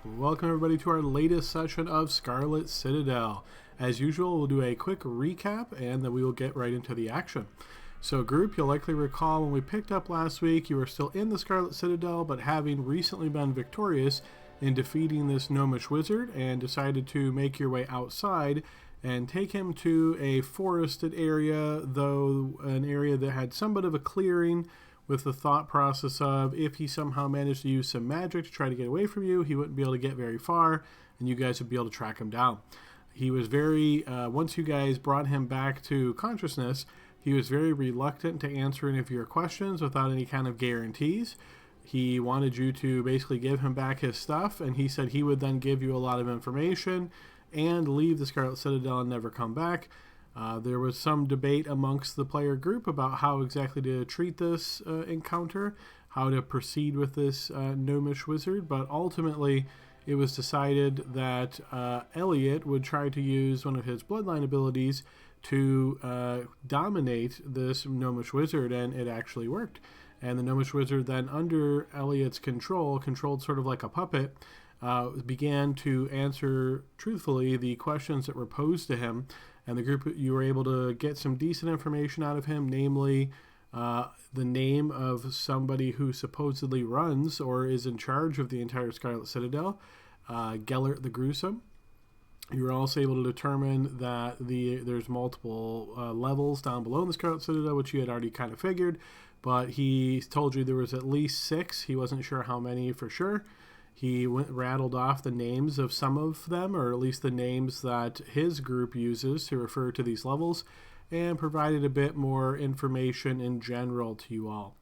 Welcome everybody to our latest session of Scarlet Citadel. As usual, we'll do a quick recap and then we will get right into the action. So group, you'll likely recall when we picked up last week, you were still in the Scarlet Citadel, but having recently been victorious in defeating this gnomish wizard and decided to make your way outside and take him to a forested area, though an area that had somewhat of a clearing, with the thought process of if he somehow managed to use some magic to try to get away from you, he wouldn't be able to get very far, and you guys would be able to track him down. He was very, once you guys brought him back to consciousness, he was very reluctant to answer any of your questions without any kind of guarantees. He wanted you to basically give him back his stuff, and he said he would then give you a lot of information and leave the Scarlet Citadel and never come back. There was some debate amongst the player group about how exactly to treat this encounter, how to proceed with this gnomish wizard, but ultimately it was decided that Elliot would try to use one of his bloodline abilities to dominate this gnomish wizard, and it actually worked. And the gnomish wizard then, under Elliot's control, controlled sort of like a puppet, began to answer truthfully the questions that were posed to him. And the group, you were able to get some decent information out of him, namely the name of somebody who supposedly runs or is in charge of the entire Scarlet Citadel, Gellert the Gruesome. You were also able to determine that there's multiple levels down below in the Scarlet Citadel, which you had already kind of figured, but he told you there was at least 6. He wasn't sure how many for sure. He rattled off the names of some of them, or at least the names that his group uses to refer to these levels, and provided a bit more information in general to you all.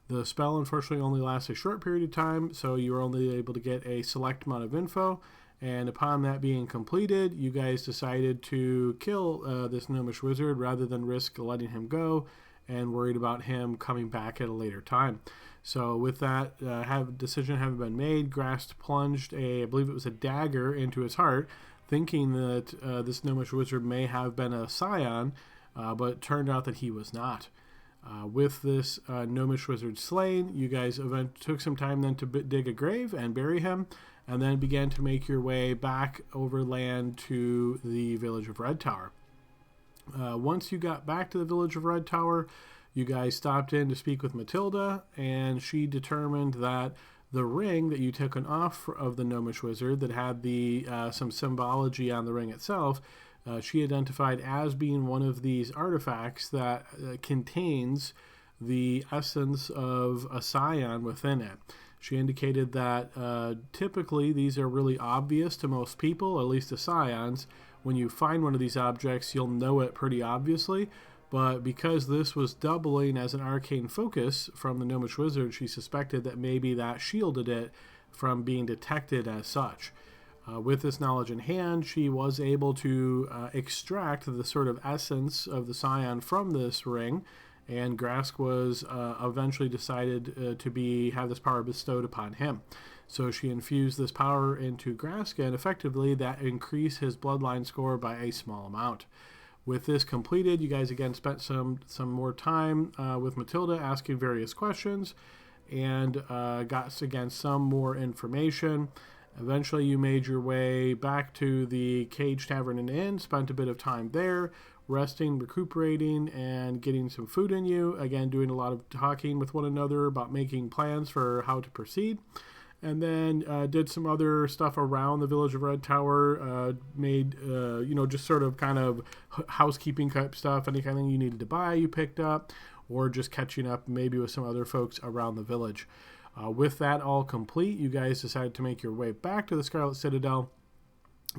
The spell unfortunately only lasts a short period of time, so you were only able to get a select amount of info, and upon that being completed, you guys decided to kill this gnomish wizard rather than risk letting him go and worried about him coming back at a later time. So with that decision having been made, Grast plunged I believe it was a dagger into his heart, thinking that this gnomish wizard may have been a scion, but it turned out that he was not. With this gnomish wizard slain, you guys took some time then to dig a grave and bury him, and then began to make your way back overland to the village of Red Tower. Once you got back to the village of Red Tower, you guys stopped in to speak with Matilda, and she determined that the ring that you took off of the gnomish wizard that had some symbology on the ring itself, she identified as being one of these artifacts that contains the essence of a scion within it. She indicated that typically these are really obvious to most people, at least the scions. When you find one of these objects, you'll know it pretty obviously, but because this was doubling as an arcane focus from the gnomish wizard, she suspected that maybe that shielded it from being detected as such. With this knowledge in hand, she was able to extract the sort of essence of the scion from this ring, and Grask was eventually decided to have this power bestowed upon him. So she infused this power into Grask, and effectively that increased his bloodline score by a small amount. With this completed, you guys again spent some more time with Matilda asking various questions, and got again some more information. Eventually you made your way back to the Cage Tavern and Inn, spent a bit of time there, resting, recuperating, and getting some food in you. Again, doing a lot of talking with one another about making plans for how to proceed. And then did some other stuff around the village of Red Tower, made, just sort of kind of housekeeping type stuff, any kind of thing you needed to buy you picked up, or just catching up maybe with some other folks around the village. With that all complete, you guys decided to make your way back to the Scarlet Citadel,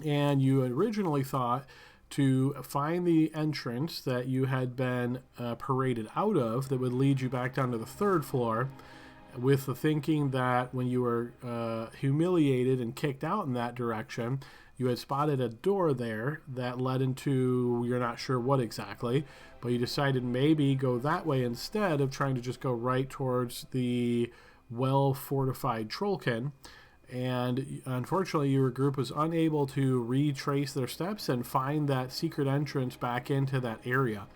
and you originally thought to find the entrance that you had been paraded out of that would lead you back down to the 3rd floor, with the thinking that when you were humiliated and kicked out in that direction, you had spotted a door there that led into, you're not sure what exactly, but you decided maybe go that way instead of trying to just go right towards the well-fortified Trollkin. And unfortunately, your group was unable to retrace their steps and find that secret entrance back into that area.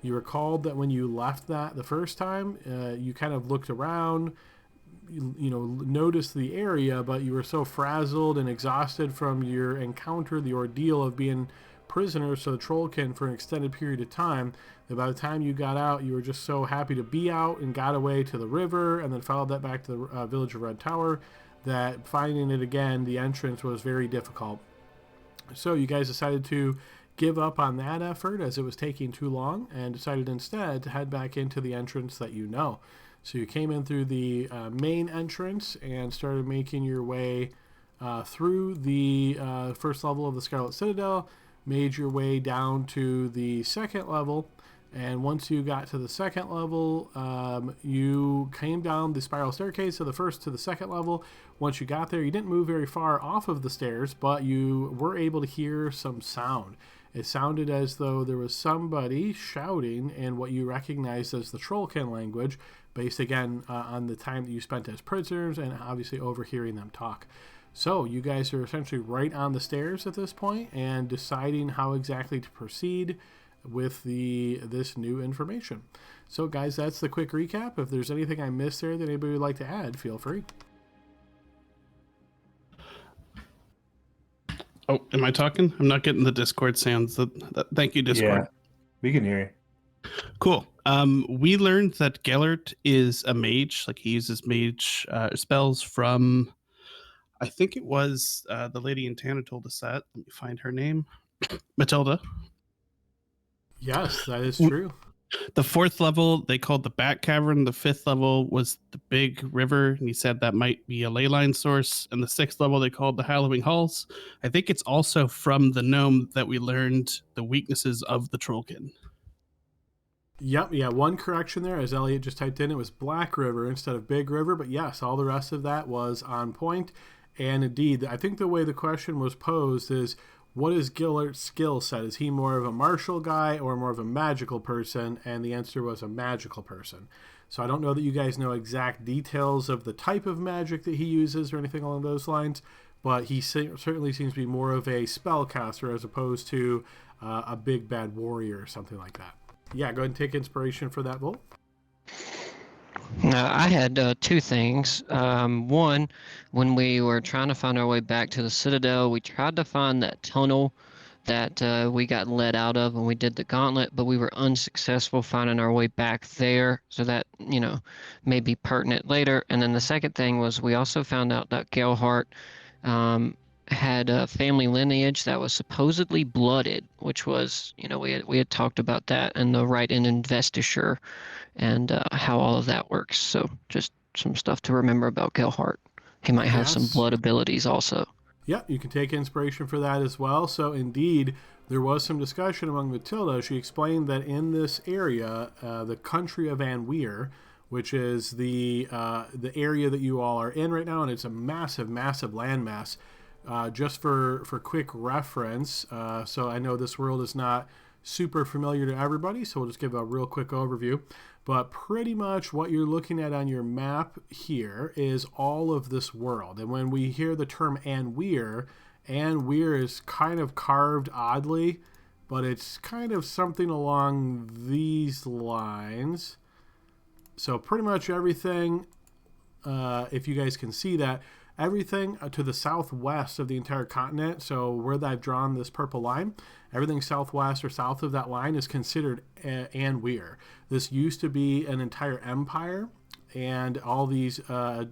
You recalled that when you left that the first time, you kind of looked around, noticed the area, but you were so frazzled and exhausted from your encounter, the ordeal of being prisoners to the Trollkin for an extended period of time, that by the time you got out, you were just so happy to be out and got away to the river and then followed that back to the village of Red Tower, that finding it again, the entrance was very difficult. So you guys decided to give up on that effort as it was taking too long and decided instead to head back into the entrance that you know. So you came in through the main entrance and started making your way through the first level of the Scarlet Citadel, made your way down to the second level, and once you got to the second level, you came down the spiral staircase of the first to the second level. Once you got there, you didn't move very far off of the stairs, but you were able to hear some sound. It sounded as though there was somebody shouting in what you recognized as the Trollkin language, based again on the time that you spent as prisoners and obviously overhearing them talk. So you guys are essentially right on the stairs at this point and deciding how exactly to proceed with this new information. So guys, that's the quick recap. If there's anything I missed there that anybody would like to add, feel free. Oh, am I talking? I'm not getting the Discord sounds. Thank you, Discord. Yeah, we can hear you. Cool. We learned that Gellert is a mage. Like, he uses mage spells from, I think it was the lady in Tana told us that. Let me find her name. Matilda. Yes, that is true. The fourth level they called the Bat Cavern. The fifth level was the Big River, and he said that might be a ley line source. And the sixth level they called the Hallowing Halls. I think it's also from the gnome that we learned the weaknesses of the Trollkin. Yep, yeah, one correction there, as Elliot just typed in, it was Black River instead of Big River, but yes, all the rest of that was on point. And indeed, I think the way the question was posed is, what is Gellert's skill set? Is he more of a martial guy or more of a magical person? And the answer was a magical person. So I don't know that you guys know exact details of the type of magic that he uses or anything along those lines, but he certainly seems to be more of a spellcaster as opposed to a big bad warrior or something like that. Yeah, go ahead and take inspiration for that, Volt. I had two things. One, when we were trying to find our way back to the Citadel, we tried to find that tunnel that we got led out of when we did the gauntlet, but we were unsuccessful finding our way back there. So that, may be pertinent later. And then the second thing was we also found out that Gelhart had a family lineage that was supposedly blooded, which was, we had talked about that and the right in investiture and how all of that works. So just some stuff to remember about Gelhart. He might have some blood abilities also. Yeah, you can take inspiration for that as well. So indeed, there was some discussion among Matilda. She explained that in this area, the country of Anweer, which is the area that you all are in right now, and it's a massive, massive landmass. Just for quick reference, so I know this world is not super familiar to everybody, so we'll just give a real quick overview. But pretty much what you're looking at on your map here is all of this world. And when we hear the term Anweer is kind of carved oddly, but it's kind of something along these lines. So pretty much everything, if you guys can see that, everything to the southwest of the entire continent, so where I've drawn this purple line, everything southwest or south of that line is considered Anweer. This used to be an entire empire, and all these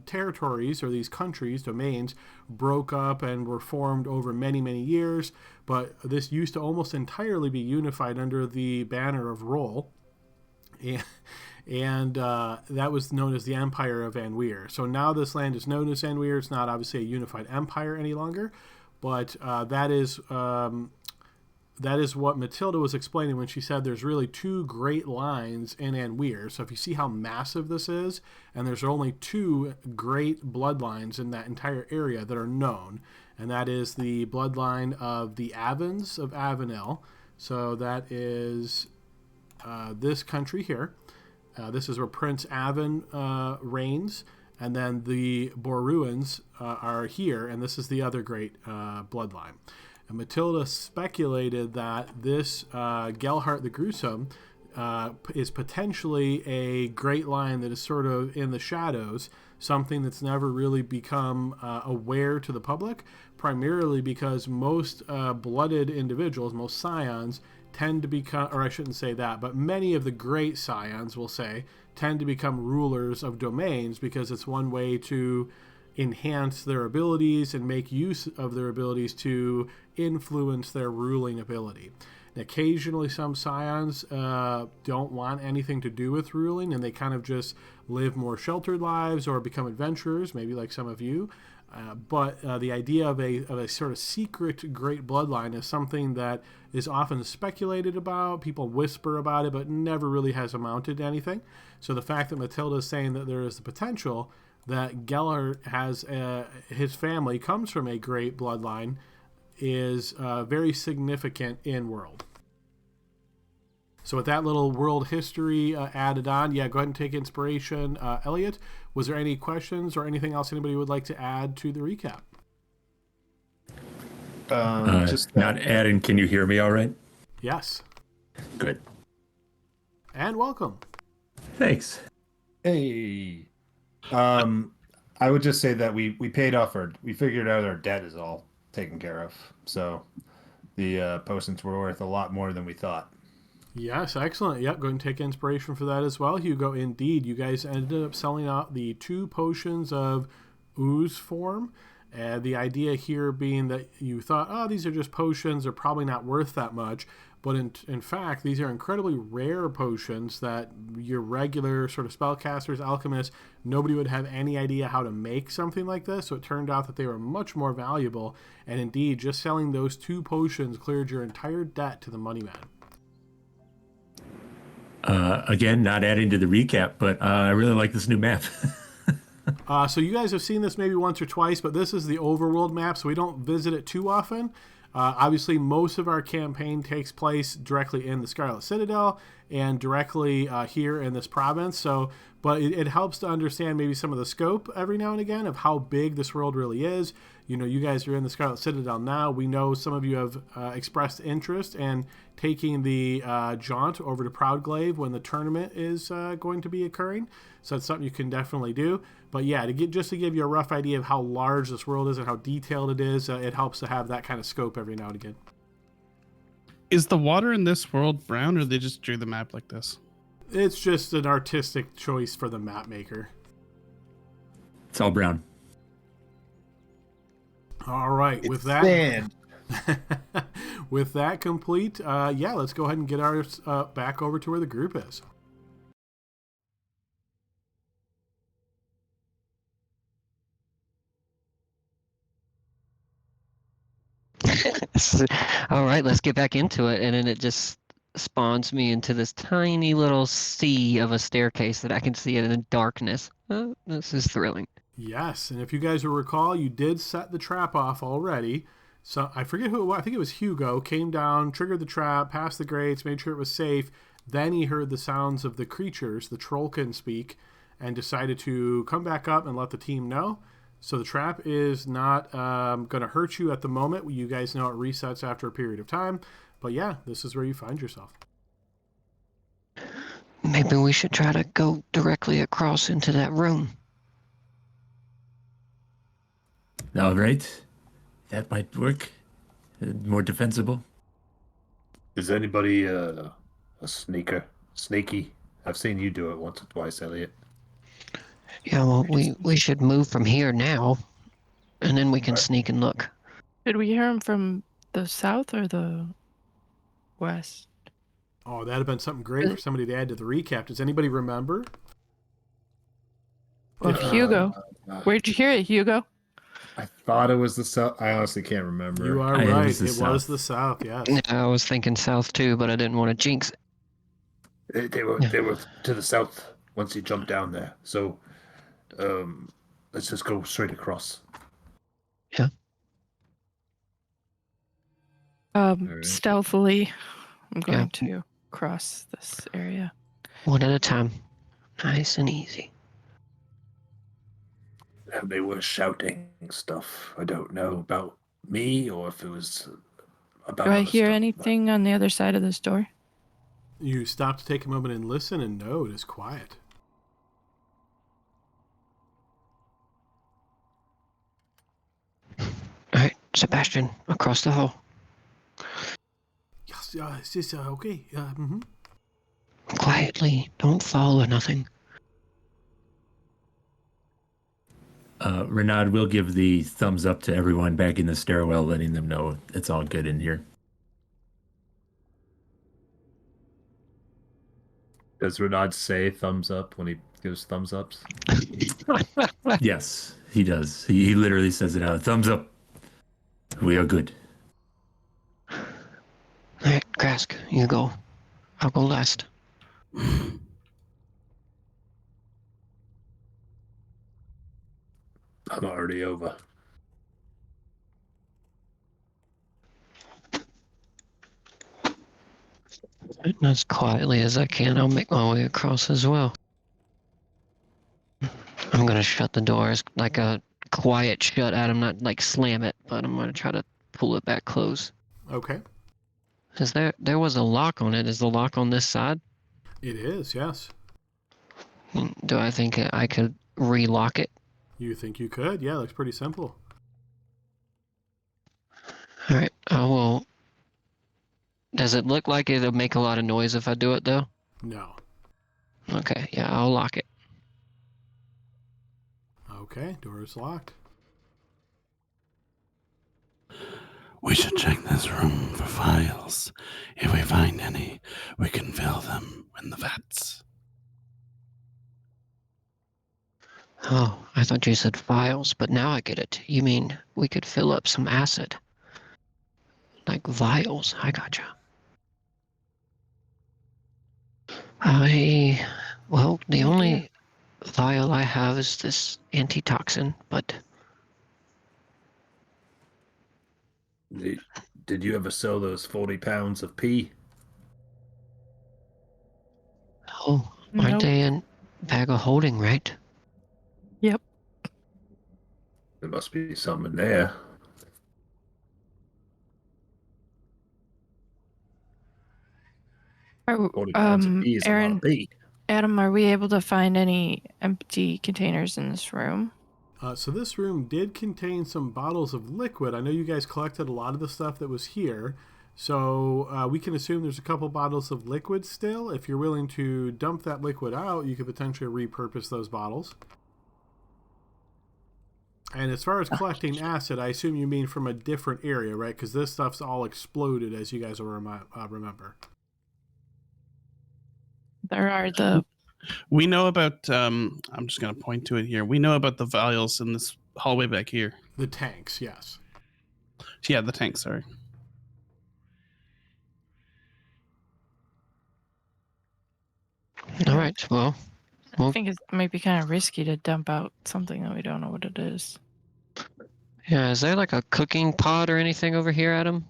territories or these countries, domains, broke up and were formed over many, many years, but this used to almost entirely be unified under the banner of Roll. And that was known as the Empire of Anweer. So now this land is known as Anweer. It's not obviously a unified empire any longer, but that is what Matilda was explaining when she said there's really two great lines in Anweer. So if you see how massive this is, and there's only two great bloodlines in that entire area that are known, and that is the bloodline of the Avans of Avenel. So that is this country here. This is where Prince Avan reigns, and then the Boruans are here, and this is the other great bloodline. And Matilda speculated that this Gelhart the Gruesome is potentially a great line that is sort of in the shadows, something that's never really become aware to the public, primarily because most blooded individuals, most scions, tend to become, or I shouldn't say that, but many of the great scions, will say, tend to become rulers of domains because it's one way to enhance their abilities and make use of their abilities to influence their ruling ability. And occasionally some scions don't want anything to do with ruling, and they kind of just live more sheltered lives or become adventurers, maybe like some of you. But the idea of a sort of secret great bloodline is something that is often speculated about. People whisper about it, but never really has amounted to anything. So the fact that Matilda is saying that there is the potential that Geller has his family comes from a great bloodline is very significant in world. So with that little world history added on, yeah, go ahead and take inspiration. Elliot, was there any questions or anything else anybody would like to add to the recap? Just not adding. Can you hear me all right? Yes. Good. And welcome. Thanks. Hey. I would just say that we paid off we figured out our debt is all taken care of. So the potions were worth a lot more than we thought. Yes, excellent. Yep, go ahead and take inspiration for that as well, Hugo. Indeed, you guys ended up selling out the 2 potions of ooze form. The idea here being that you thought, oh, these are just potions, they're probably not worth that much. But in fact, these are incredibly rare potions that your regular sort of spellcasters, alchemists, nobody would have any idea how to make something like this. So it turned out that they were much more valuable. And indeed, just selling those 2 potions cleared your entire debt to the money man. Again, not adding to the recap, but I really like this new map. So you guys have seen this maybe once or twice, but this is the overworld map, so we don't visit it too often. Obviously, most of our campaign takes place directly in the Scarlet Citadel and directly here in this province. So, but it helps to understand maybe some of the scope every now and again of how big this world really is. You know, you guys are in the Scarlet Citadel now. We know some of you have expressed interest in taking the jaunt over to Proudglaive when the tournament is going to be occurring. So it's something you can definitely do. But yeah, to give you a rough idea of how large this world is and how detailed it is, it helps to have that kind of scope every now and again. Is the water in this world brown, or they just drew the map like this? It's just an artistic choice for the map maker. It's all brown. All right, with that, sand. with that complete, yeah, let's go ahead and get ours back over to where the group is. All right, let's get back into it. And then it just spawns me into this tiny little sea of a staircase that I can see in the darkness. This is thrilling. Yes, and if you guys will recall, you did set the trap off already. So I forget who it was. I think it was Hugo. Came down, triggered the trap, passed the grates, made sure it was safe. Then he heard the sounds of the creatures, the Trollkin speak, and decided to come back up and let the team know. So the trap is not going to hurt you at the moment. You guys know it resets after a period of time. But yeah, this is where you find yourself. Maybe we should try to go directly across into that room. All right. That might work. More defensible. Is anybody a sneaker? Sneaky? I've seen you do it once or twice, Elliot. Yeah, well, we should move from here now, and then we can sneak and look. Did we hear him from the south or the west? Oh, that'd have been something great for somebody to add to the recap. Does anybody remember? Well, Hugo. Where'd you hear it, Hugo? I thought it was the south. I honestly can't remember. You are right. It was the south, yes. I was thinking south too, but I didn't want to jinx it. They were to the south once you jump down there. So let's just go straight across. Yeah. right. Stealthily, I'm going to cross this area. One at a time. Nice and easy. They were shouting stuff. I don't know about me or if it was about. Do I other hear stuff, anything on the other side of this door? You stop to take a moment and listen, and no, it is quiet. All right, Sebastian, across the hall. Yes, is this okay? Quietly, don't fall or nothing. Renaud will give the thumbs up to everyone back in the stairwell, letting them know it's all good in here. Does Renaud say thumbs up when he gives thumbs ups? Yes, he does. He literally says it out. Thumbs up. We are good. All right, Krask, you go. I'll go last. I'm already over. And as quietly as I can, I'll make my way across as well. I'm gonna shut the doors like a quiet shut, Adam, not like slam it, but I'm gonna try to pull it back close. Okay. Is there was a lock on it. Is the lock on this side? It is, yes. Do I think I could relock it? You think you could? Yeah, looks pretty simple. All right, I will. Does it look like it'll make a lot of noise if I do it, though? No. Okay, yeah, I'll lock it. Okay, door is locked. We should check this room for files. If we find any, we can fill them in the vats. Oh, I thought you said files, but now I get it. You mean we could fill up some acid? Like vials. I gotcha. Well, the only vial I have is this antitoxin, but Did you ever sell those 40 pounds of pee? oh, aren't Nope. they in bag of holding, right? Yep. There must be some in there. Are, 40 pounds of pee is a lot Aaron, of pee. Adam, are we able to find any empty containers in this room? So this room did contain some bottles of liquid. I know you guys collected a lot of the stuff that was here. So we can assume there's a couple bottles of liquid still. If you're willing to dump that liquid out, you could potentially repurpose those bottles. And as far as collecting acid, I assume you mean from a different area, right? Because this stuff's all exploded, as you guys will remember. There are the We know about, I'm just going to point to it here. We know about the vials in this hallway back here. The tanks, yes. Yeah, the tank, sorry. All right, well, I think it might be kind of risky to dump out something that we don't know what it is. yeah, is there like a cooking pot or anything over here, Adam?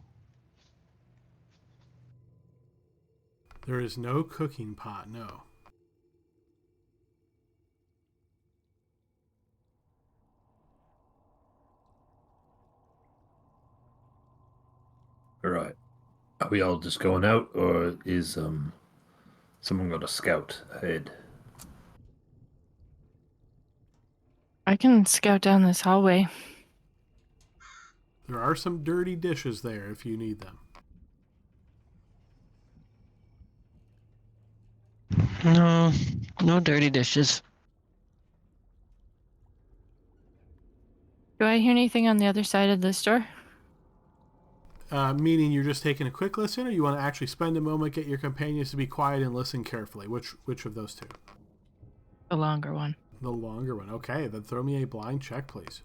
There is no cooking pot, no. All right. Are we all just going out, or is someone going to scout ahead? I can scout down this hallway. There are some dirty dishes there if you need them. No, no dirty dishes. Do I hear anything on the other side of this door? Meaning you're just taking a quick listen, or you want to actually spend a moment, get your companions to be quiet and listen carefully? Which of those two? The longer one. The longer one. Okay, then throw me a blind check, please.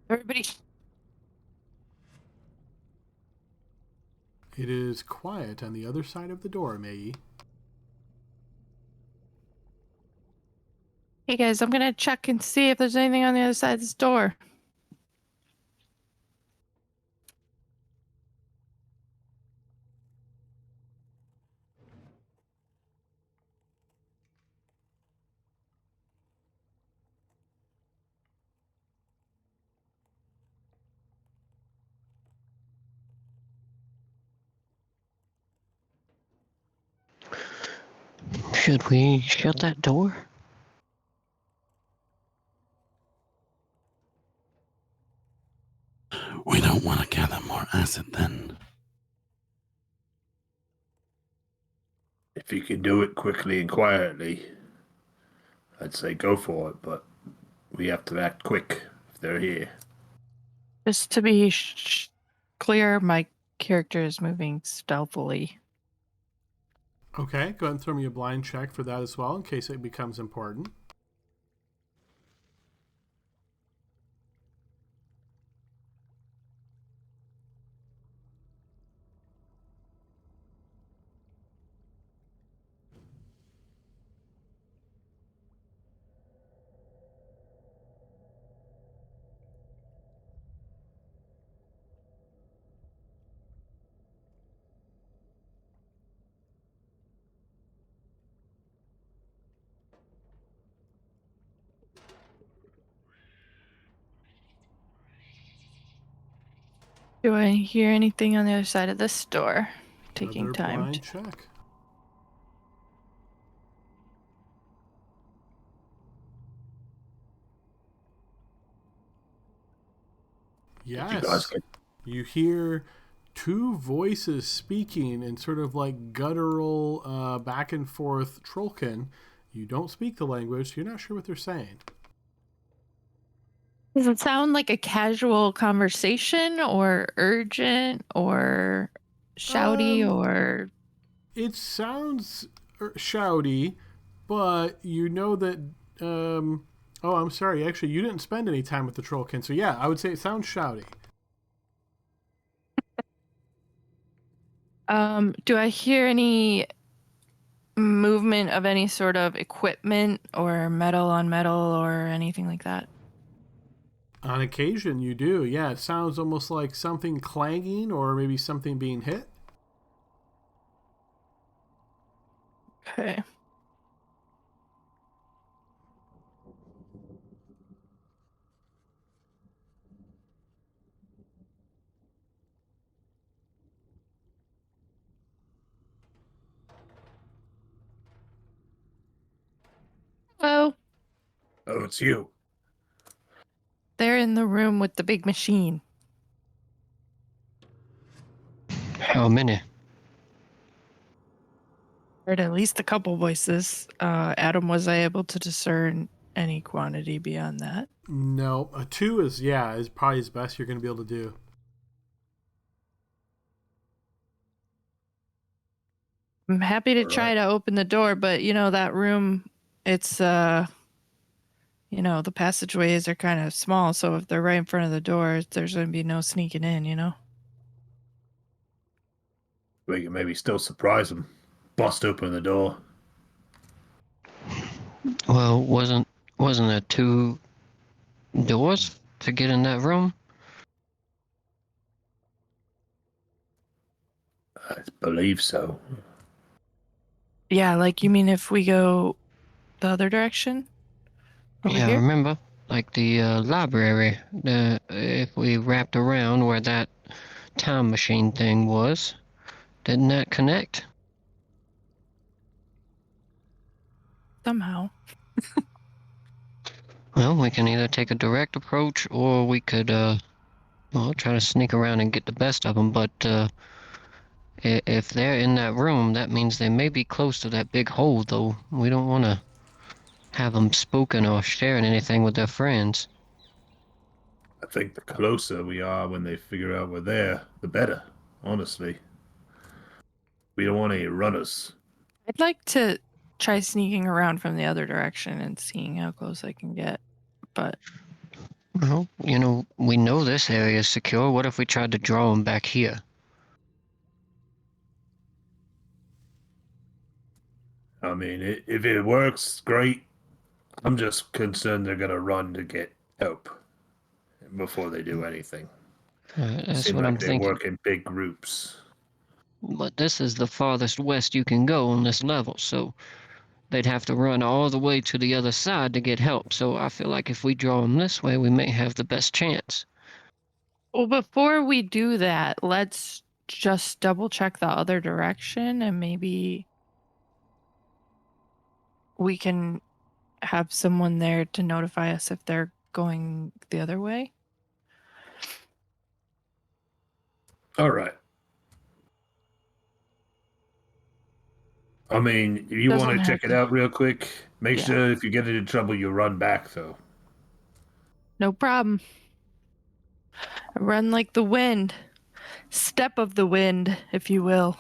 Everybody. It is quiet on the other side of the door, Maggie. Hey guys, I'm gonna check and see if there's anything on the other side of this door. Should we shut that door? We don't want to gather more acid then. If you can do it quickly and quietly, I'd say go for it, but we have to act quick if they're here. Just to be clear, my character is moving stealthily. Okay, go ahead and throw me a blind check for that as well, in case it becomes important. Do I hear anything on the other side of this door? Taking Another time. blind check. If you guys Yes. can, You hear two voices speaking in sort of like guttural, back and forth Trollkin. You don't speak the language, so you're not sure what they're saying. Does it sound like a casual conversation or urgent or shouty or... It sounds shouty, but you know that. Oh, I'm sorry. Actually, you didn't spend any time with the Trollkin, so yeah, I would say it sounds shouty. Do I hear any movement of any sort of equipment or metal on metal or anything like that? On occasion, you do. Yeah, it sounds almost like something clanging or maybe something being hit. Okay. Oh, oh, it's you. they're in the room with the big machine. How many? Heard at least a couple voices. Adam, was I able to discern any quantity beyond that? No, a two is probably as best you're going to be able to do. I'm happy to try to open the door, but that room, it's the passageways are kind of small, so if they're right in front of the door, there's going to be no sneaking in. We can maybe still surprise them. Bust open the door. Well, wasn't there 2 doors to get in that room? I believe so. Yeah, like you mean if we go the other direction? Over Yeah, I here? remember. Like the library. If we wrapped around where that time machine thing was, didn't that connect? Somehow. Well, we can either take a direct approach or we could, try to sneak around and get the best of them. But if they're in that room, that means they may be close to that big hole, though. We don't want to have them spoken or sharing anything with their friends. I think the closer we are when they figure out we're there, the better, honestly. We don't want any runners. I'd like to try sneaking around from the other direction and seeing how close I can get. But Well, we know this area is secure. What if we tried to draw them back here? I mean, if it works, great. I'm just concerned they're going to run to get help before they do anything. That's Seem what like I'm they thinking. work in big groups. But this is the farthest west you can go on this level, so they'd have to run all the way to the other side to get help. So I feel like if we draw them this way, we may have the best chance. well, before we do that, let's just double check the other direction and maybe we can have someone there to notify us if they're going the other way. All right. I mean, if you want Doesn't to have check it to. out real quick, make Yeah. sure if you get into trouble, you run back, though. No problem. I run like the wind. Step of the wind, if you will.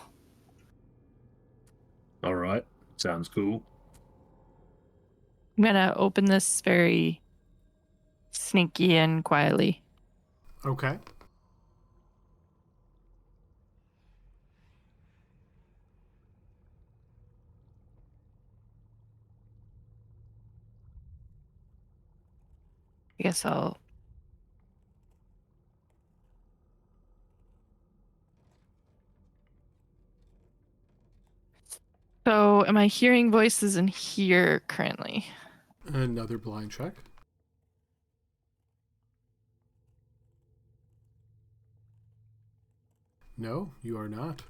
All right. Sounds cool. I'm gonna open this very sneaky and quietly. Okay. I guess I'll. So, am I hearing voices in here currently? Another blind check. No, you are not.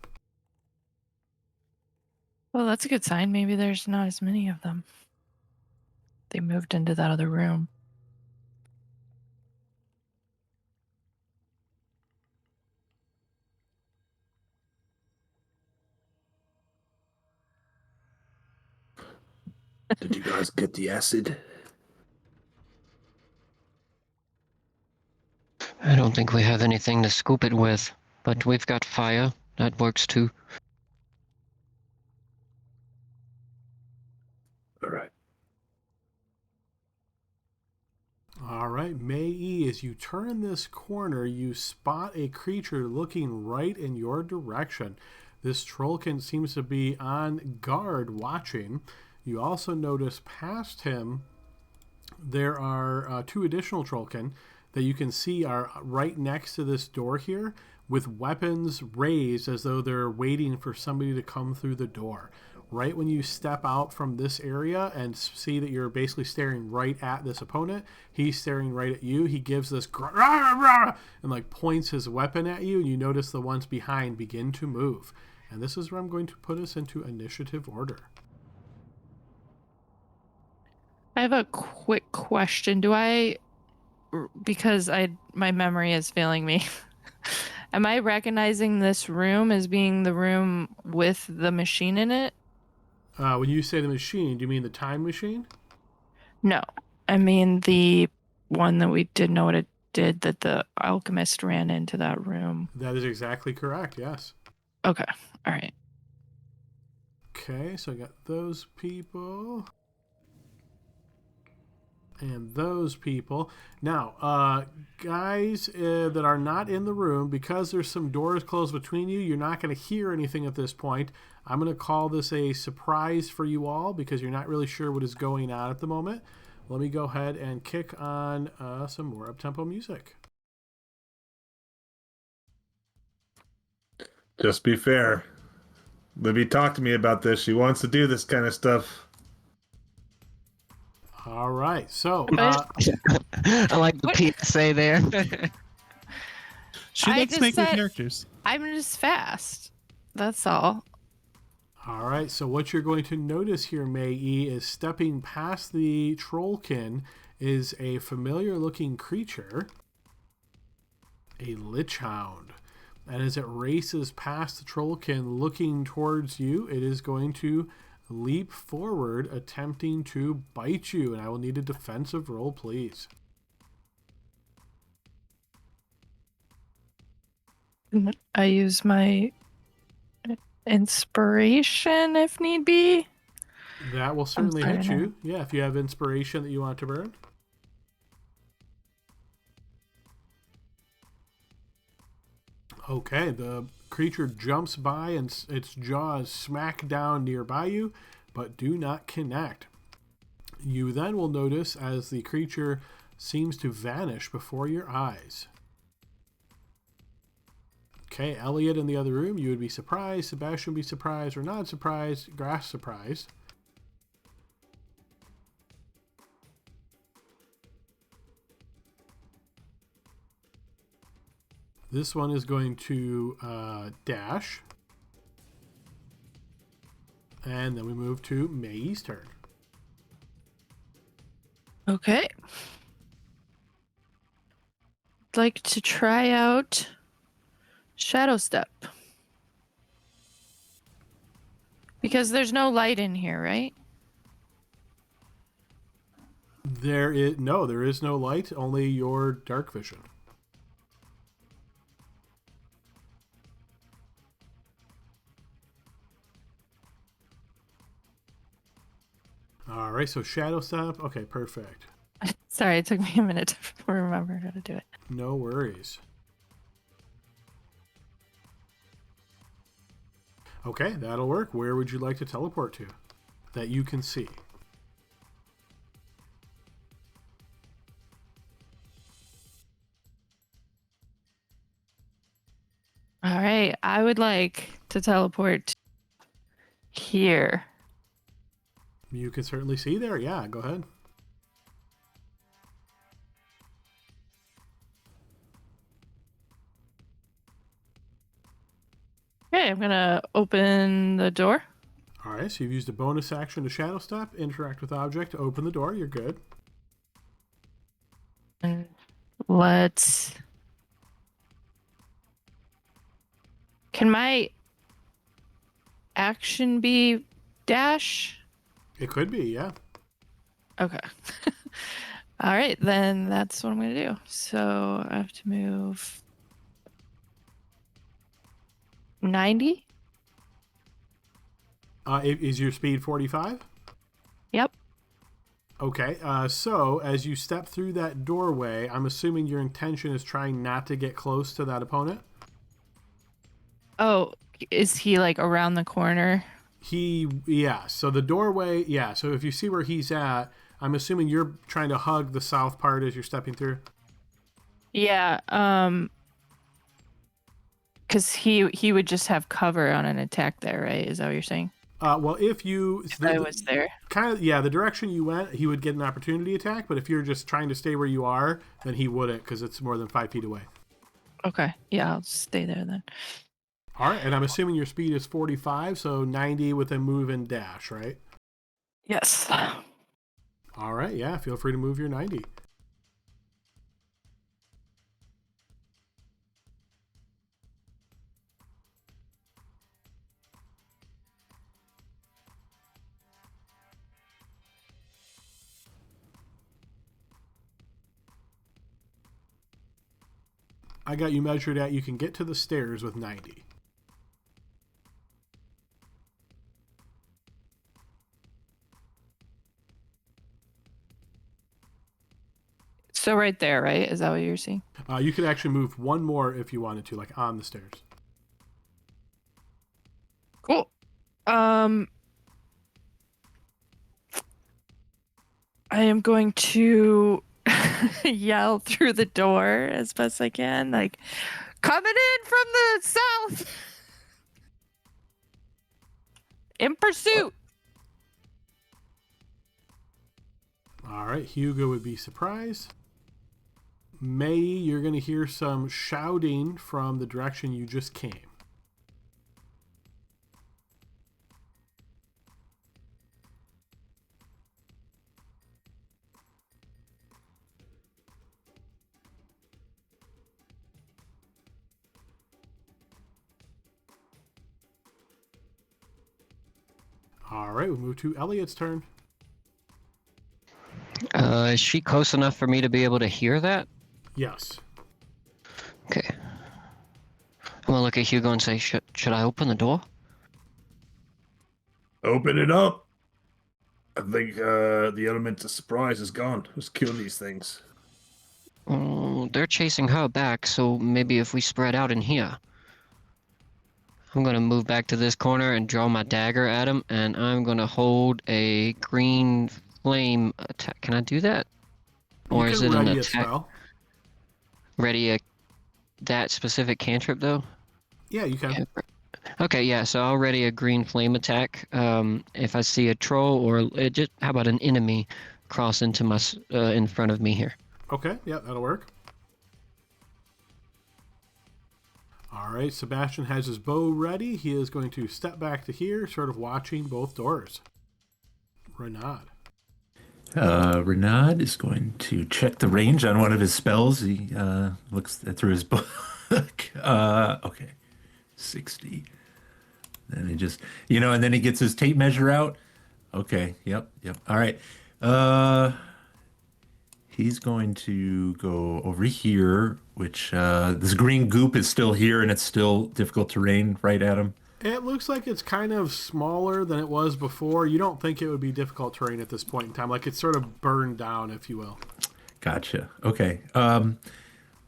Well, that's a good sign. Maybe there's not as many of them. They moved into that other room. Did you guys get the acid? I don't think we have anything to scoop it with, but we've got fire. That works too. All right. All right, Mei, as you turn this corner, you spot a creature looking right in your direction. This trollkin seems to be on guard watching. You also notice past him there are two additional trollkin that you can see are right next to this door here with weapons raised as though they're waiting for somebody to come through the door. Right when you step out from this area and see that you're basically staring right at this opponent, he's staring right at you. He gives this and like points his weapon at you, and you notice the ones behind begin to move. And this is where I'm going to put us into initiative order. I have a quick question. Because my memory is failing me. Am I recognizing this room as being the room with the machine in it? When you say the machine, do you mean the time machine? No. I mean the one that we didn't know what it did, that the alchemist ran into that room. That is exactly correct, yes. Okay. All right. Okay, so I got those people. And those people. Now, guys that are not in the room, because there's some doors closed between you, you're not going to hear anything at this point. I'm going to call this a surprise for you all because you're not really sure what is going on at the moment. Let me go ahead and kick on some more up-tempo music. Just be fair. Libby talked to me about this. She wants to do this kind of stuff. All right, so I like the PSA there. She I likes just making said- characters. I'm just fast. That's all. All right, so what you're going to notice here, Mei, is stepping past the trollkin is a familiar-looking creature, a lich hound. And as it races past the trollkin looking towards you, it is going to leap forward, attempting to bite you. And I will need a defensive roll, please. I use my inspiration if need be. That will certainly sorry, hit no. you. Yeah, if you have inspiration that you want to burn. Okay, the creature jumps by and its jaws smack down nearby you, but do not connect. You then will notice as the creature seems to vanish before your eyes. Okay, Elliot in the other room, you would be surprised. Sebastian would be surprised or not surprised. Grass surprised. This one is going to dash. And then we move to Mei's turn. Okay. I'd like to try out Shadow Step. Because there's no light in here, right? There is no light, only your dark vision. All right, so Shadow Step. Okay, perfect. Sorry, it took me a minute to remember how to do it. No worries. Okay, that'll work. Where would you like to teleport to that you can see? All right, I would like to teleport here. You can certainly see there. Yeah, go ahead. Okay, I'm gonna open the door. All right, so you've used a bonus action to Shadow Step, interact with object, open the door. You're good. And let's. Can my action be dash? It could be, yeah. Okay. All right, then that's what I'm gonna do. So I have to move 90. Is your speed 45? Yep. Okay, so as you step through that doorway, I'm assuming your intention is trying not to get close to that opponent? Oh, is he like around the corner? So the doorway, yeah, so if you see where he's at, I'm assuming you're trying to hug the south part as you're stepping through? Yeah, because he would just have cover on an attack there, right? Is that what you're saying? Well, if you... If I was there. Kind of, yeah, the direction you went, he would get an opportunity attack, but if you're just trying to stay where you are, then he wouldn't, because it's more than 5 feet away. Okay, yeah, I'll stay there then. All right, and I'm assuming your speed is 45, so 90 with a move and dash, right? Yes. All right, yeah, feel free to move your 90. I got you measured at you can get to the stairs with 90. So right there, right? Is that what you're seeing? You could actually move one more if you wanted to, like on the stairs. Cool. I am going to yell through the door as best I can, like, coming in from the south in pursuit. All right, Hugo would be surprised. May, you're going to hear some shouting from the direction you just came. All right, we'll move to Elliot's turn. Is she close enough for me to be able to hear that? Yes. Okay. I'm gonna look at Hugo and say, should I open the door? Open it up. I think the element of surprise is gone. Let's kill these things. Oh, they're chasing her back, so maybe if we spread out in here. I'm gonna move back to this corner and draw my dagger at him, and I'm gonna hold a green flame attack. Can I do that? Or is it an ready a attack? spell. Ready a that specific cantrip though? Yeah, you can. Okay, yeah. So I'll ready a green flame attack. If I see a troll or just how about an enemy cross into my in front of me here? Okay, yeah, that'll work. All right, Sebastian has his bow ready. He is going to step back to here, sort of watching both doors. Renaud. Renaud is going to check the range on one of his spells. He looks through his book. Okay, 60. Then he just, and then he gets his tape measure out. Okay, yep. All right. He's going to go over here, which this green goop is still here and it's still difficult terrain, right, Adam? It looks like it's kind of smaller than it was before. You don't think it would be difficult terrain at this point in time. Like it's sort of burned down, if you will. Gotcha. Okay. I'm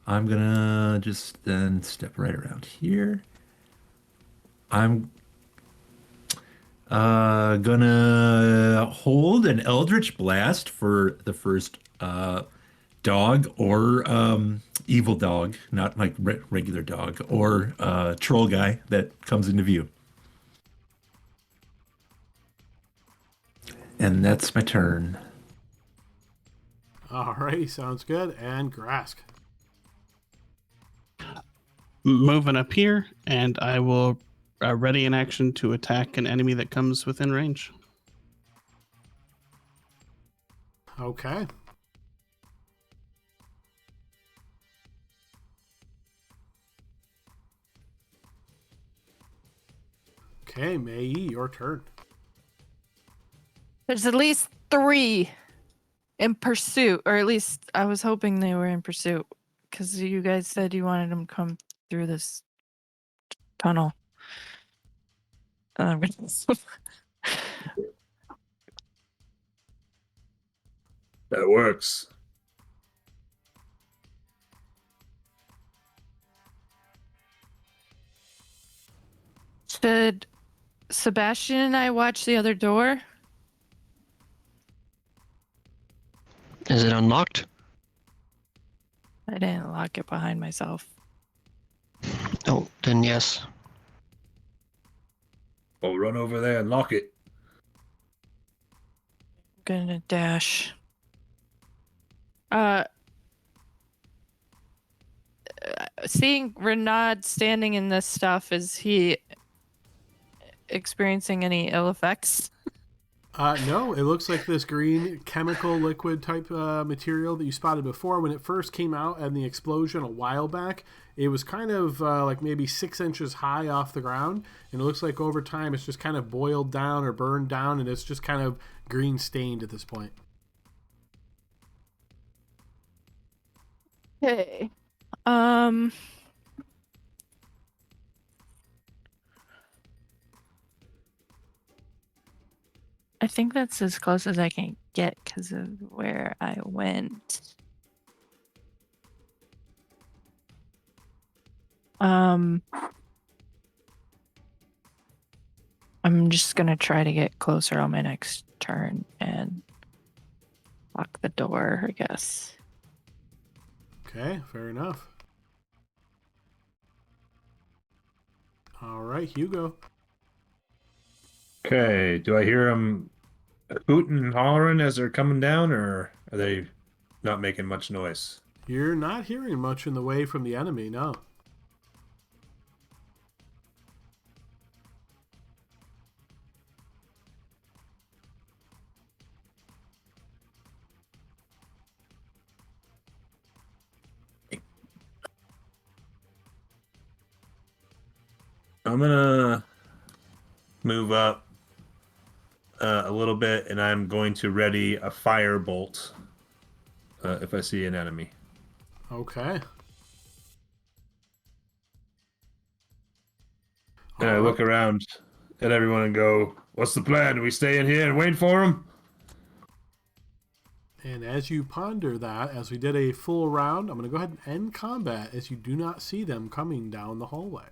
gonna just then step right around here. I'm gonna hold an Eldritch Blast for the first dog or evil dog, not like regular dog, or troll guy that comes into view. And that's my turn. Alrighty, sounds good. And Grask. Moving up here, and I will ready in action to attack an enemy that comes within range. Okay. Okay, Mei, your turn. There's at least 3 in pursuit, or at least I was hoping they were in pursuit, because you guys said you wanted them to come through this tunnel. That works. Should Sebastian and I watch the other door? Is it unlocked? I didn't lock it behind myself. Oh, then yes. I'll run over there and lock it. I'm gonna dash. Seeing Renaud standing in this stuff, is he experiencing any ill effects? No, it looks like this green chemical liquid type material that you spotted before. When it first came out and the explosion a while back, it was kind of like maybe 6 inches high off the ground. And it looks like over time it's just kind of boiled down or burned down, and it's just kind of green stained at this point. Okay. I think that's as close as I can get because of where I went. I'm just gonna try to get closer on my next turn and lock the door, I guess. Okay, fair enough. All right, Hugo. Okay, do I hear them hooting and hollering as they're coming down, or are they not making much noise? You're not hearing much in the way from the enemy, no. I'm gonna move up a little bit, and I'm going to ready a firebolt if I see an enemy. Okay. And I look around at everyone and go, "What's the plan? Do we stay in here and wait for them?" And as you ponder that, as we did a full round, I'm going to go ahead and end combat as you do not see them coming down the hallway.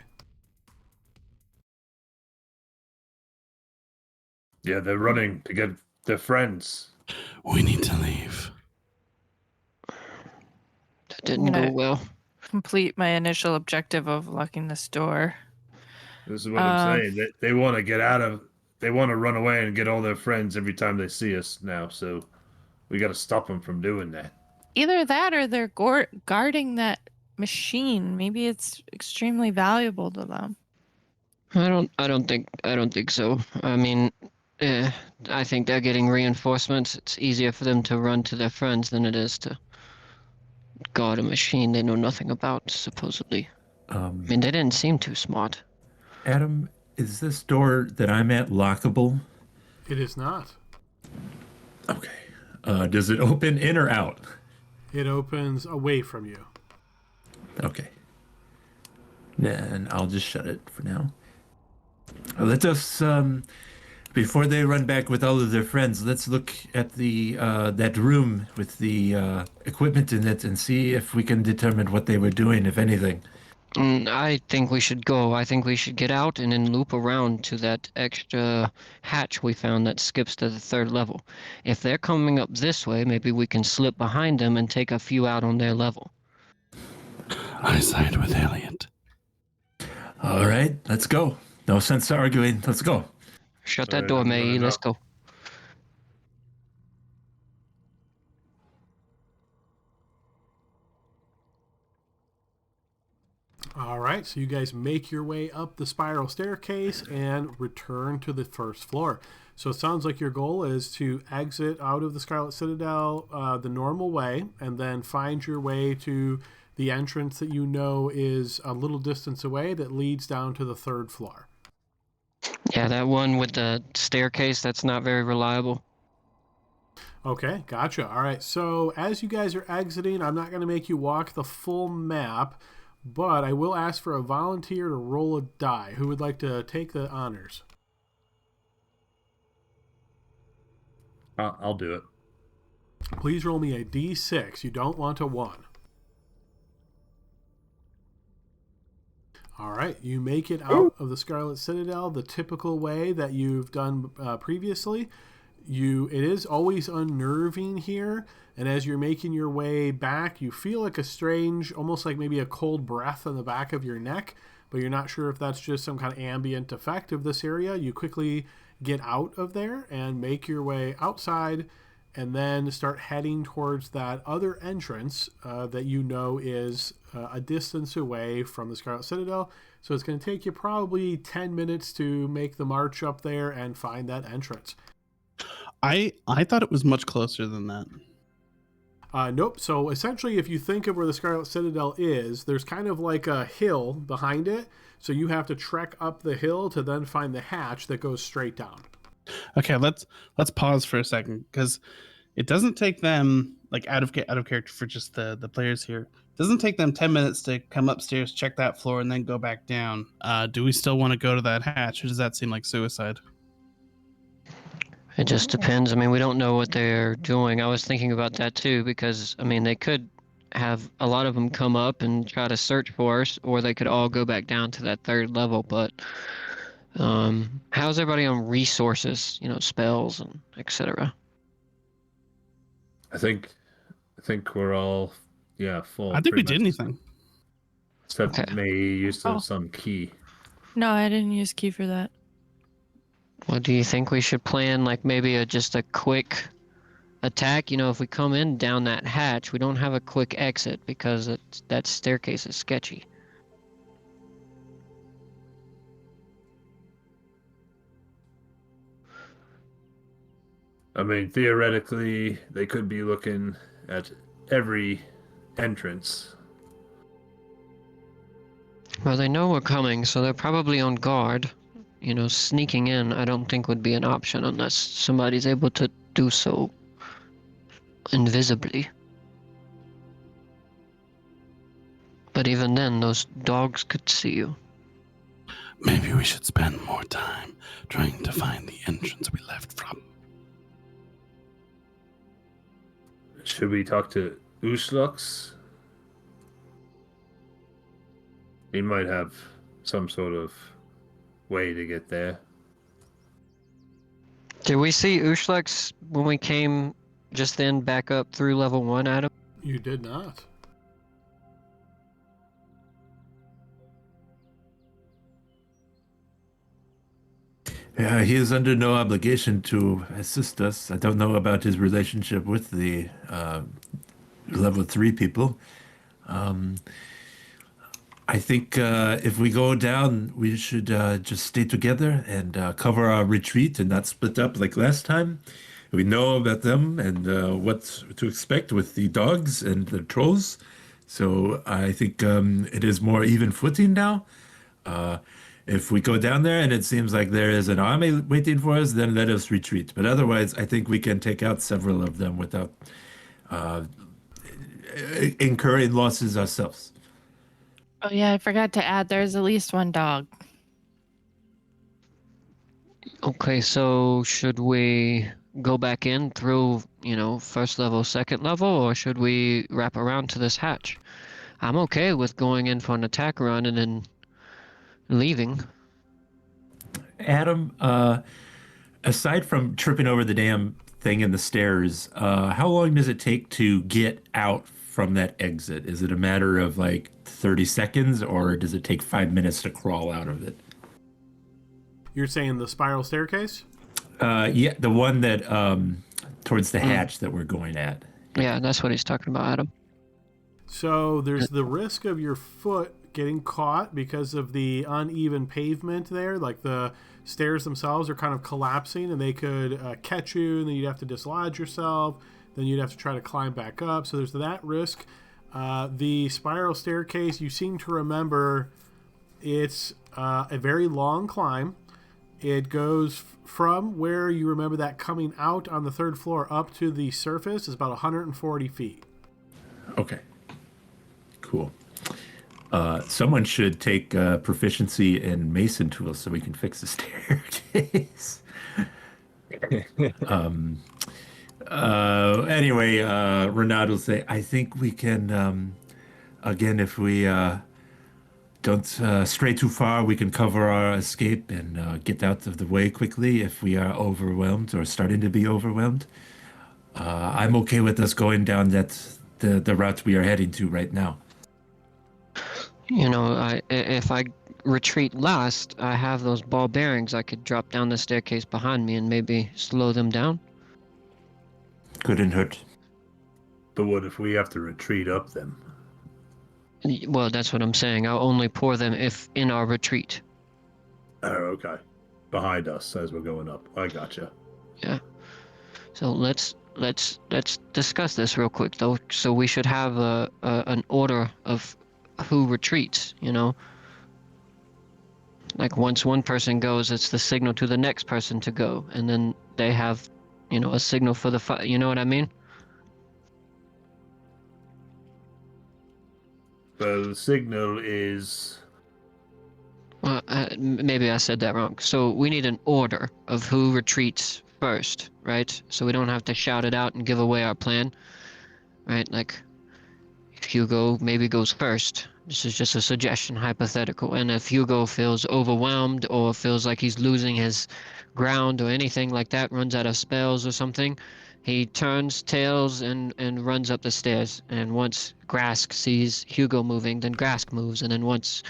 Yeah, they're running to get their friends. We need to leave. That didn't go well. Complete my initial objective of locking this door. This is what I'm saying. They want to get out of. They want to run away and get all their friends every time they see us now. So we got to stop them from doing that. Either that or they're guarding that machine. Maybe it's extremely valuable to them. I don't think so. I mean, Eh, I think they're getting reinforcements. It's easier for them to run to their friends than it is to guard a machine they know nothing about, supposedly. I mean, they didn't seem too smart. Adam, is this door that I'm at lockable? It is not. Okay. Does it open in or out? It opens away from you. Okay. Then I'll just shut it for now. Let us, before they run back with all of their friends, let's look at the that room with the equipment in it and see if we can determine what they were doing, if anything. I think we should go. I think we should get out and then loop around to that extra hatch we found that skips to the 3rd level. If they're coming up this way, maybe we can slip behind them and take a few out on their level. I side with Elliot. All right, let's go. No sense arguing. Let's go. Shut All that right, door, I'm gonna May. Let's go. All right, so you guys make your way up the spiral staircase and return to the 1st floor. So it sounds like your goal is to exit out of the Scarlet Citadel the normal way and then find your way to the entrance that you know is a little distance away that leads down to the 3rd floor. Yeah, that one with the staircase, that's not very reliable. Okay, gotcha. All right, so as you guys are exiting, I'm not going to make you walk the full map, but I will ask for a volunteer to roll a die. Who would like to take the honors? I'll do it. Please roll me a d6. You don't want a 1. All right, you make it out of the Scarlet Citadel the typical way that you've done previously. It is always unnerving here, and as you're making your way back, you feel like a strange, almost like maybe a cold breath on the back of your neck, but you're not sure if that's just some kind of ambient effect of this area. You quickly get out of there and make your way outside, and then start heading towards that other entrance that you know is a distance away from the Scarlet Citadel. So it's going to take you probably 10 minutes to make the march up there and find that entrance. I thought it was much closer than that. Nope. So essentially, if you think of where the Scarlet Citadel is, there's kind of like a hill behind it. So you have to trek up the hill to then find the hatch that goes straight down. Okay, let's pause for a second because it doesn't take them like out of character for just the players here. It doesn't take them 10 minutes to come upstairs, check that floor, and then go back down. Do we still want to go to that hatch, or does that seem like suicide? It just depends. I mean, we don't know what they're doing. I was thinking about that too, because, I mean, they could have a lot of them come up and try to search for us, or they could all go back down to that 3rd level. But how's everybody on resources, spells and etc.? I think we're all full. I think we pretty did much. anything. Except Okay. May used Oh. some key. No, I didn't use key for that. Well, do you think we should plan like maybe just a quick attack? If we come in down that hatch, we don't have a quick exit because that staircase is sketchy. I mean, theoretically, they could be looking at every entrance. Well, they know we're coming, so they're probably on guard. Sneaking in, I don't think would be an option unless somebody's able to do so invisibly. But even then, those dogs could see you. Maybe we should spend more time trying to find the entrance we left from. Should we talk to Uslux? He might have some sort of way to get there. Did we see Ushlex when we came just then back up through level 1, Adam? You did not. Yeah, he is under no obligation to assist us. I don't know about his relationship with the, level 3 people. Um, I think if we go down, we should just stay together and cover our retreat and not split up like last time. We know about them and what to expect with the dogs and the trolls. So I think it is more even footing now. Uh, if we go down there and it seems like there is an army waiting for us, then let us retreat. But otherwise, I think we can take out several of them without uh, incurring losses ourselves. Oh yeah, I forgot to add. There's at least one dog. Okay, so should we go back in through, first level, second level, or should we wrap around to this hatch? I'm okay with going in for an attack run and then leaving. Adam, aside from tripping over the damn thing in the stairs, how long does it take to get out from that exit? Is it a matter of like 30 seconds or does it take 5 minutes to crawl out of it? You're saying the spiral staircase? Yeah, the one that towards the hatch that we're going at. Yeah, that's what he's talking about, Adam. So there's the risk of your foot getting caught because of the uneven pavement there. Like the stairs themselves are kind of collapsing and they could catch you, and then you'd have to dislodge yourself. Then you'd have to try to climb back up. So there's that risk. The spiral staircase, you seem to remember, it's a very long climb. It goes from where you remember that coming out on the third floor up to the surface is about 140 feet. Okay. Cool. Someone should take proficiency in mason tools so we can fix the staircase. Anyway, Renaud will say, I think we can, again, if we don't stray too far, we can cover our escape and get out of the way quickly if we are overwhelmed or starting to be overwhelmed. I'm okay with us going down the route we are heading to right now. If I retreat last, I have those ball bearings. I could drop down the staircase behind me and maybe slow them down. Couldn't hurt. But what if we have to retreat up them? Well, that's what I'm saying. I'll only pour them if in our retreat. Oh, okay. Behind us as we're going up. I gotcha. Yeah. So let's discuss this real quick, though. So we should have an order of who retreats. Like once one person goes, it's the signal to the next person to go, and then they have, a signal for the fight. You know what I mean? The signal is... Well, maybe I said that wrong. So we need an order of who retreats first, right? So we don't have to shout it out and give away our plan, right? Like, if Hugo maybe goes first, this is just a suggestion, hypothetical. And if Hugo feels overwhelmed or feels like he's losing his ground or anything like that, runs out of spells or something, he turns tails and runs up the stairs. And once Grask sees Hugo moving, then Grask moves. And then once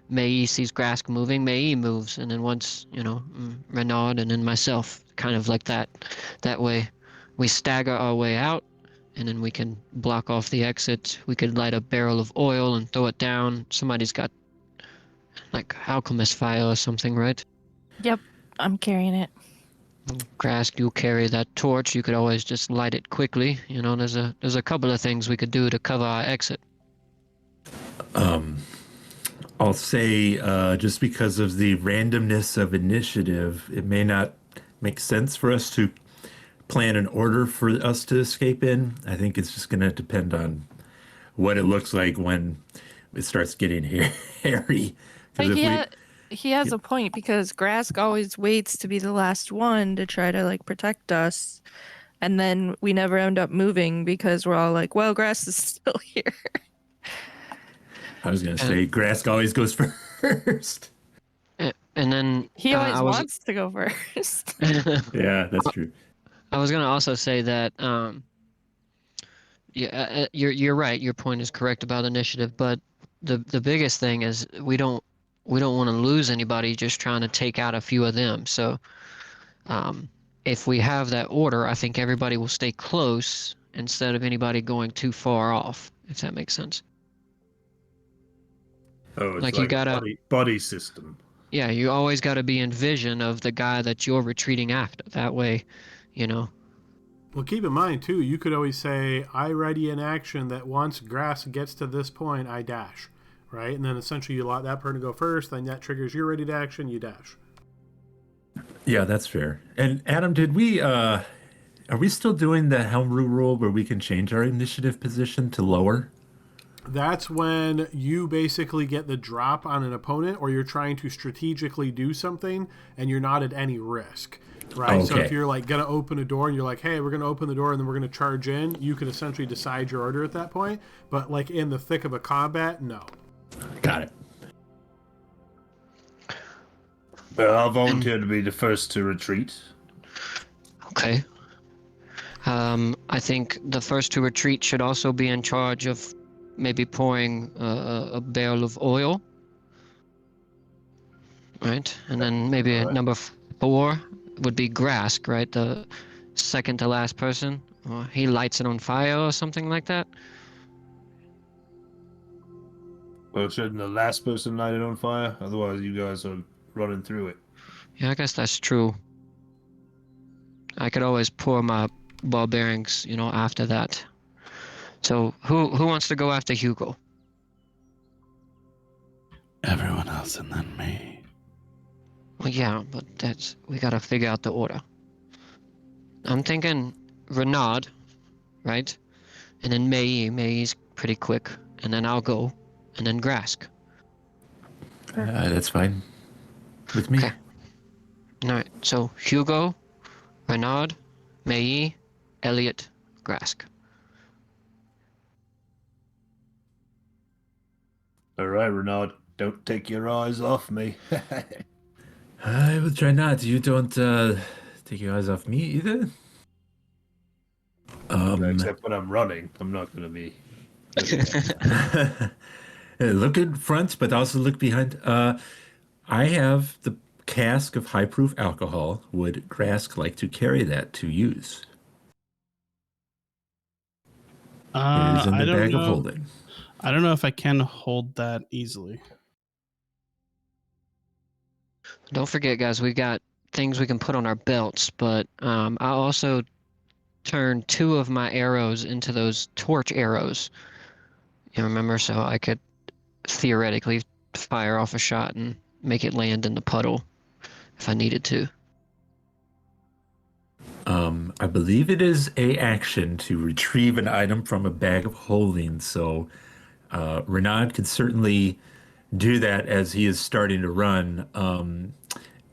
Mei sees Grask moving, Mei moves. And then once, Renaud and then myself, kind of like that. That way we stagger our way out, and then we can block off the exit. We could light a barrel of oil and throw it down. Somebody's got, like, alchemist fire or something, right? Yep, I'm carrying it. Grask, you carry that torch. You could always just light it quickly. There's a couple of things we could do to cover our exit. I'll say just because of the randomness of initiative, it may not make sense for us to plan an order for us to escape in. I think it's just going to depend on what it looks like when it starts getting hairy. But he has a point, because Grask always waits to be the last one to try to protect us, and then we never end up moving because we're all like, well, Grask is still here. I was going to say Grask always goes first. And then He always wants to go first. Yeah, that's true. I was gonna also say that, you're right. Your point is correct about initiative, but the biggest thing is we don't want to lose anybody just trying to take out a few of them. So, if we have that order, I think everybody will stay close instead of anybody going too far off. If that makes sense. Oh, it's Like you like a gotta, buddy system. yeah, you always gotta be in vision of the guy that you're retreating after. That way, you know. Well, keep in mind, too, you could always say, I ready an action that once grass gets to this point, I dash. Right? And then essentially you let that person go first, then that triggers your ready to action, you dash. Yeah, that's fair. And Adam, are we still doing the Helm rule where we can change our initiative position to lower? That's when you basically get the drop on an opponent or you're trying to strategically do something and you're not at any risk. Right? So if Okay. you're like going to open a door and you're like, hey, we're going to open the door and then we're going to charge in, you can essentially decide your order at that point. But like in the thick of a combat, no. Got it. Well, I'll volunteer to be the first to retreat. Okay. I think the first to retreat should also be in charge of maybe pouring a barrel of oil. Right? And then maybe All right. number 4 would be Grask, right? The second to last person. Or he lights it on fire or something like that. Well, shouldn't the last person light it on fire? Otherwise, you guys are running through it. Yeah, I guess that's true. I could always pour my ball bearings, after that. So who wants to go after Hugo? Everyone else and then me. Well, yeah, but we gotta figure out the order. I'm thinking Renaud, right? And then Mei's pretty quick. And then I'll go. And then Grask. That's fine with me. Okay. Alright, so Hugo, Renaud, Mei, Elliot, Grask. All right, Renaud, don't take your eyes off me. I will try not. You don't take your eyes off me either. Except when I'm running, I'm not going to be. Look in front, but also look behind. I have the cask of high proof alcohol. Would Grask like to carry that to use? It is in I the don't bag of know. holding. I don't know if I can hold that easily. Don't forget, guys, we got things we can put on our belts, but I'll also turn 2 of my arrows into those torch arrows. You remember? So I could theoretically fire off a shot and make it land in the puddle if I needed to. I believe it is a action to retrieve an item from a bag of holding. So Renaud could certainly do that as he is starting to run.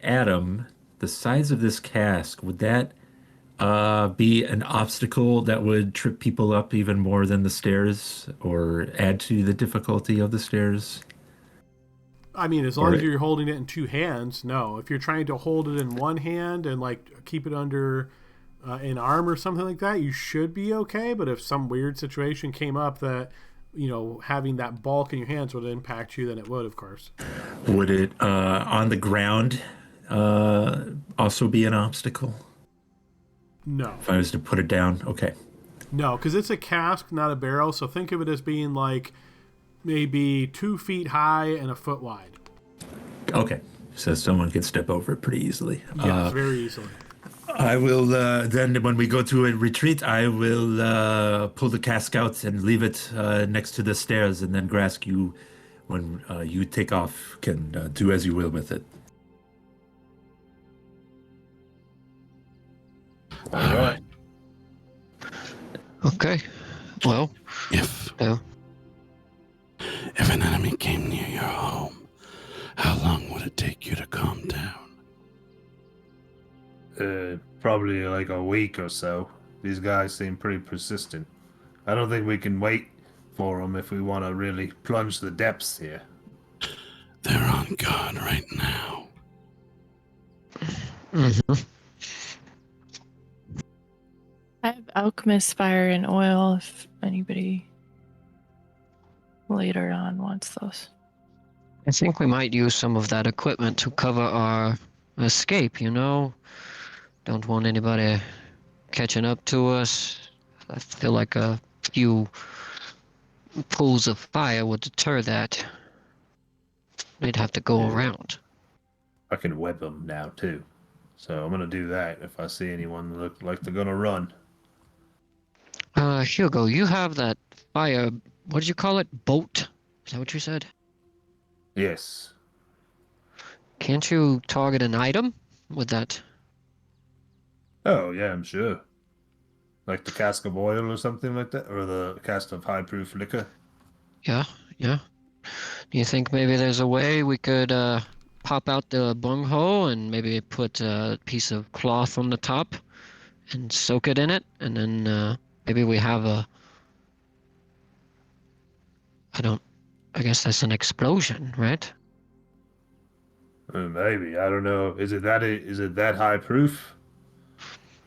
Adam, the size of this cask, would that be an obstacle that would trip people up even more than the stairs or add to the difficulty of the stairs? I mean, as long as you're holding it in 2 hands, no. If you're trying to hold it in 1 hand and like keep it under an arm or something like that, you should be okay. But if some weird situation came up that, having that bulk in your hands would impact you, then it would, of course. Would it on the ground also be an obstacle? No. If I was to put it down, okay. No, because it's a cask, not a barrel. So think of it as being like maybe 2 feet high and a foot wide. Okay, so someone could step over it pretty easily. Yes, very easily. I will then, when we go to a retreat, I will pull the cask out and leave it next to the stairs, and then Grask, you, when you take off, can do as you will with it. All right. Okay. Well, If no. if an enemy came near your home, how long would it take you to calm down? Probably like a week or so. These guys seem pretty persistent. I don't think we can wait for them if we want to really plunge the depths here. They're on guard right now. Mm-hmm. I have alchemist fire and oil if anybody later on wants those. I think we might use some of that equipment to cover our escape, Don't want anybody catching up to us. I feel like a few pools of fire would deter that. We'd have to go Yeah. around. I can web them now too, so I'm gonna do that if I see anyone that look like they're gonna run. Hugo, you have that fire. What did you call it? Bolt? Is that what you said? Yes. Can't you target an item with that? Oh yeah, I'm sure. Like the cask of oil or something like that, or the cask of high proof liquor. Yeah, yeah. Do you think maybe there's a way we could pop out the bunghole and maybe put a piece of cloth on the top and soak it in it, and then maybe we have a. I guess that's an explosion, right? Maybe, I don't know. Is it that high proof?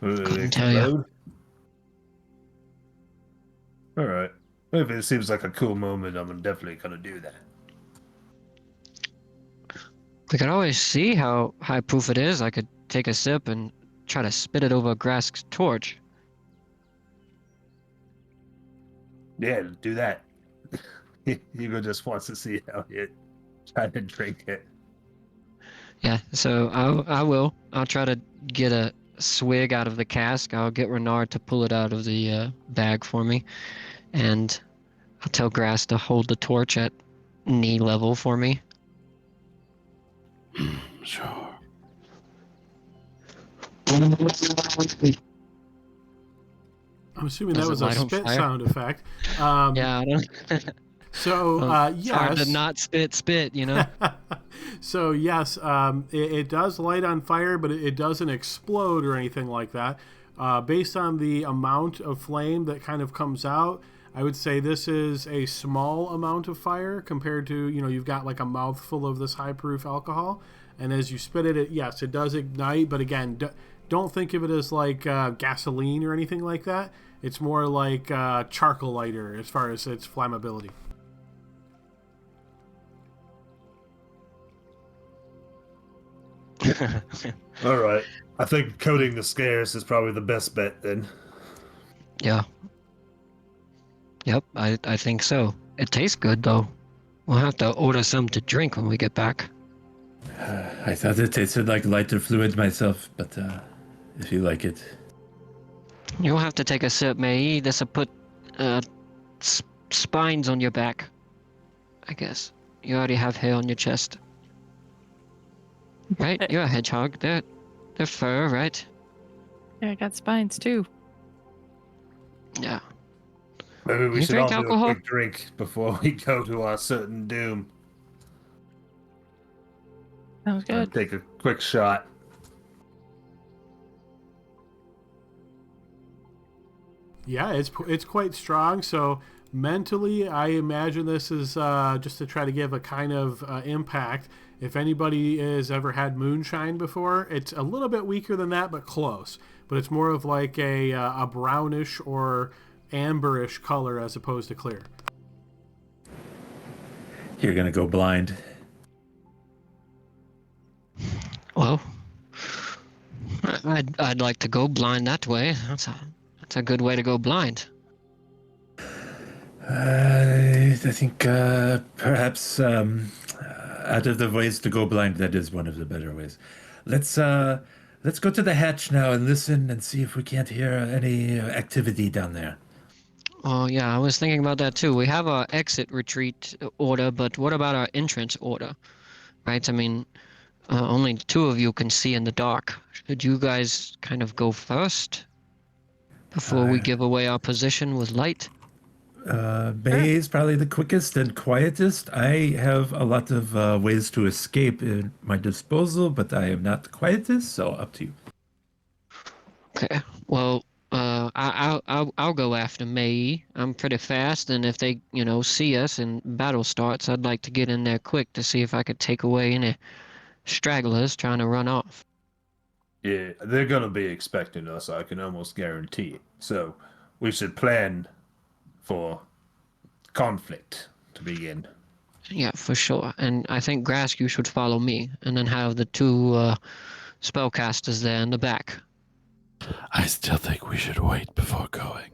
Will it Couldn't tell you. explode? All right. If it seems like a cool moment, I'm definitely gonna do that. We could always see how high proof it is. I could take a sip and try to spit it over Grask's torch. Yeah, do that. Hugo just wants to see how you try to drink it. Yeah, so I will. I'll try to get a swig out of the cask. I'll get Renard to pull it out of the bag for me, and I'll tell Grass to hold the torch at knee level for me. Sure. I'm assuming Does that it was a light on spit fire? sound effect. Yeah, I don't. So, It's hard yes. to not spit, you know? So, yes, it does light on fire, but it doesn't explode or anything like that. Based on the amount of flame that kind of comes out, I would say this is a small amount of fire compared to, you've got like a mouthful of this high proof alcohol. And as you spit it, yes, it does ignite. But again, don't think of it as like gasoline or anything like that. It's more like charcoal lighter as far as its flammability. All right. I think coating the scares is probably the best bet then. Yeah. Yep, I think so. It tastes good, though. We'll have to order some to drink when we get back. I thought it tasted like lighter fluid myself, but if you like it. You'll have to take a sip, May. This'll put spines on your back. I guess. You already have hair on your chest. Right? You're a hedgehog. They're fur, right? Yeah, I got spines too. Yeah. Maybe we You should all drink do alcohol? a quick drink before we go to our certain doom. Sounds good. Take a quick shot. Yeah, it's quite strong. So mentally, I imagine this is just to try to give a kind of impact. If anybody has ever had moonshine before, it's a little bit weaker than that, but close. But it's more of like a brownish or amberish color as opposed to clear. You're gonna go blind. Well, I'd like to go blind that way. That's a good way to go blind. I think perhaps out of the ways to go blind, that is one of the better ways. Let's go to the hatch now and listen and see if we can't hear any activity down there. Oh yeah, I was thinking about that too. We have our exit retreat order, but what about our entrance order? Right? I mean, only two of you can see in the dark. Should you guys kind of go first before we give away our position with light? Bay is probably the quickest and quietest. I have a lot of ways to escape at my disposal, but I am not the quietest, so up to you. Okay. Well, I'll go after Mei. I'm pretty fast, and if they, see us and battle starts, I'd like to get in there quick to see if I could take away any stragglers trying to run off. Yeah, they're gonna be expecting us, I can almost guarantee it. So we should plan for conflict to begin. Yeah, for sure. And I think Grask, you should follow me, and then have the two spellcasters there in the back. I still think we should wait before going.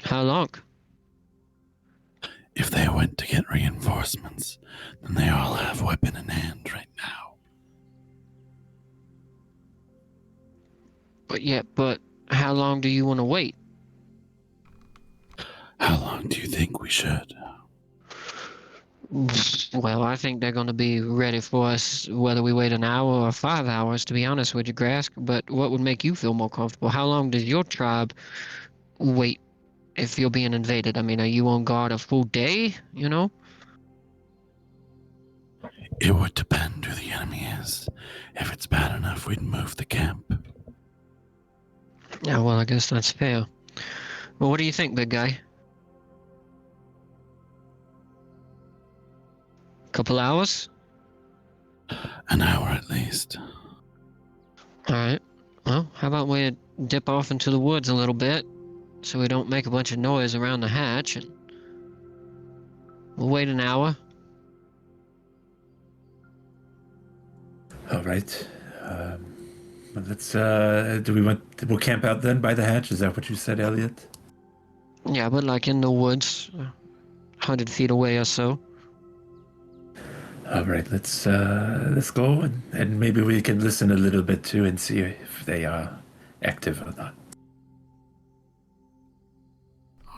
How long? If they went to get reinforcements, reinforcements, then they all have weapon in hand right now. But how long do you want to wait? How long do you think we should? Well, I think they're going to be ready for us whether we wait an hour or 5 hours, to be honest with you, Grask. But what would make you feel more comfortable? How long does your tribe wait if you're being invaded? I mean, are you on guard a full day, you know? It would depend who the enemy is. If it's bad enough, we'd move the camp. Yeah, well, I guess that's fair. Well, what do you think, big guy? Couple hours? An hour at least. All right. Well, how about we dip off into the woods a little bit so we don't make a bunch of noise around the hatch, and we'll wait an hour. All right. Let's. We'll camp out then by the hatch. Is that what you said, Elliot? Yeah, but like in the woods, 100 feet away or so. All right. Let's go and maybe we can listen a little bit too and see if they are active or not.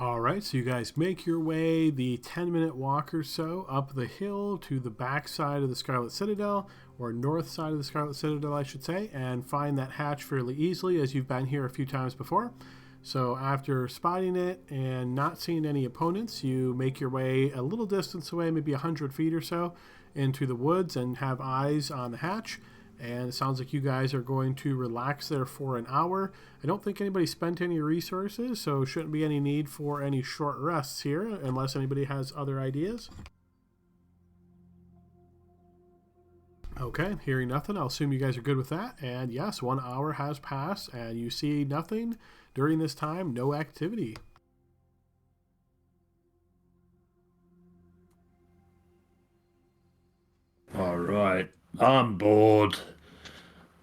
All right, so you guys make your way the 10-minute walk or so up the hill to the back side of the Scarlet Citadel, or north side of the Scarlet Citadel, I should say, and find that hatch fairly easily, as you've been here a few times before. So after spotting it and not seeing any opponents, you make your way a little distance away, maybe 100 feet or so, into the woods and have eyes on the hatch. And it sounds like you guys are going to relax there for an hour. I don't think anybody spent any resources, so shouldn't be any need for any short rests here, unless anybody has other ideas. Okay, hearing nothing, I'll assume you guys are good with that. And yes, 1 hour has passed, and you see nothing during this time, no activity. All right, I'm bored.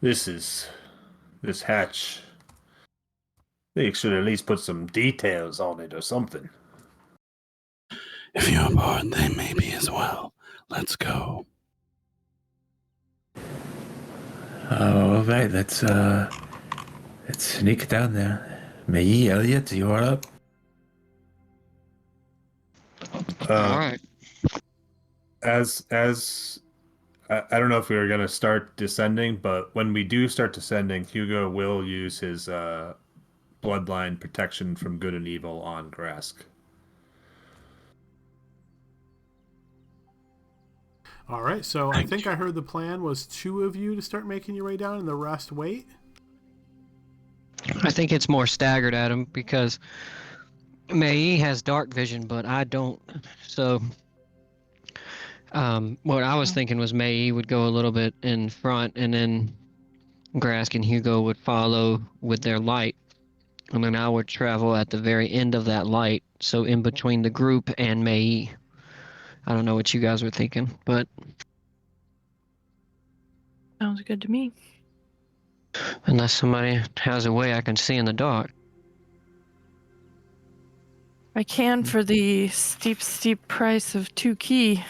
This hatch. They should at least put some details on it or something. If you're bored, they may be as well. Let's go. All right. Let's sneak down there. May, Elliot, you are up. All right. I don't know if we were going to start descending, but when we do start descending, Hugo will use his bloodline protection from good and evil on Grask. All right, so I think I heard the plan was 2 of you to start making your way down and the rest wait. I think it's more staggered, Adam, because Mei has dark vision, but I don't. So, what I was thinking was Mei would go a little bit in front, and then Grask and Hugo would follow with their light, and then I would travel at the very end of that light, so in between the group and Mei. I don't know what you guys were thinking, but Sounds good to me. unless somebody has a way I can see in the dark. I can for the steep price of 2 key.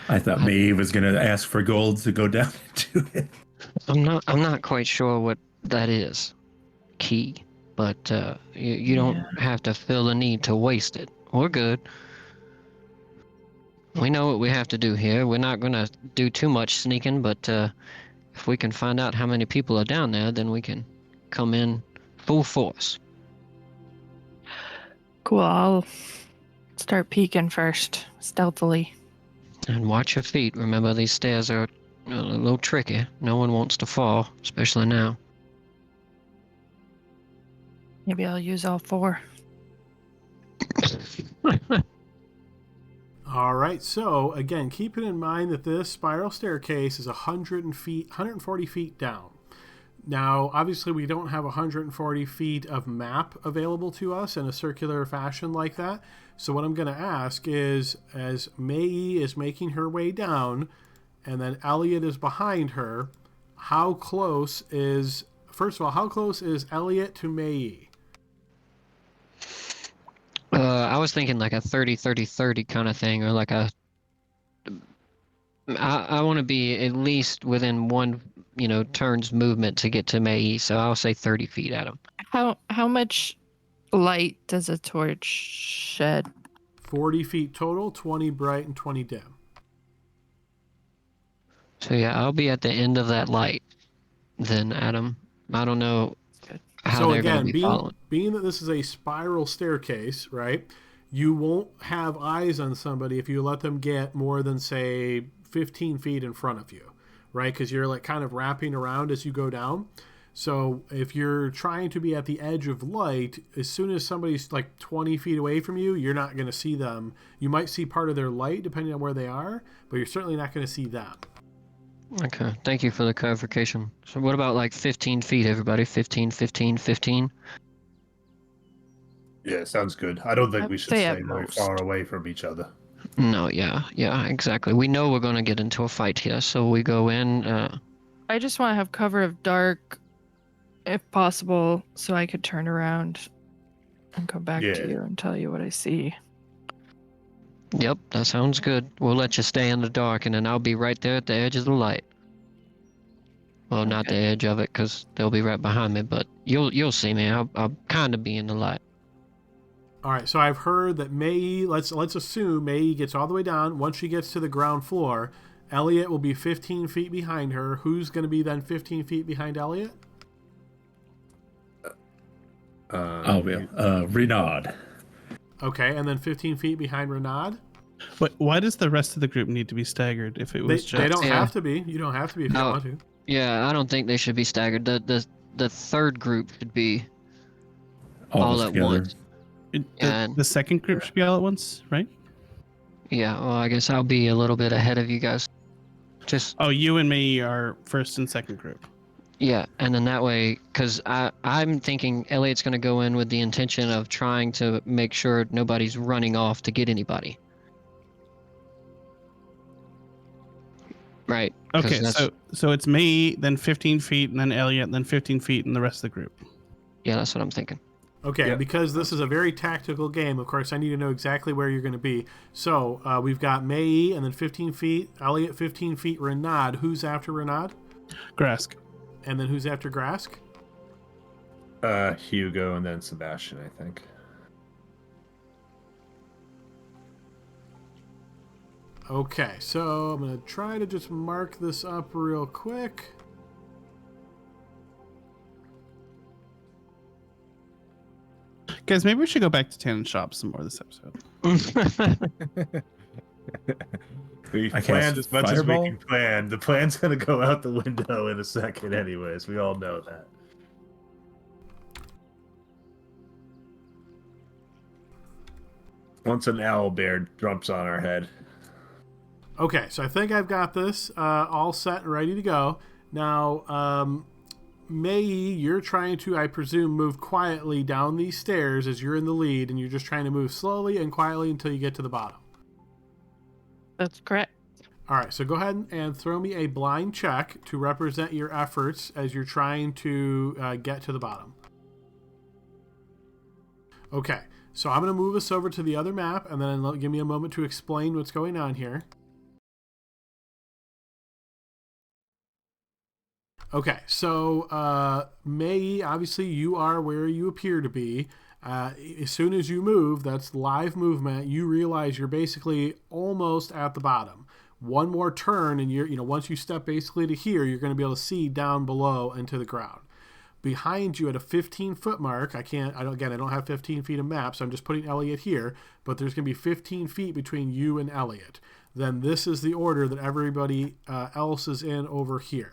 I thought May was going to ask for gold to go down into it. I'm not quite sure what that is, key, but you don't have to feel the need to waste it. We're good. We know what we have to do here. We're not going to do too much sneaking, but if we can find out how many people are down there, then we can come in full force. Cool, I'll start peeking first, stealthily. And watch your feet. Remember, these stairs are a little tricky. No one wants to fall, especially now. Maybe I'll use all 4. All right, so again, keeping in mind that this spiral staircase is 140 feet down. Now, obviously, we don't have 140 feet of map available to us in a circular fashion like that. So what I'm going to ask is, as Mei is making her way down, and then Elliot is behind her, first of all, how close is Elliot to Mei? I was thinking like a 30-30-30 kind of thing, or like a. I want to be at least within one, turn's movement to get to Mei, so I'll say 30 feet at him. How much light does a torch shed? 40 feet total, 20 bright and 20 dim. So yeah, I'll be at the end of that light. Then Adam, I don't know how So they're going again, to be following. being that this is a spiral staircase, right? You won't have eyes on somebody if you let them get more than, say, 15 feet in front of you, right? Because you're like kind of wrapping around as you go down. So if you're trying to be at the edge of light, as soon as somebody's like 20 feet away from you, you're not going to see them. You might see part of their light depending on where they are, but you're certainly not going to see them. Okay, thank you for the clarification. So what about like 15 feet, everybody? 15, 15, 15? Yeah, sounds good. I don't think I'd we should say stay at very most. far away from each other. No, yeah, exactly. We know we're going to get into a fight here, so we go in. I just want to have cover of dark, if possible, so I could turn around and come back Yeah. to you and tell you what I see. Yep, that sounds good. We'll let you stay in the dark, and then I'll be right there at the edge of the light. Well, not the edge of it, because they'll be right behind me, but you'll see me. I'll kind of be in the light. All right, so I've heard that Mei, let's assume Mei gets all the way down. Once she gets to the ground floor, Elliot will be 15 feet behind her. Who's going to be then 15 feet behind Elliot? Renaud. Okay, and then 15 feet behind Renaud? But why does the rest of the group need to be staggered if it was just... They don't Yeah. have to be. You don't have to be if you don't want to. Yeah, I don't think they should be staggered. The third group should be All all of us at together. once. And The second group should be all at once, right? yeah, well, I guess I'll be a little bit ahead of you guys. Just Oh, you and me are first and second group. yeah, and then that way, because I'm thinking Elliot's going to go in with the intention of trying to make sure nobody's running off to get anybody. Right. 'cause Okay, that's- so it's me, then 15 feet, and then Elliot, then 15 feet, and the rest of the group. yeah, that's what I'm thinking. Okay, Yep. because this is a very tactical game, of course, I need to know exactly where you're going to be. So we've got Mei, and then 15 feet, Elliot 15 feet, Renaud. Who's after Renaud? Grask. And then who's after Grask? Hugo and then Sebastian, I think. Okay, so I'm going to try to just mark this up real quick. Guys, maybe we should go back to Tan and Shop some more this episode. We've I cast planned as much as we Fireball? can plan. The plan's gonna go out the window in a second anyways. We all know that. Once an owl bear jumps on our head. Okay, so I think I've got this all set and ready to go. Now, Mei, you're trying to, I presume, move quietly down these stairs as you're in the lead, and you're just trying to move slowly and quietly until you get to the bottom. That's correct. All right, so go ahead and throw me a blind check to represent your efforts as you're trying to get to the bottom. Okay, so I'm going to move us over to the other map, and then give me a moment to explain what's going on here. Okay, so Mei, obviously you are where you appear to be. As soon as you move, that's live movement, you realize you're basically almost at the bottom. One more turn and once you step basically to here, you're going to be able to see down below into the ground. Behind you at a 15-foot mark, I don't have 15 feet of map, so I'm just putting Elliot here, but there's going to be 15 feet between you and Elliot. Then this is the order that everybody else is in over here.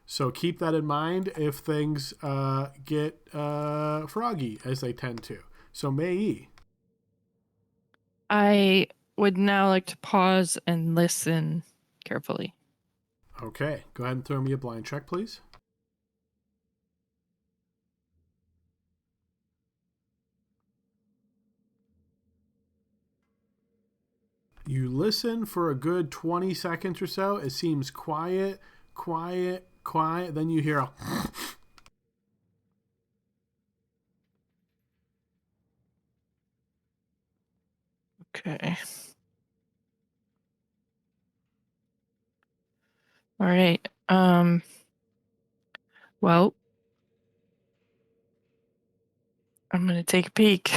So keep that in mind if things get froggy, as they tend to. So Mei. I would now like to pause and listen carefully. Okay, go ahead and throw me a blind check, please. You listen for a good 20 seconds or so. It seems quiet. Then you hear a... Okay. All right. Well, I'm gonna take a peek.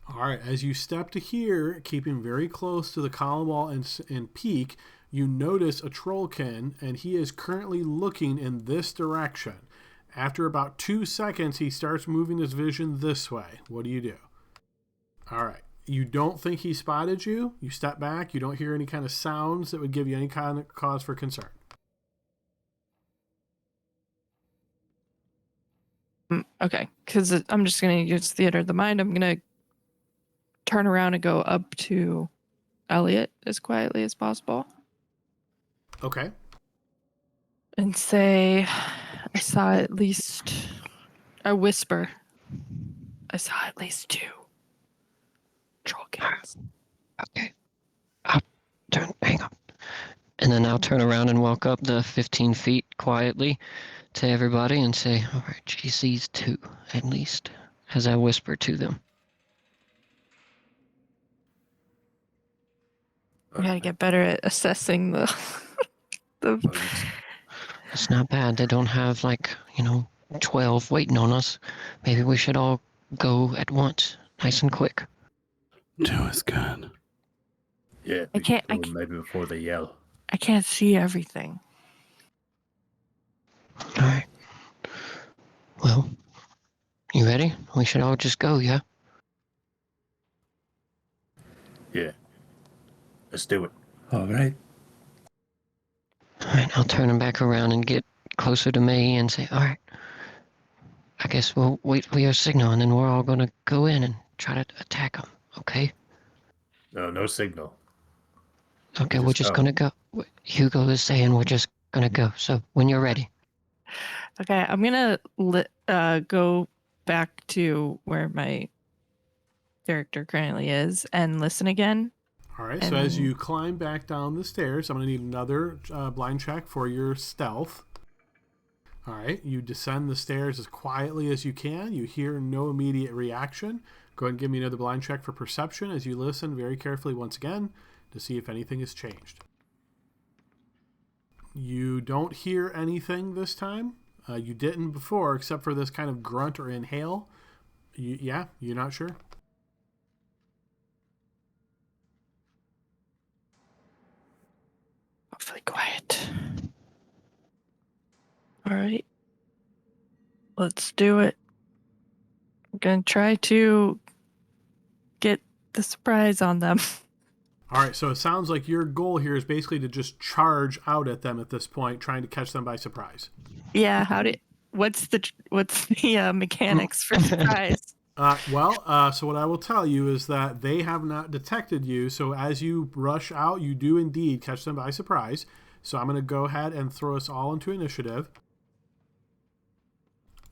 All right, as you step to here, keeping very close to the column wall and peek, you notice a trollkin, and he is currently looking in this direction. After about 2 seconds, he starts moving his vision this way. What do you do? All right. You don't think he spotted you. You step back. You don't hear any kind of sounds that would give you any kind of cause for concern. Okay, because I'm just gonna use theater of the mind. I'm gonna turn around and go up to Elliot as quietly as possible Okay. and say, I saw at least a whisper. I saw at least 2 trollkins. Okay. Hang on. And then I'll turn around and walk up the 15 feet quietly to everybody and say, all right, she sees 2 at least, as I whisper to them. We gotta get better at assessing the It's not bad. They don't have 12 waiting on us. Maybe we should all go at once, nice and quick. 2 is good. Yeah, I can't- I maybe before they yell. I can't see everything. All right. Well, you ready? We should all just go, yeah? Yeah. Let's do it. All right. All right, I'll turn him back around and get closer to me and say, all right, I guess we'll wait for your signal and then we're all going to go in and try to attack them, okay? No signal. Okay, we're just going to go. Hugo is saying we're just going to go. So when you're ready. Okay, I'm gonna go back to where my character currently is and listen again. All right. So as you climb back down the stairs, I'm going to need another blind check for your stealth. All right. You descend the stairs as quietly as you can. You hear no immediate reaction. Go ahead and give me another blind check for perception as you listen very carefully once again to see if anything has changed. You don't hear anything this time. You didn't before, except for this kind of grunt or inhale. You're not sure? Hopefully quiet. All right. Let's do it. I'm gonna try to get the surprise on them. All right, so it sounds like your goal here is basically to just charge out at them at this point, trying to catch them by surprise. Yeah, what's the mechanics for surprise? So what I will tell you is that they have not detected you, so as you rush out, you do indeed catch them by surprise. So I'm going to go ahead and throw us all into initiative.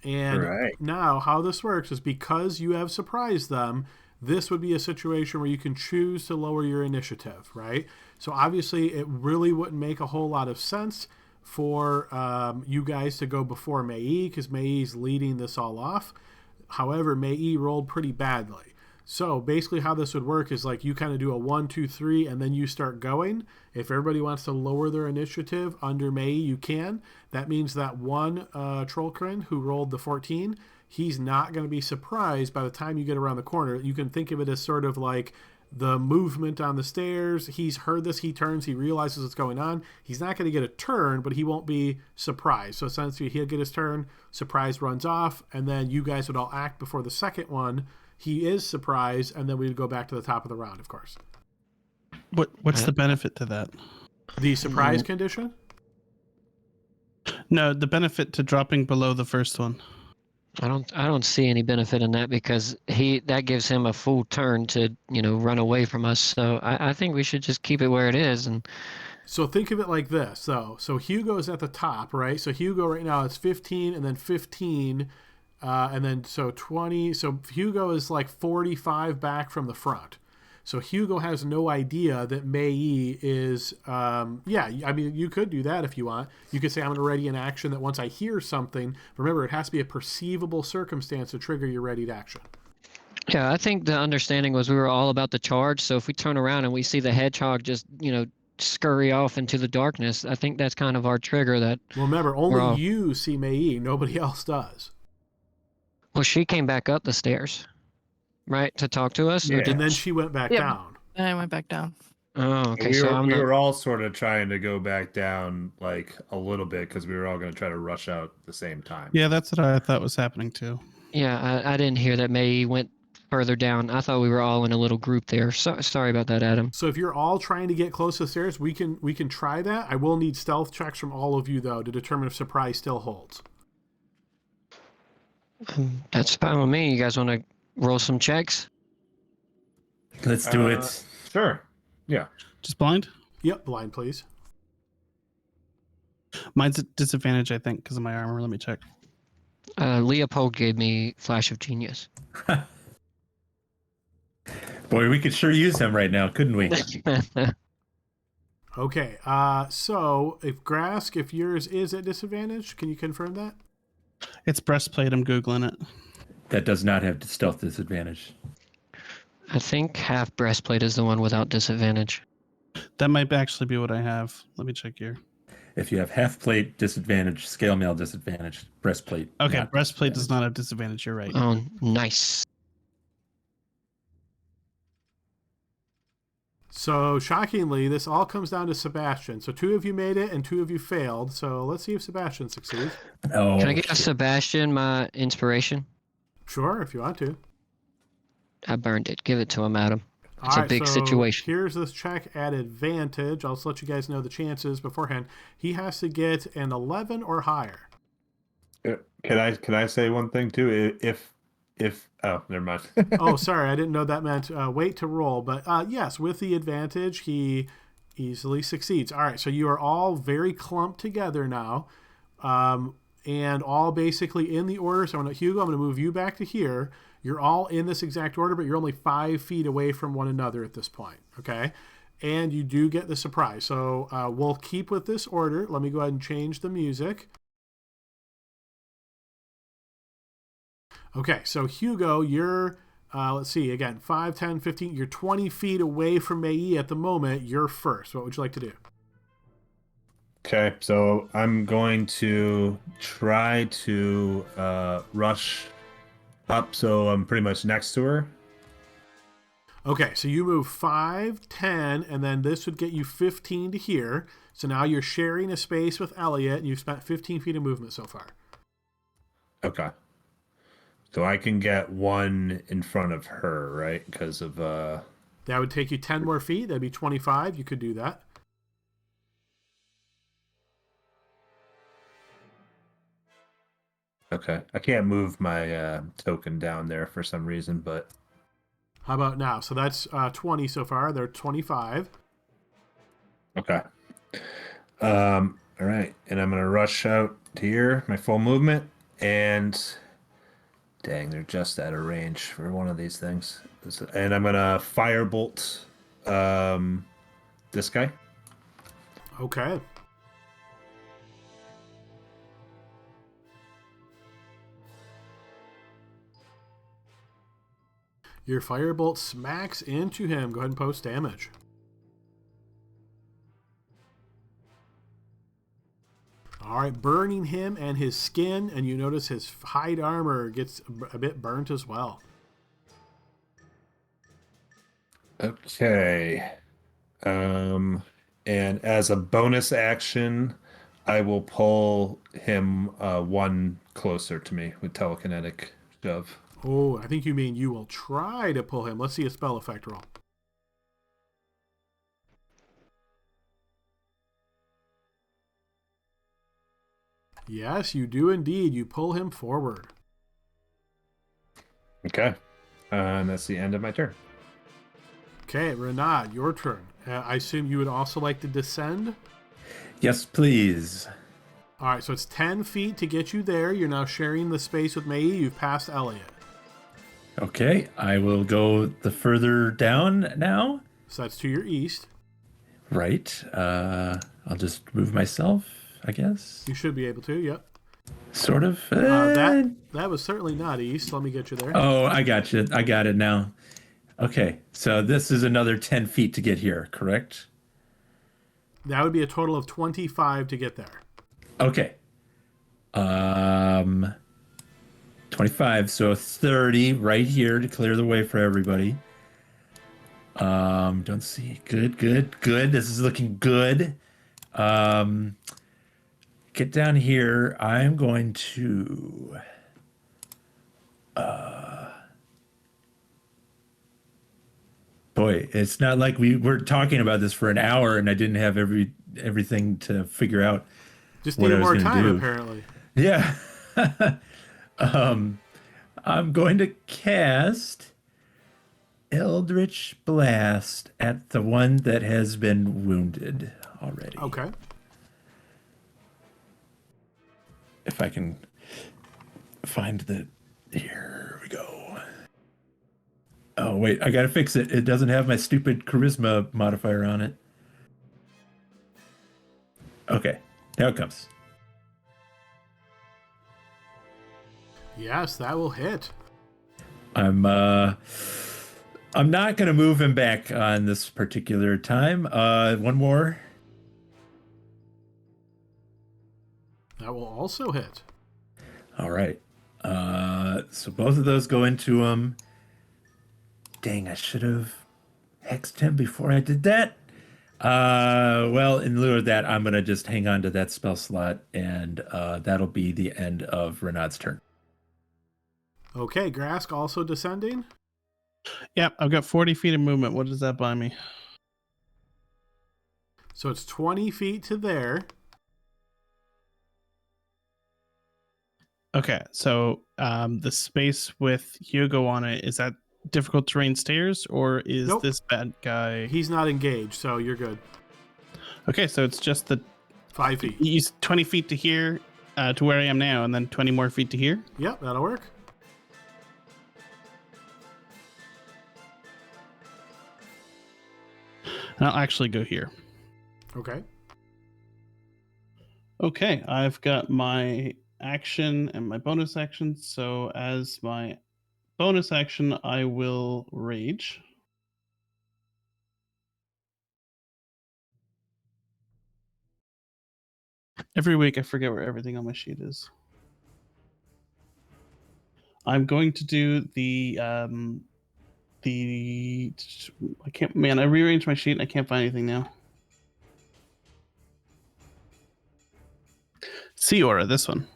And now how this works is because you have surprised them, this would be a situation where you can choose to lower your initiative, right? So obviously it really wouldn't make a whole lot of sense for you guys to go before Mei because Mei is leading this all off. However, Mei rolled pretty badly. So basically how this would work is like you kind of do a 1, 2, 3, and then you start going. If everybody wants to lower their initiative under Mei, you can. That means that one Trollkrin who rolled the 14, he's not going to be surprised by the time you get around the corner. You can think of it as sort of like the movement on the stairs. He's heard this, he turns, he realizes what's going on. He's not going to get a turn, but he won't be surprised. So essentially he'll get his turn, surprise runs off, and then you guys would all act before the second one. He is surprised, and then we would go back to the top of the round, of course. What's the benefit to that? The surprise condition? No, the benefit to dropping below the first one. I don't see any benefit in that because that gives him a full turn to run away from us. So I think we should just keep it where it is. And so think of it like this. So Hugo is at the top, right? So Hugo right now is 15 and then 15 and then so 20. So Hugo is like 45 back from the front. So Hugo has no idea that Mei is, I mean, you could do that if you want. You could say, I'm going to ready an action that once I hear something, remember, it has to be a perceivable circumstance to trigger your readied action. Yeah, I think the understanding was we were all about the charge. So if we turn around and we see the hedgehog just, scurry off into the darkness, I think that's kind of our trigger that. Well, remember, only you see Mei, nobody else does. Well, she came back up the stairs, right, to talk to us? Yeah. And then she went back down. And I went back down. Oh, okay. We were all sort of trying to go back down like a little bit because we were all going to try to rush out at the same time. Yeah, that's what I thought was happening too. Yeah, I didn't hear that May went further down. I thought we were all in a little group there. Sorry about that, Adam. So if you're all trying to get close to the stairs, we can try that. I will need stealth checks from all of you, though, to determine if surprise still holds. That's fine with me. You guys want to roll some checks? Let's do it. Sure. Yeah. Just blind? Yep, blind, please. Mine's at disadvantage, I think, because of my armor. Let me check. Leopold gave me Flash of Genius. Boy, we could sure use him right now, couldn't we? Okay, so if Grask, if yours is at disadvantage, can you confirm that? It's breastplate. I'm Googling it. That does not have stealth disadvantage. I think half breastplate is the one without disadvantage. That might actually be what I have. Let me check here. If you have half plate disadvantage, scale mail disadvantage, breastplate. Okay, not breastplate does not have disadvantage. You're right. Oh, nice. So shockingly, this all comes down to Sebastian. So 2 of you made it and 2 of you failed. So let's see if Sebastian succeeds. Oh, Can I give Sebastian my inspiration? Sure, if you want to. I burned it. Give it to him, Adam. It's All a right, big so situation. Here's this check at advantage. I'll just let you guys know the chances beforehand. He has to get an 11 or higher. Can I say one thing too? If oh, never mind. Oh, sorry, I didn't know that meant wait to roll. But yes, with the advantage, he easily succeeds. All right, so you are all very clumped together now, and all basically in the order. So Hugo, I'm going to move you back to here. You're all in this exact order, but you're only 5 feet away from one another at this point, okay? And you do get the surprise. So we'll keep with this order. Let me go ahead and change the music. Okay, so Hugo, you're, let's see, again, 5, 10, 15. You're 20 feet away from Mei at the moment. You're first. What would you like to do? Okay, so I'm going to try to rush up, so I'm pretty much next to her. Okay, so you move 5, 10, and then this would get you 15 to here. So now you're sharing a space with Elliot, and you've spent 15 feet of movement so far. Okay. So I can get 1 in front of her, right? Because of That would take you 10 more feet. That'd be 25. You could do that. Okay. I can't move my token down there for some reason, but How about now? So that's 20 so far. They're 25. okay. All right, and I'm gonna rush out here, my full movement, and dang, they're just out of range for one of these things. And I'm gonna firebolt this guy. Okay. Your firebolt smacks into him. Go ahead and post damage. All right, burning him and his skin, and you notice his hide armor gets a bit burnt as well. Okay. And as a bonus action, I will pull him 1 closer to me with telekinetic shove. Oh, I think you mean you will try to pull him. Let's see a spell effect roll. Yes, you do indeed. You pull him forward. Okay. And that's the end of my turn. Okay, Renaud, your turn. I assume you would also like to descend? Yes, please. All right, so it's 10 feet to get you there. You're now sharing the space with Mei. You've passed Elliot. Okay, I will go the further down now. So that's to your east. Right. I'll just move myself, I guess. You should be able to. Yep. Sort of. That was certainly not east. Let me get you there. Oh, I got you. I got it now. Okay, so this is another 10 feet to get here, correct? That would be a total of 25 to get there. Okay. 25, so 30 right here to clear the way for everybody. Don't see. Good. This is looking good. Get down here. I'm going to boy, it's not like we were talking about this for an hour and I didn't have everything to figure out. Just what I needed was more gonna time, do. apparently. Yeah. I'm going to cast Eldritch Blast at the one that has been wounded already. Okay. If I can find the... Here we go. Oh, wait, I gotta fix it. It doesn't have my stupid charisma modifier on it. Okay, now it comes. Yes, that will hit. I'm not gonna move him back on this particular time. One more. That will also hit. All right. So both of those go into him. Dang, I should have hexed him before I did that. Well, in lieu of that, I'm gonna just hang on to that spell slot, and that'll be the end of Renaud's turn. Okay, Grask also descending. Yep, I've got 40 feet of movement. What does that buy me? So it's 20 feet to there. Okay, so the space with Hugo on it, is that difficult terrain stairs, or is Nope. this bad guy? He's not engaged, so you're good. Okay, so it's just the 5 feet. use 20 feet to here, to where I am now, and then 20 more feet to here. Yep, that'll work. And I'll actually go here. Okay. Okay, I've got my action and my bonus action. So as my bonus action, I will rage. Every week I forget where everything on my sheet is. I'm going to do I can't, man, I rearranged my sheet and I can't find anything now. Sea Aura, this one.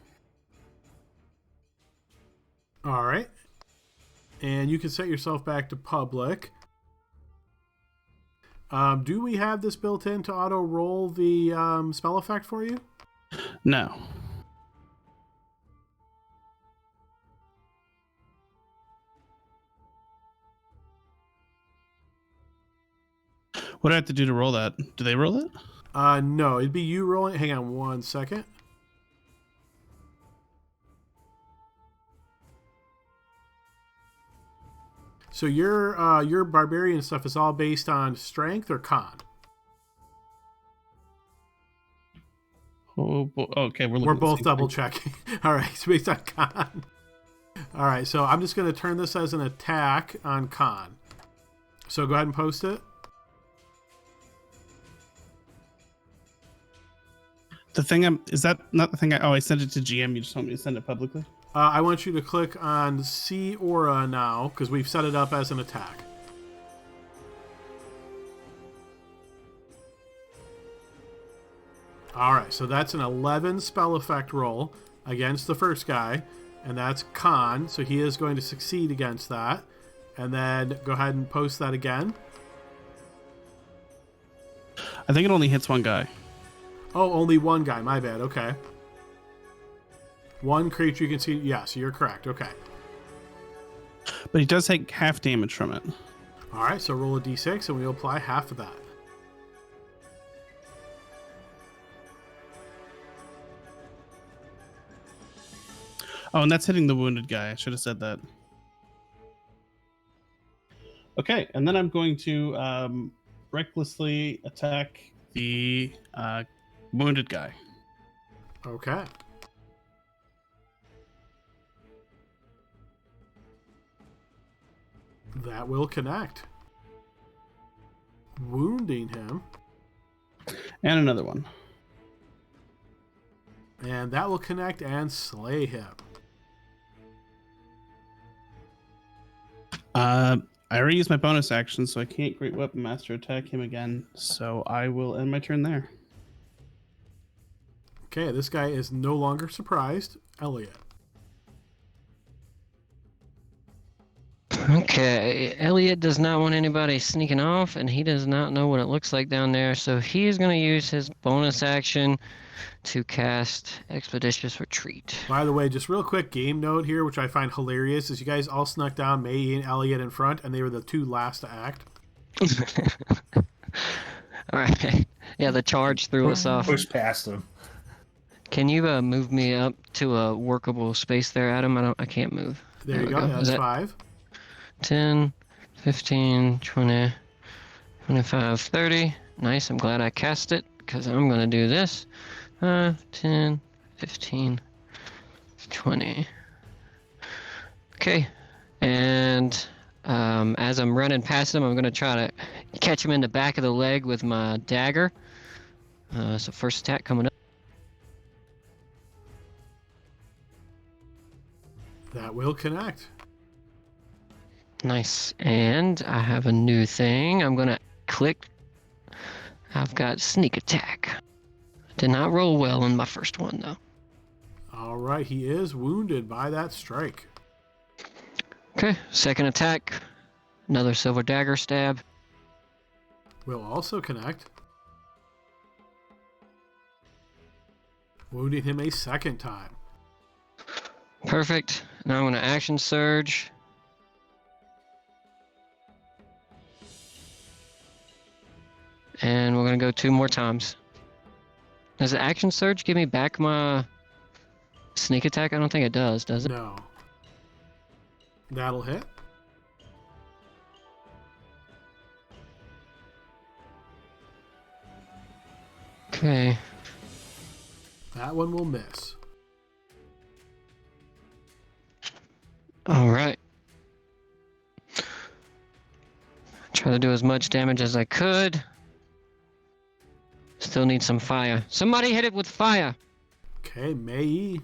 All right. And you can set yourself back to public. Do we have this built in to auto roll the spell effect for you? No. What do I have to do to roll that? Do they roll it? No, it'd be you rolling. Hang on one second. So your barbarian stuff is all based on strength or con? Oh, okay, We're both double checking. All right, it's based on con. All right, so I'm just going to turn this as an attack on con. So go ahead and post it. The thing is that not the thing I sent it to GM. You just want me to send it publicly? I want you to click on See Aura now because we've set it up as an attack. All right, so that's an 11 spell effect roll against the first guy, and that's con, so he is going to succeed against that. And then go ahead and post that again. I think it only hits one guy. Oh, only one guy. My bad. Okay. One creature you can see. Yes, you're correct. Okay. But he does take half damage from it. All right, so roll a d6 and we'll apply half of that. Oh, and that's hitting the wounded guy. I should have said that. Okay, and then I'm going to recklessly attack the wounded guy. Okay. That will connect. Wounding him. And another one. And that will connect and slay him. I already used my bonus action, so I can't Great Weapon Master attack him again. So I will end my turn there. Okay, this guy is no longer surprised. Elliot. Okay, Elliot does not want anybody sneaking off, and he does not know what it looks like down there, so he is going to use his bonus action to cast Expeditious Retreat. By the way, just real quick game note here, which I find hilarious, is you guys all snuck down May and Elliot in front, and they were the two last to act. All right. Yeah, the charge threw us off. Push past him. Can you move me up to a workable space there, Adam? I can't move. There you we go. That's Is that 5. 10, 15, 20, 25, 30. Nice. I'm glad I cast it because I'm going to do this. 10, 15, 20. Okay. And as I'm running past him, I'm going to try to catch him in the back of the leg with my dagger. So first attack coming up. That will connect. Nice. And I have a new thing. I'm going to click. I've got sneak attack. Did not roll well in my first one, though. All right, he is wounded by that strike. Okay, second attack. Another silver dagger stab. Will also connect. Wounding him a second time. Perfect. Now I'm going to action surge. And we're going to go 2 more times. Does the action surge give me back my sneak attack? I don't think it does it? No. That'll hit. Okay. That one will miss. All right. Try to do as much damage as I could. Still need some fire. Somebody hit it with fire. Okay, Mei.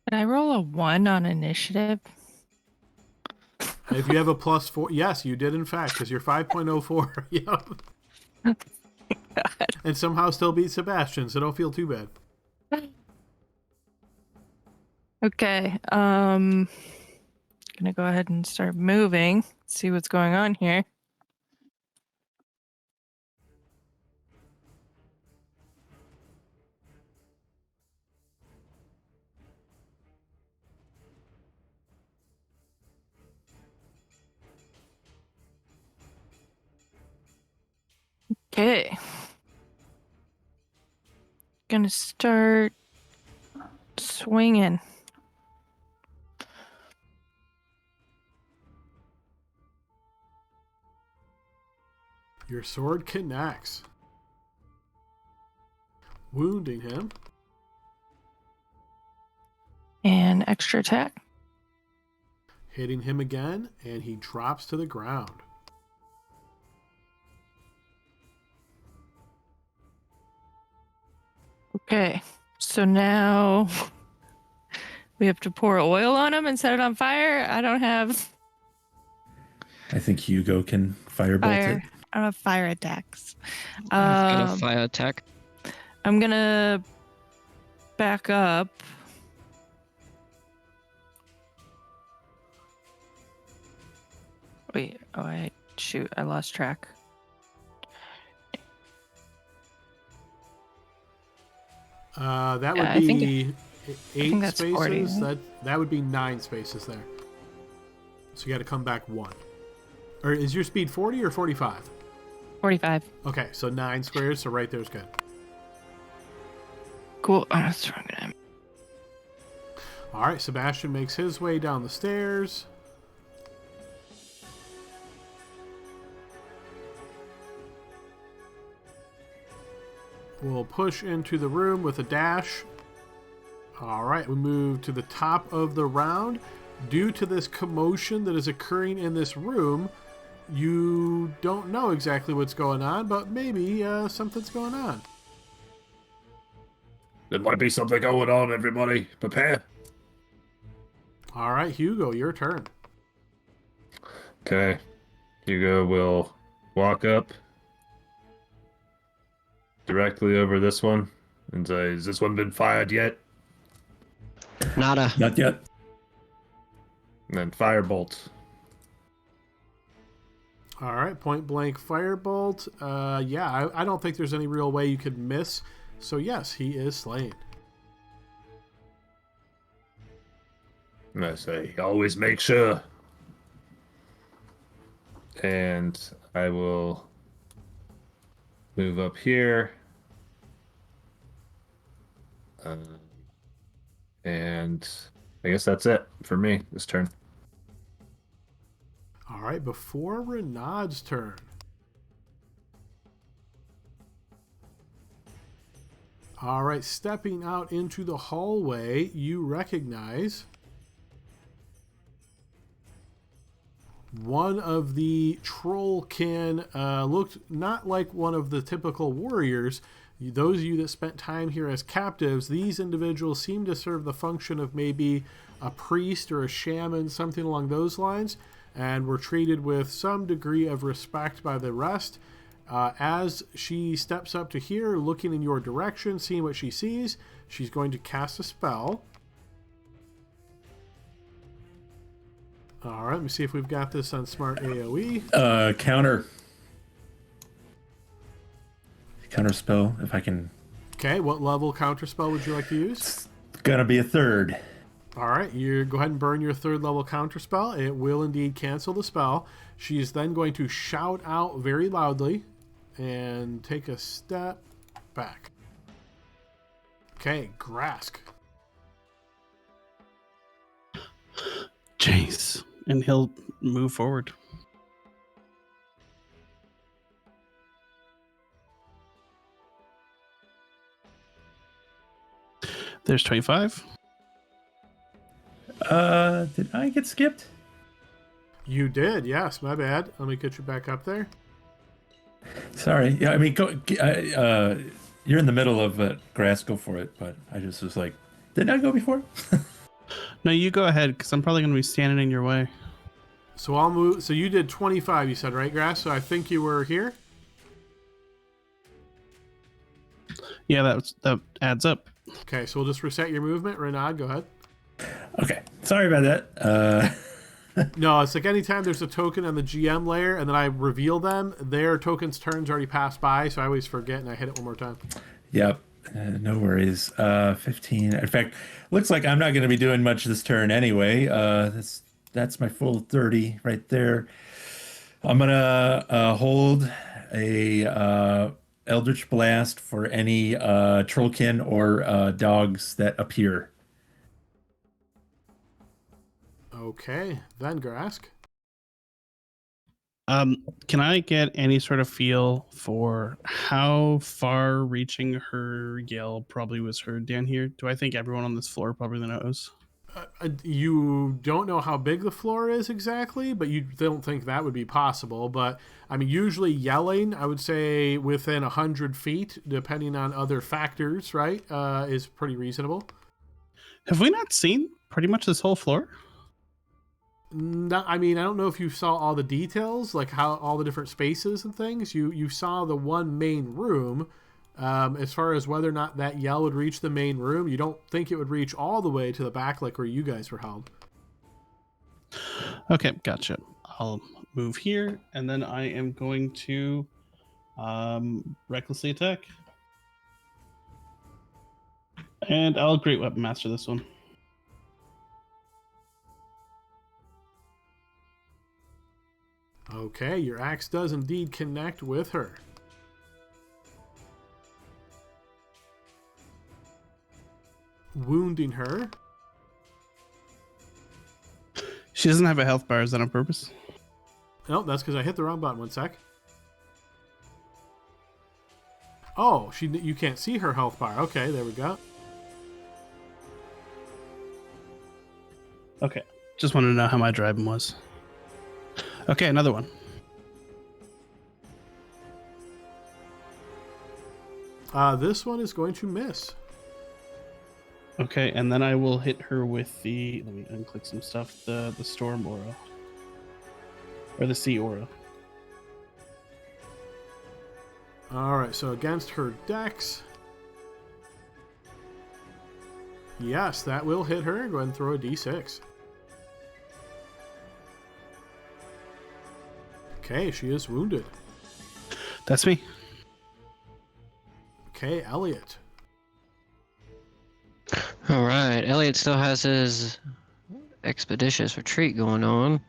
Can I roll a 1 on initiative? If you have a +4, yes, you did in fact, because you're 5.04. Yep. God. And somehow still beat Sebastian, so don't feel too bad. Okay, gonna go ahead and start moving. See what's going on here. Okay. Gonna start swinging. Your sword connects. Wounding him. And extra attack. Hitting him again, and he drops to the ground. Okay, so now we have to pour oil on him and set it on fire. I don't have I think Hugo can firebolt fire. it. I don't have fire attacks. I've got a fire attack. I'm gonna back up. Wait, shoot, I lost track. That Yeah, would I think be I 8 think that's spaces. 40, right? That would be 9 spaces there. So you got to come back 1. Or is your speed 40 or 45? 45. Okay, so 9 squares. So right there's good. Cool. Oh, that's what I'm gonna. All right, Sebastian makes his way down the stairs. We'll push into the room with a dash. All right, we move to the top of the round. Due to this commotion that is occurring in this room, you don't know exactly what's going on, but maybe something's going on. There might be something going on, everybody. Prepare. All right, Hugo, your turn. Okay. Hugo will walk up directly over this one and say, has this one been fired yet? Nada. Not yet. And then firebolt. All right, point blank firebolt. Yeah, I don't think there's any real way you could miss. So yes, he is slain. And I say, always make sure. And I will move up here. And I guess that's it for me this turn. All right, before Renaud's turn. All right, stepping out into the hallway, you recognize one of the trollkin. Looked not like one of the typical warriors. Those of you that spent time here as captives, these individuals seem to serve the function of maybe a priest or a shaman, something along those lines, and were treated with some degree of respect by the rest. As she steps up to here, looking in your direction, seeing what she sees, she's going to cast a spell. All right, let me see if we've got this on Smart AoE. Counter spell, if I can. Okay, what level counter spell would you like to use? It's gonna be a third. All right, you go ahead and burn your third level counter spell. It will indeed cancel the spell. She's then going to shout out very loudly and take a step back. Okay, Grask. Jeez. And he'll move forward. There's 25. Did I get skipped? You did, yes, my bad. Let me get you back up there. Sorry. Yeah, I mean, you're in the middle of grass. Go for it. But I just was like, didn't I go before? No, you go ahead, because I'm probably going to be standing in your way. So I'll move. So you did 25, you said, right, Grass? So I think you were here. Yeah, that adds up. Okay, so we'll just reset your movement. Renaud, go ahead. Okay. Sorry about that. No, it's like anytime there's a token on the GM layer and then I reveal them, their token's turns already passed by, so I always forget and I hit it one more time. Yep. No worries. 15. In fact, looks like I'm not going to be doing much this turn anyway. That's my full 30 right there. I'm going to hold a Eldritch Blast for any trollkin or dogs that appear. Okay, then Grask. Can I get any sort of feel for how far-reaching her yell probably was heard down here? Do I think everyone on this floor probably knows? You don't know how big the floor is exactly, but you don't think that would be possible. But, I mean, usually yelling, I would say within 100 feet, depending on other factors, right, is pretty reasonable. Have we not seen pretty much this whole floor? No, I mean, I don't know if you saw all the details, like how all the different spaces and things. You saw the one main room. As far as whether or not that yell would reach the main room, you don't think it would reach all the way to the back like where you guys were held. Okay, gotcha. I'll move here, and then I am going to recklessly attack. And I'll Great Weapon Master this one. Okay, your axe does indeed connect with her. Wounding her. She doesn't have a health bar. Is that on purpose? No, that's because I hit the wrong button. 1 sec. Oh, you can't see her health bar. Okay, there we go. Okay. Just wanted to know how my driving was. Okay, another one. This one is going to miss. Okay, and then I will hit her with the... Let me unclick some stuff. The Storm Aura. Or the Sea Aura. Alright, so against her dex. Yes, that will hit her. Go ahead and throw a d6. Okay, she is wounded. That's me. Okay, Elliot. All right, Elliot still has his expeditious retreat going on.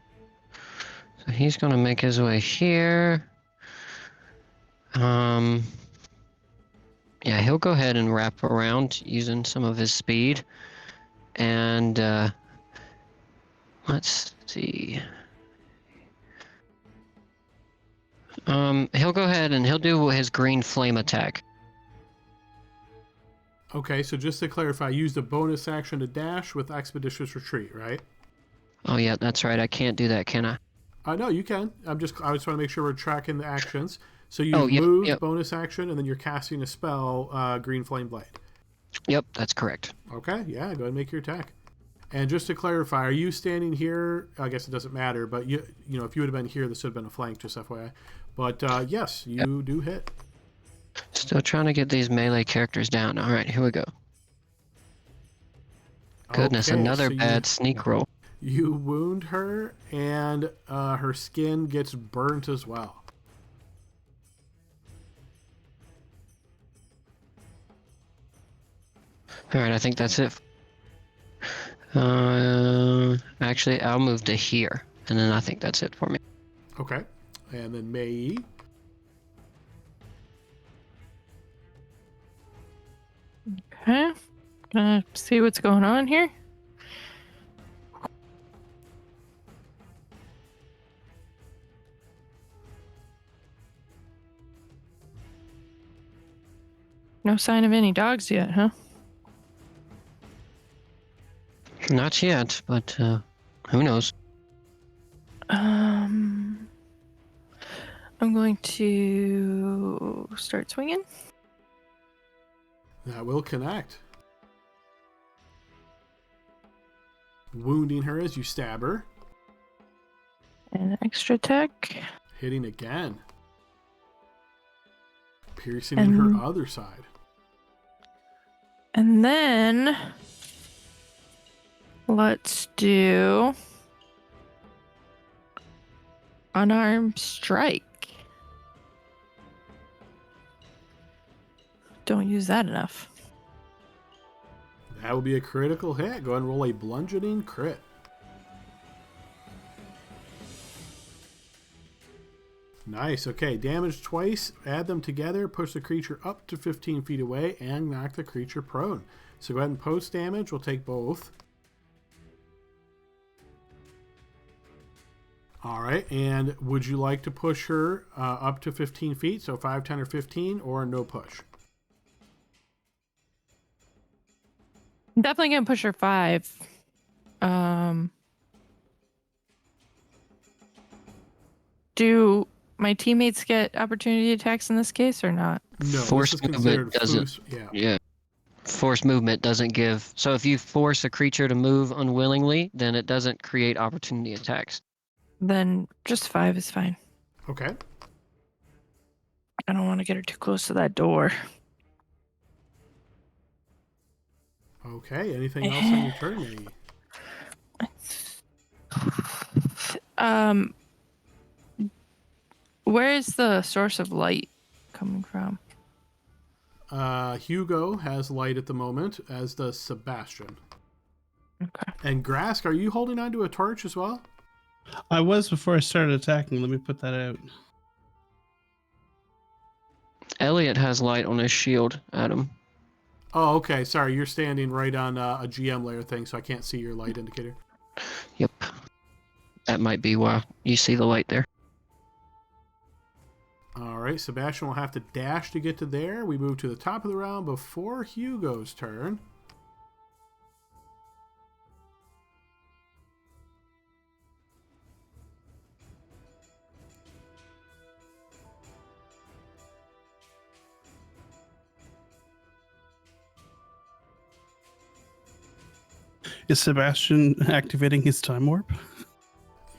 So he's going to make his way here. Yeah, he'll go ahead and wrap around using some of his speed. And let's see. He'll go ahead and he'll do his green flame attack. Okay, so just to clarify, use the bonus action to dash with Expeditious Retreat, right? Oh yeah, that's right. I can't do that, can I? No, you can. I just want to make sure we're tracking the actions. So you yep, move yep. bonus action, and then you're casting a spell, Green Flame Blade. Yep, that's correct. Okay, yeah, go ahead and make your attack. And just to clarify, are you standing here? I guess it doesn't matter, but you know, if you would have been here, this would have been a flank, just FYI. But yes, you do hit. Still trying to get these melee characters down. All right, here we go. Goodness, Okay, another so bad sneak roll. You wound her, and her skin gets burnt as well. All right, I think that's it. Actually, I'll move to here, and then I think that's it for me. Okay, and then Mei. Okay. Gonna see what's going on here. No sign of any dogs yet, huh? Not yet, but who knows? I'm going to start swinging. That will connect. Wounding her as you stab her. And an extra attack. Hitting again. Piercing in her other side. And then let's do unarmed strike. Don't use that enough. That will be a critical hit. Go ahead and roll a bludgeoning crit. Nice. Okay, damage twice. Add them together. Push the creature up to 15 feet away and knock the creature prone. So go ahead and post damage. We'll take both. All right. And would you like to push her up to 15 feet? So 5, 10, or 15, or no push? I'm definitely gonna push her 5. Do my teammates get opportunity attacks in this case or not? No, Force this is movement considered doesn't. Yeah. Yeah. Force movement doesn't give. So if you force a creature to move unwillingly, then it doesn't create opportunity attacks. Then just 5 is fine. Okay. I don't want to get her too close to that door. Okay. Anything else on your turn, maybe? Where is the source of light coming from? Hugo has light at the moment, as does Sebastian. Okay. And Grask, are you holding on to a torch as well? I was before I started attacking. Let me put that out. Elliot has light on his shield, Adam. Oh, okay. Sorry, you're standing right on a GM layer thing, so I can't see your light indicator. Yep. That might be why you see the light there. All right, Sebastian will have to dash to get to there. We move to the top of the round before Hugo's turn. Is Sebastian activating his time warp?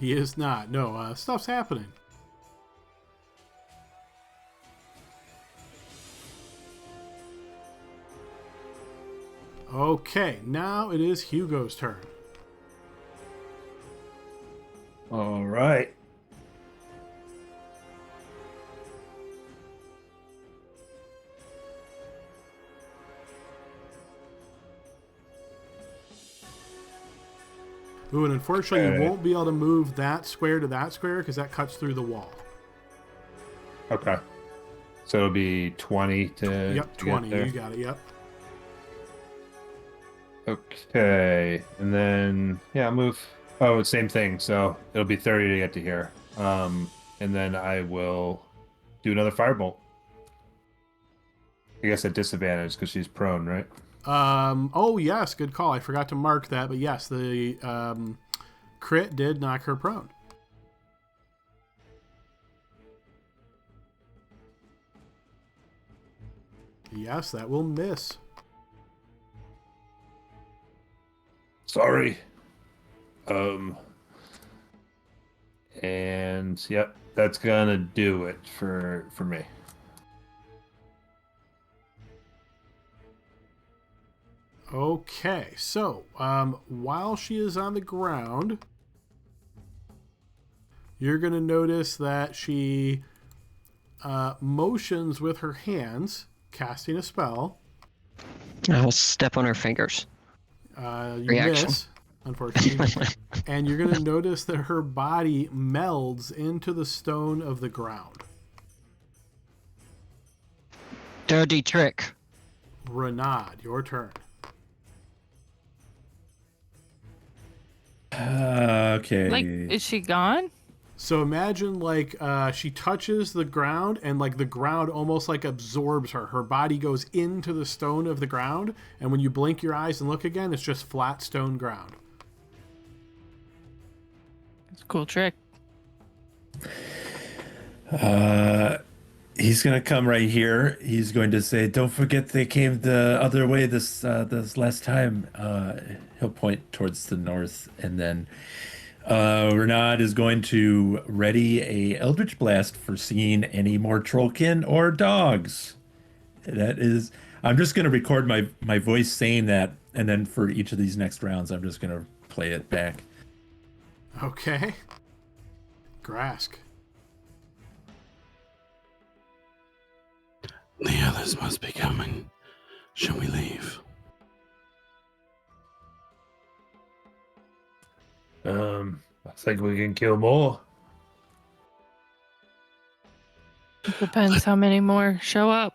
He is not. No, stuff's happening. Okay, now it is Hugo's turn. All right. Ooh, and unfortunately, you won't be able to move that square to that square because that cuts through the wall. Okay. So it'll be 20 to. Yep, to 20. get there. You got it. Yep. Okay. And then, yeah, move. Oh, same thing. So it'll be 30 to get to here. And then I will do another firebolt. I guess at disadvantage because she's prone, right? Oh, yes. Good call. I forgot to mark that. But yes, the crit did knock her prone. Yes, that will miss. Sorry. And yep, that's gonna do it for me. Okay, so while she is on the ground, you're going to notice that she motions with her hands, casting a spell. I'll step on her fingers. You Reaction. miss, unfortunately. And you're going to notice that her body melds into the stone of the ground. Dirty trick. Renaud, your turn. Okay. Like, is she gone? So imagine like she touches the ground and like the ground almost like absorbs her. Her body goes into the stone of the ground, and when you blink your eyes and look again, it's just flat stone ground. It's a cool trick. He's gonna come right here. He's going to say, "Don't forget they came the other way this last time." He'll point towards the north, and then Renaud is going to ready a Eldritch Blast for seeing any more trollkin or dogs. That is, I'm just gonna record my voice saying that, and then for each of these next rounds, I'm just gonna play it back. Okay. Grask. The others must be coming. Shall we leave? I think we can kill more. Depends how many more show up.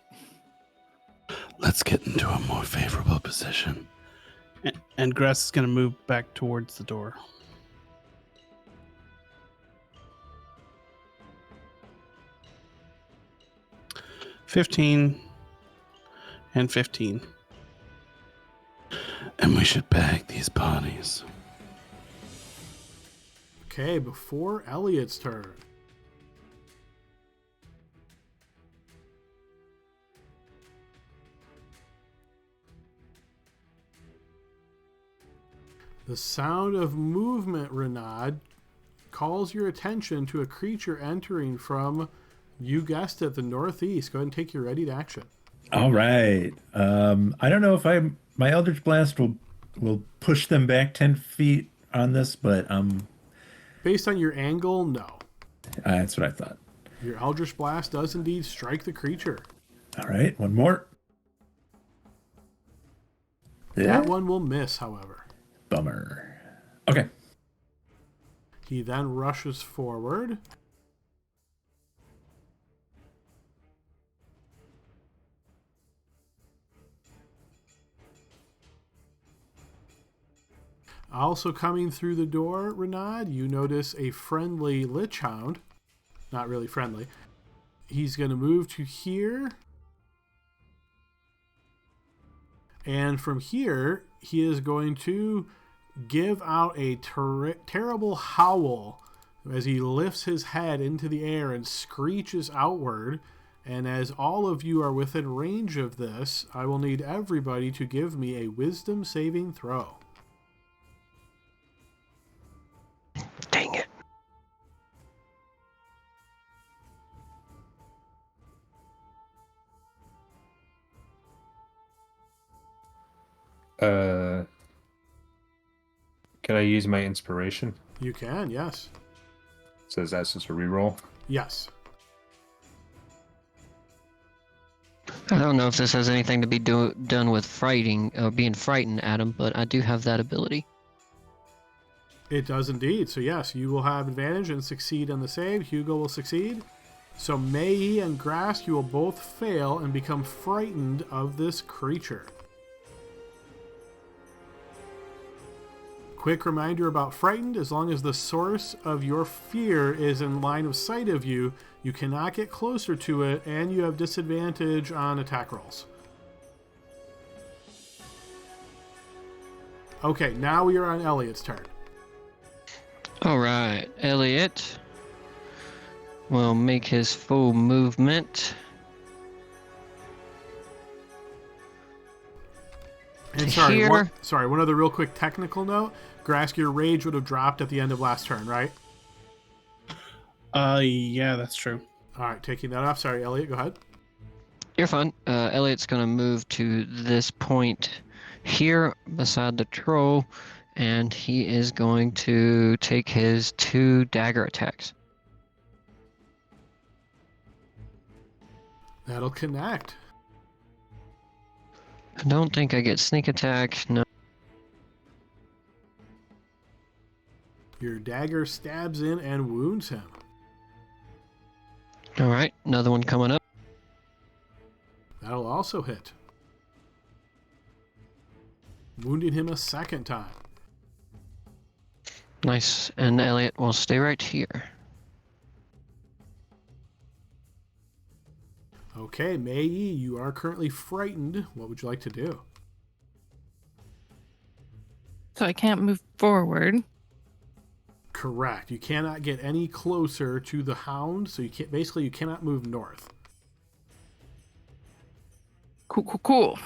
Let's get into a more favorable position. And Grass is going to move back towards the door. $15 and 15. And we should bag these bodies. Okay, before Elliot's turn. The sound of movement, Renaud, calls your attention to a creature entering from, you guessed it, the northeast. Go ahead and take your ready to action. All right. I don't know if my Eldritch Blast will push them back 10 feet on this, but Based on your angle, no. that's what I thought. Your Eldritch Blast does indeed strike the creature. All right, one more. That one will miss, however. Bummer. Okay. He then rushes forward. Also coming through the door, Renaud, you notice a friendly Lich Hound. Not really friendly. He's going to move to here. And from here, he is going to give out a terrible howl as he lifts his head into the air and screeches outward. And as all of you are within range of this, I will need everybody to give me a wisdom saving throw. Dang it. Can I use my inspiration? You can, yes. Says that's just a reroll. Yes. I don't know if this has anything to be done with frighting or being frightened, Adam, but I do have that ability. It does indeed. So yes, you will have advantage and succeed on the save. Hugo will succeed. So Mei and Grass, you will both fail and become frightened of this creature. Quick reminder about frightened: as long as the source of your fear is in line of sight of you, you cannot get closer to it, and you have disadvantage on attack rolls. Okay, now we are on Elliot's turn. Alright, Elliot will make his full movement. And sorry, Here. one other real quick technical note. Grask, your rage would have dropped at the end of last turn, right? Yeah, that's true. All right, taking that off. Sorry, Elliot, go ahead. You're fine. Elliot's gonna move to this point here beside the troll, and he is going to take his 2 dagger attacks. That'll connect. I don't think I get sneak attack. No. Your dagger stabs in and wounds him. Alright, another one coming up. That'll also hit. Wounding him a second time. Nice. And Elliot will stay right here. Okay, Mei, you are currently frightened. What would you like to do? So I can't move forward. Correct. You cannot get any closer to the hound, so you cannot move north. Cool.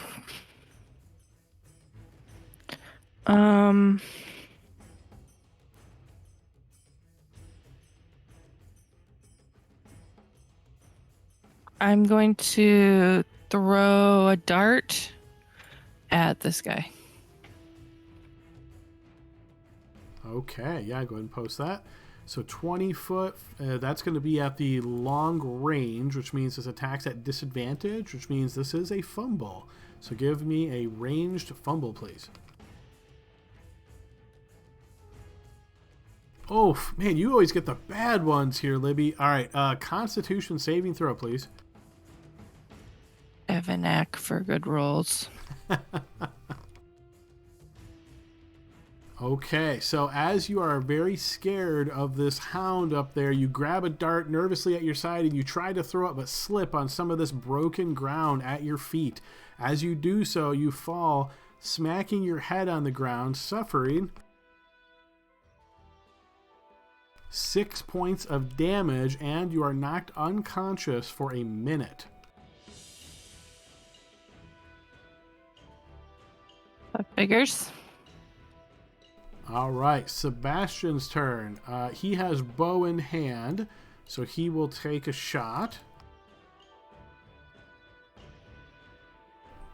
I'm going to throw a dart at this guy. Okay, yeah, go ahead and post that. So 20 foot, that's going to be at the long range, which means this attack's at disadvantage, which means this is a fumble. So give me a ranged fumble, please. Oh, man, you always get the bad ones here, Libby. All right, Constitution saving throw, please. I have a knack for good rolls. Okay, so as you are very scared of this hound up there, you grab a dart nervously at your side and you try to throw it but slip on some of this broken ground at your feet. As you do so, you fall, smacking your head on the ground, suffering 6 points of damage, and you are knocked unconscious for a minute. That figures. All right, Sebastian's turn. He has bow in hand, so he will take a shot.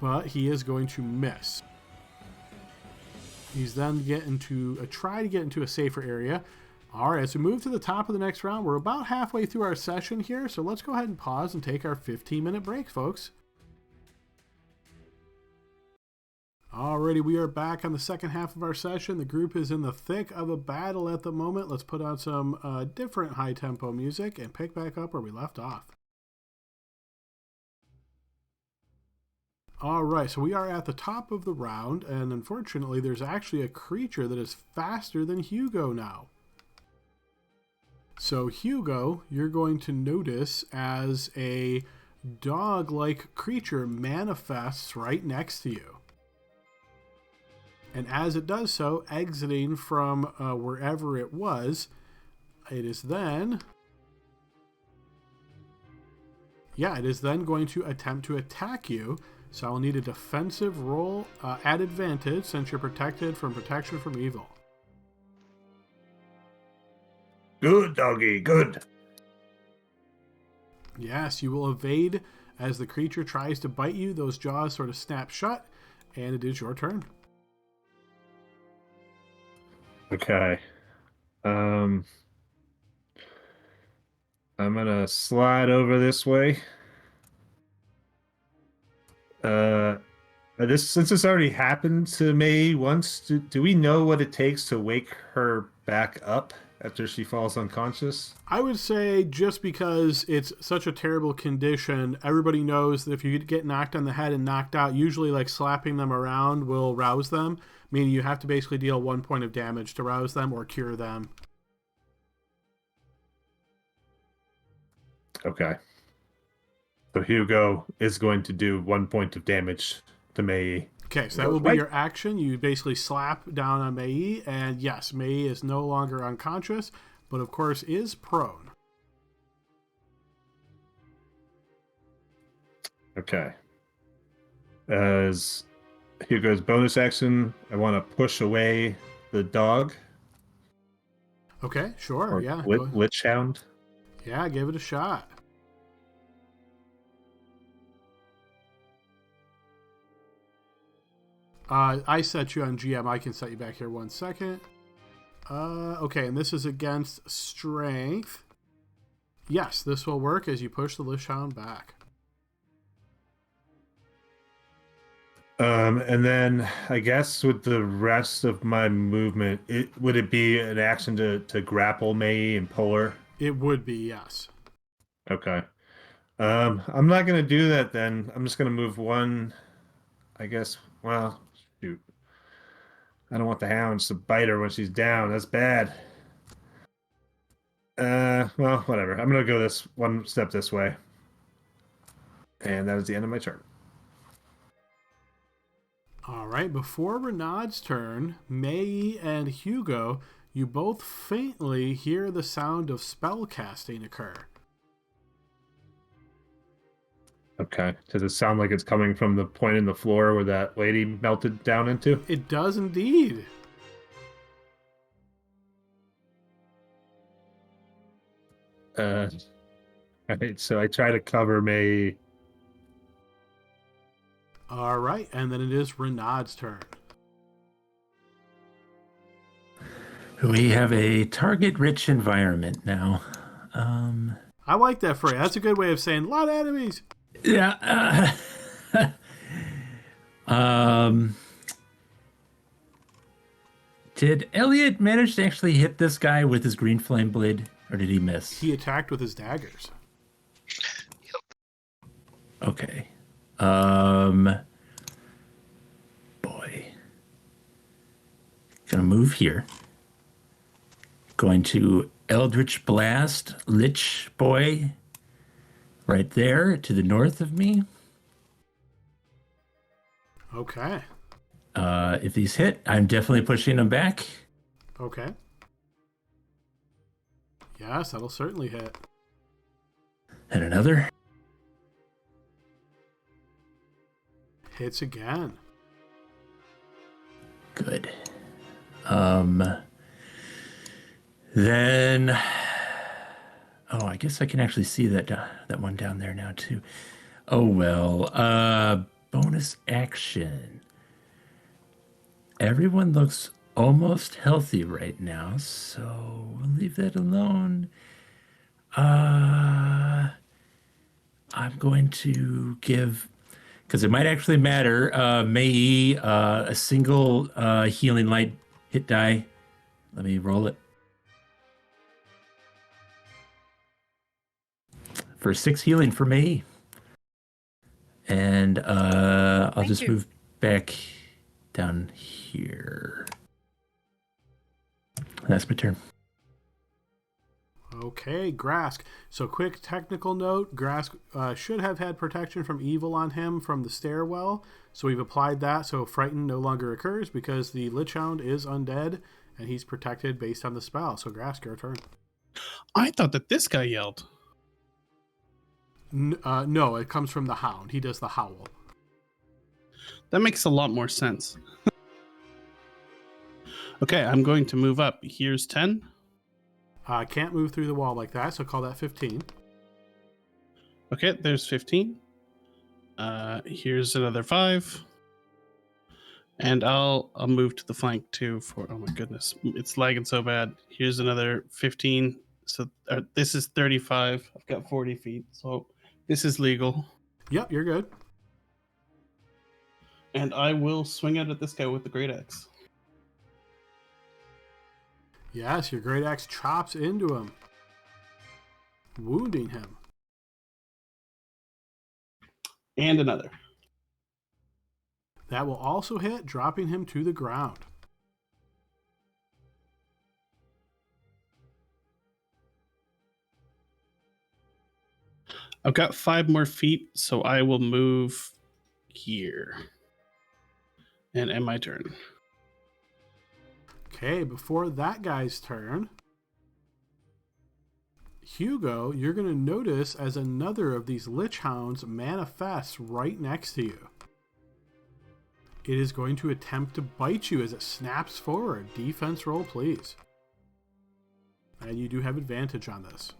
But he is going to miss. He's then try to get into a safer area. All right, as we move to the top of the next round, we're about halfway through our session here, so let's go ahead and pause and take our 15-minute break, folks. Alrighty, we are back on the second half of our session. The group is in the thick of a battle at the moment. Let's put on some different high-tempo music and pick back up where we left off. All right, so we are at the top of the round, and unfortunately, there's actually a creature that is faster than Hugo now. So, Hugo, you're going to notice as a dog-like creature manifests right next to you. And as it does so, exiting from wherever it was, it is then... Yeah, it is then going to attempt to attack you. So I'll need a defensive roll at advantage since you're protected from protection from evil. Good, doggy, good. Yes, you will evade as the creature tries to bite you. Those jaws sort of snap shut, and it is your turn. Okay. I'm gonna slide over this way. Since this already happened to May once, do we know what it takes to wake her back up after she falls unconscious? I would say just because it's such a terrible condition, everybody knows that if you get knocked on the head and knocked out, usually like slapping them around will rouse them, meaning you have to basically deal 1 point of damage to rouse them or cure them. Okay. So Hugo is going to do 1 point of damage to Mei. Okay, so that will be your action. You basically slap down on Mei, and yes, Mei is no longer unconscious, but of course is prone. Okay. As Hugo's bonus action, I want to push away the dog. Okay, sure, Or yeah. Lich Hound. Yeah, give it a shot. I set you on GM. I can set you back here 1 second. Okay, and this is against strength. Yes, this will work as you push the Lich Hound back. And then I guess with the rest of my movement, would it be an action to grapple Mei and pull her? It would be, yes. Okay. I'm not gonna do that then. I'm just gonna move one, I guess. Well, shoot. I don't want the hounds to bite her when she's down. That's bad. Well, whatever. I'm gonna go this one step this way. And that is the end of my turn. All right, before Renaud's turn, Mei and Hugo, you both faintly hear the sound of spell casting occur. Okay. Does it sound like it's coming from the point in the floor where that lady melted down into? It does indeed. Alright, so I try to cover Mei. All right, and then it is Renaud's turn. We have a target-rich environment now. I like that phrase. That's a good way of saying a lot of enemies. Yeah. Did Elliot manage to actually hit this guy with his green flame blade, or did he miss? He attacked with his daggers. Okay. Boy. Gonna move here. Going to Eldritch Blast, Lich Boy, right there to the north of me. Okay. If these hit, I'm definitely pushing them back. Okay. Yes, that'll certainly hit. And another. Hits again. Good. Then, oh, I guess I can actually see that one down there now too. Oh well. Bonus action. Everyone looks almost healthy right now, so we'll leave that alone. I'm going to give, because it might actually matter, Mei a single healing light hit die. Let me roll it. For 6 healing for Mei. And I'll Thank just you. move back down here. That's my turn. Okay, Grask. So, quick technical note: Grask should have had protection from evil on him from the stairwell. So we've applied that. So frighten no longer occurs because the Lich Hound is undead and he's protected based on the spell. So, Grask, your turn. I thought that this guy yelled. No, it comes from the Hound. He does the howl. That makes a lot more sense. Okay, I'm going to move up. Here's 10. Can't move through the wall like that, so call that 15. Okay, there's 15. Here's another 5. And I'll move to the flank too for, oh my goodness, it's lagging so bad. Here's another 15. So this is 35. I've got 40 feet, so this is legal. Yep, you're good. And I will swing out at this guy with the great axe. Yes, your great axe chops into him, wounding him. And another. That will also hit, dropping him to the ground. I've got 5 more feet, so I will move here. And end my turn. Okay, before that guy's turn, Hugo, you're going to notice as another of these Lich Hounds manifests right next to you. It is going to attempt to bite you as it snaps forward. Defense roll, please. And you do have advantage on this.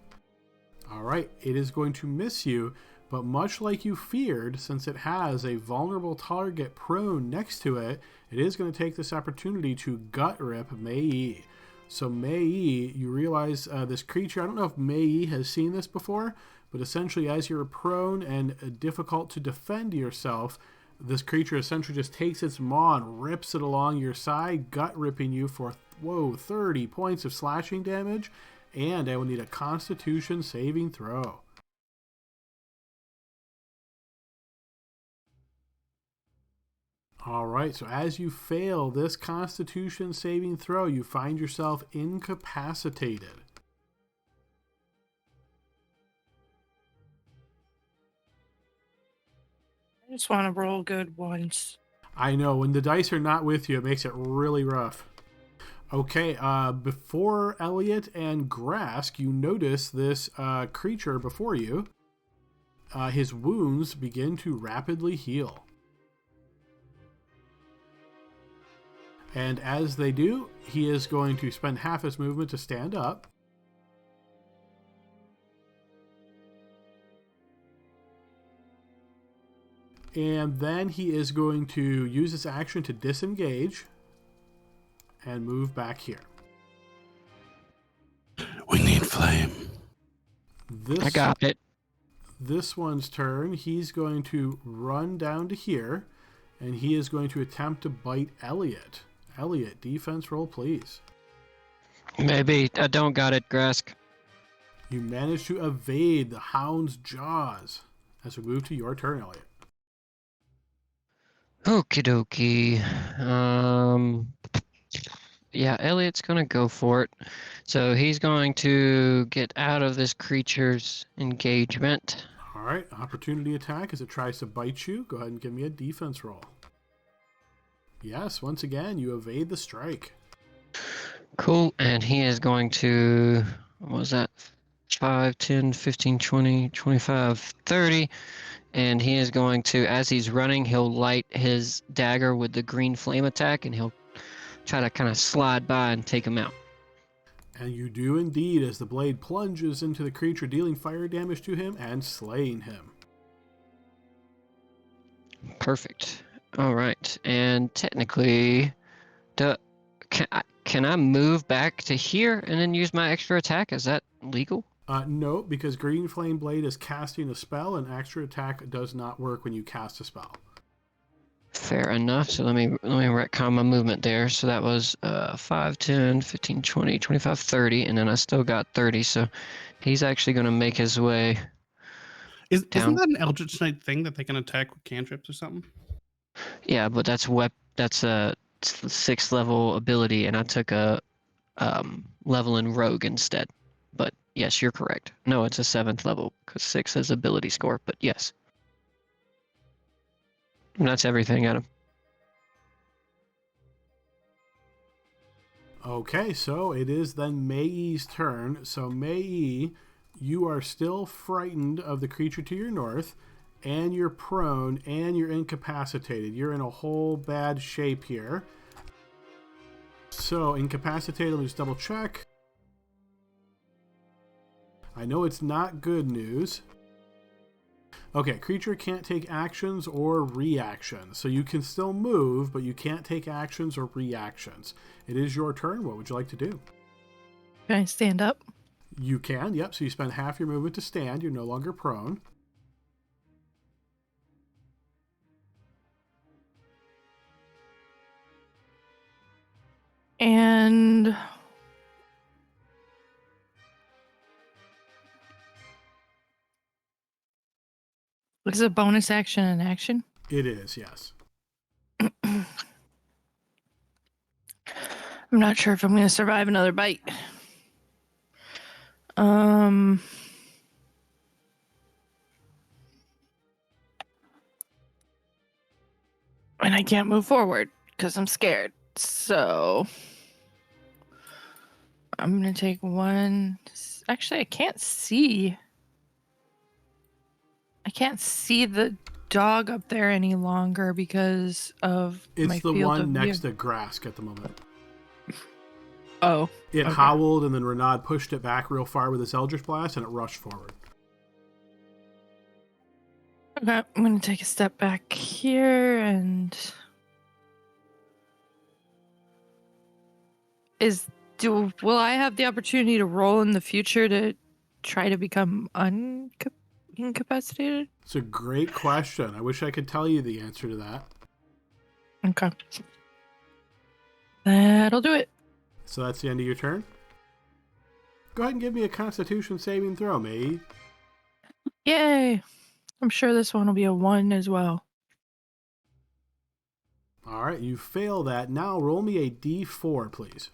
All right, it is going to miss you, but much like you feared, since it has a vulnerable target prone next to it, it is going to take this opportunity to gut rip Mei. So Mei, you realize this creature, I don't know if Mei has seen this before, but essentially as you're prone and difficult to defend yourself, this creature essentially just takes its maw and rips it along your side, gut ripping you for, 30 points of slashing damage, and I will need a Constitution saving throw. All right, so as you fail this Constitution saving throw, you find yourself incapacitated. I just want to roll good ones. I know, when the dice are not with you, it makes it really rough. Okay, before Elliot and Grask, you notice this creature before you. His wounds begin to rapidly heal. And as they do, he is going to spend half his movement to stand up. And then he is going to use his action to disengage and move back here. We need flame. I got it. This one's turn. He's going to run down to here, and he is going to attempt to bite Elliot. Elliot, defense roll, please. Maybe I don't got it, Grask. You manage to evade the Hound's jaws as we move to your turn, Elliot. Okie dokie. Yeah, Elliot's gonna go for it. So he's going to get out of this creature's engagement. All right, opportunity attack as it tries to bite you. Go ahead and give me a defense roll. Yes, once again, you evade the strike. Cool, and he is going to, what was that? 5, 10, 15, 20, 25, 30. And he is going to, as he's running, he'll light his dagger with the green flame attack, and he'll try to kind of slide by and take him out. And you do indeed, as the blade plunges into the creature, dealing fire damage to him and slaying him. Perfect. All right, and technically, can I move back to here and then use my extra attack? Is that legal? No, because Green Flame Blade is casting a spell, and extra attack does not work when you cast a spell. Fair enough. So let me retcon my movement there. So that was 5, 10, 15, 20, 25, 30, and then I still got 30. So he's actually going to make his way Isn't Down. that an Eldritch Knight thing that they can attack with cantrips or something? Yeah, but that's a 6th level ability, and I took a level in Rogue instead. But yes, you're correct. No, it's a 7th level because 6 is ability score. But yes, and that's everything, Adam. Okay, so it is then Mei's turn. So Mei, you are still frightened of the creature to your north, and you're prone, and you're incapacitated. You're in a whole bad shape here. So incapacitated, let me just double check. I know it's not good news. Okay, creature can't take actions or reactions. So you can still move, but you can't take actions or reactions. It is your turn. What would you like to do? Can I stand up? You can, yep. So you spend half your movement to stand. You're no longer prone. And is a bonus action an action? It is, yes. I'm not sure if I'm going to survive another bite. And I can't move forward because I'm scared. So I'm going to take one. Actually, I can't see. I can't see the dog up there any longer because of my It's the field of one view. next to Grask at the moment. Oh. It Okay. howled, and then Renaud pushed it back real far with his Eldritch Blast, and it rushed forward. Okay, I'm going to take a step back here and... Will I have the opportunity to roll in the future to try to become incapacitated? It's a great question. I wish I could tell you the answer to that. Okay. That'll do it. So that's the end of your turn. Go ahead and give me a Constitution saving throw, Mei. Yay! I'm sure this one will be a 1 as well. All right, you fail that. Now roll me a D4, please.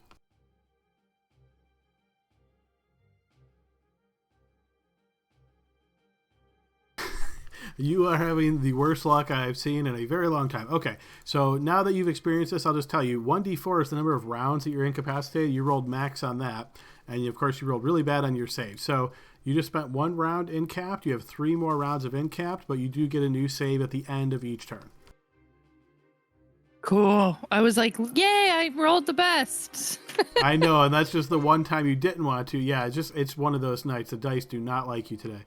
You are having the worst luck I've seen in a very long time. Okay, so now that you've experienced this, I'll just tell you 1d4 is the number of rounds that you're incapacitated. You rolled max on that, and of course you rolled really bad on your save. So you just spent 1 round incapped. You have 3 more rounds of incapped, but you do get a new save at the end of each turn. Cool. I was like, yay, I rolled the best. I know, and that's just the one time you didn't want to. Yeah, it's one of those nights. The dice do not like you today.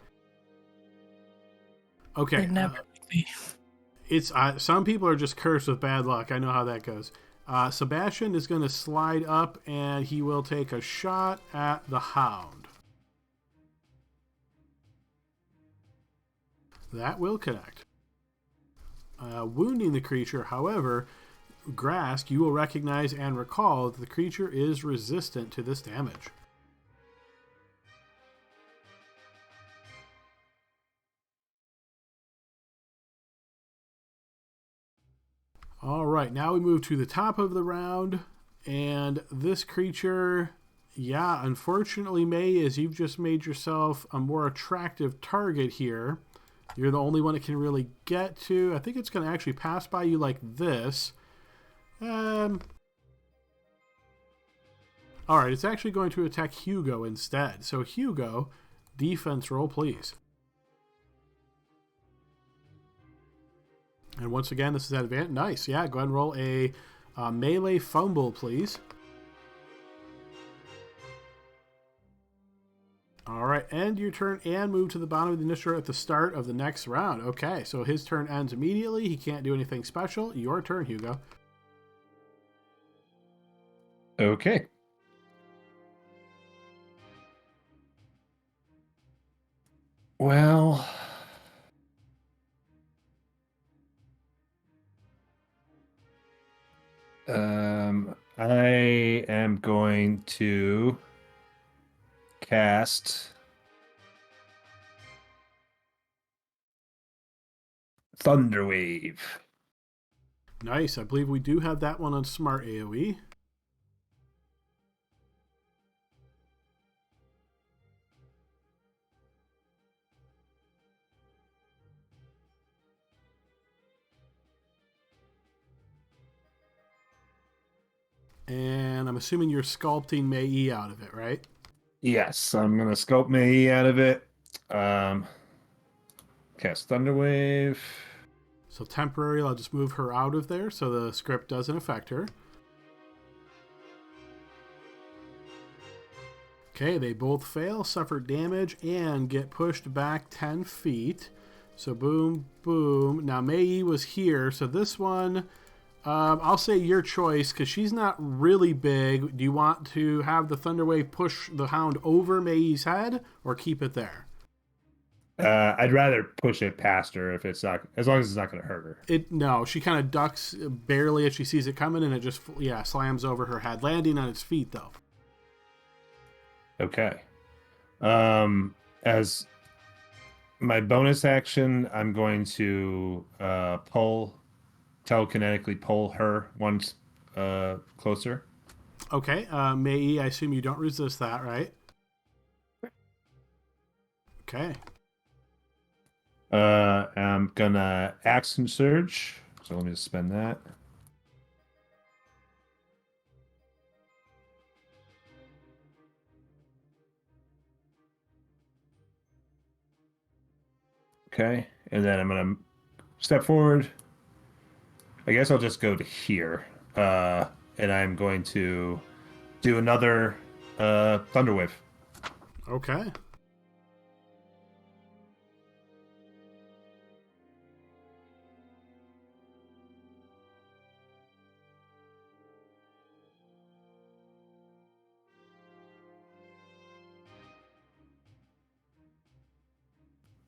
Okay. They never like me. It's some people are just cursed with bad luck. I know how that goes. Sebastian is going to slide up, and he will take a shot at the Hound. That will connect. Wounding the creature, however, Grask, you will recognize and recall that the creature is resistant to this damage. All right, now we move to the top of the round, and this creature, yeah, unfortunately, Mei, as you've just made yourself a more attractive target here. You're the only one it can really get to. I think it's going to actually pass by you like this. All right, it's actually going to attack Hugo instead. So Hugo, defense roll, please. And once again, this is at advantage. Nice. Yeah, go ahead and roll a melee fumble, please. All right, end your turn and move to the bottom of the initiative at the start of the next round. Okay, so his turn ends immediately. He can't do anything special. Your turn, Hugo. Okay. Well, I am going to cast Thunder Wave. Nice. I believe we do have that one on Smart AoE. And I'm assuming you're sculpting Mei out of it, right? Yes, I'm gonna sculpt Mei out of it. Cast Thunder Wave. So temporary, I'll just move her out of there so the script doesn't affect her. Okay, they both fail, suffer damage, and get pushed back 10 feet. So boom, boom. Now Mei was here, so this one, I'll say your choice because she's not really big. Do you want to have the Thunder Wave push the Hound over Mei's head or keep it there? I'd rather push it past her if it's not, as long as it's not going to hurt her. No, she kind of ducks barely as she sees it coming, and it just slams over her head, landing on its feet though. Okay. As my bonus action, I'm going to telekinetically pull her once closer. Okay, Mei, I assume you don't resist that, right? Okay. I'm gonna action surge. So let me just spend that. Okay, and then I'm gonna step forward. I guess I'll just go to here. And I'm going to do another Thunder Wave. Okay.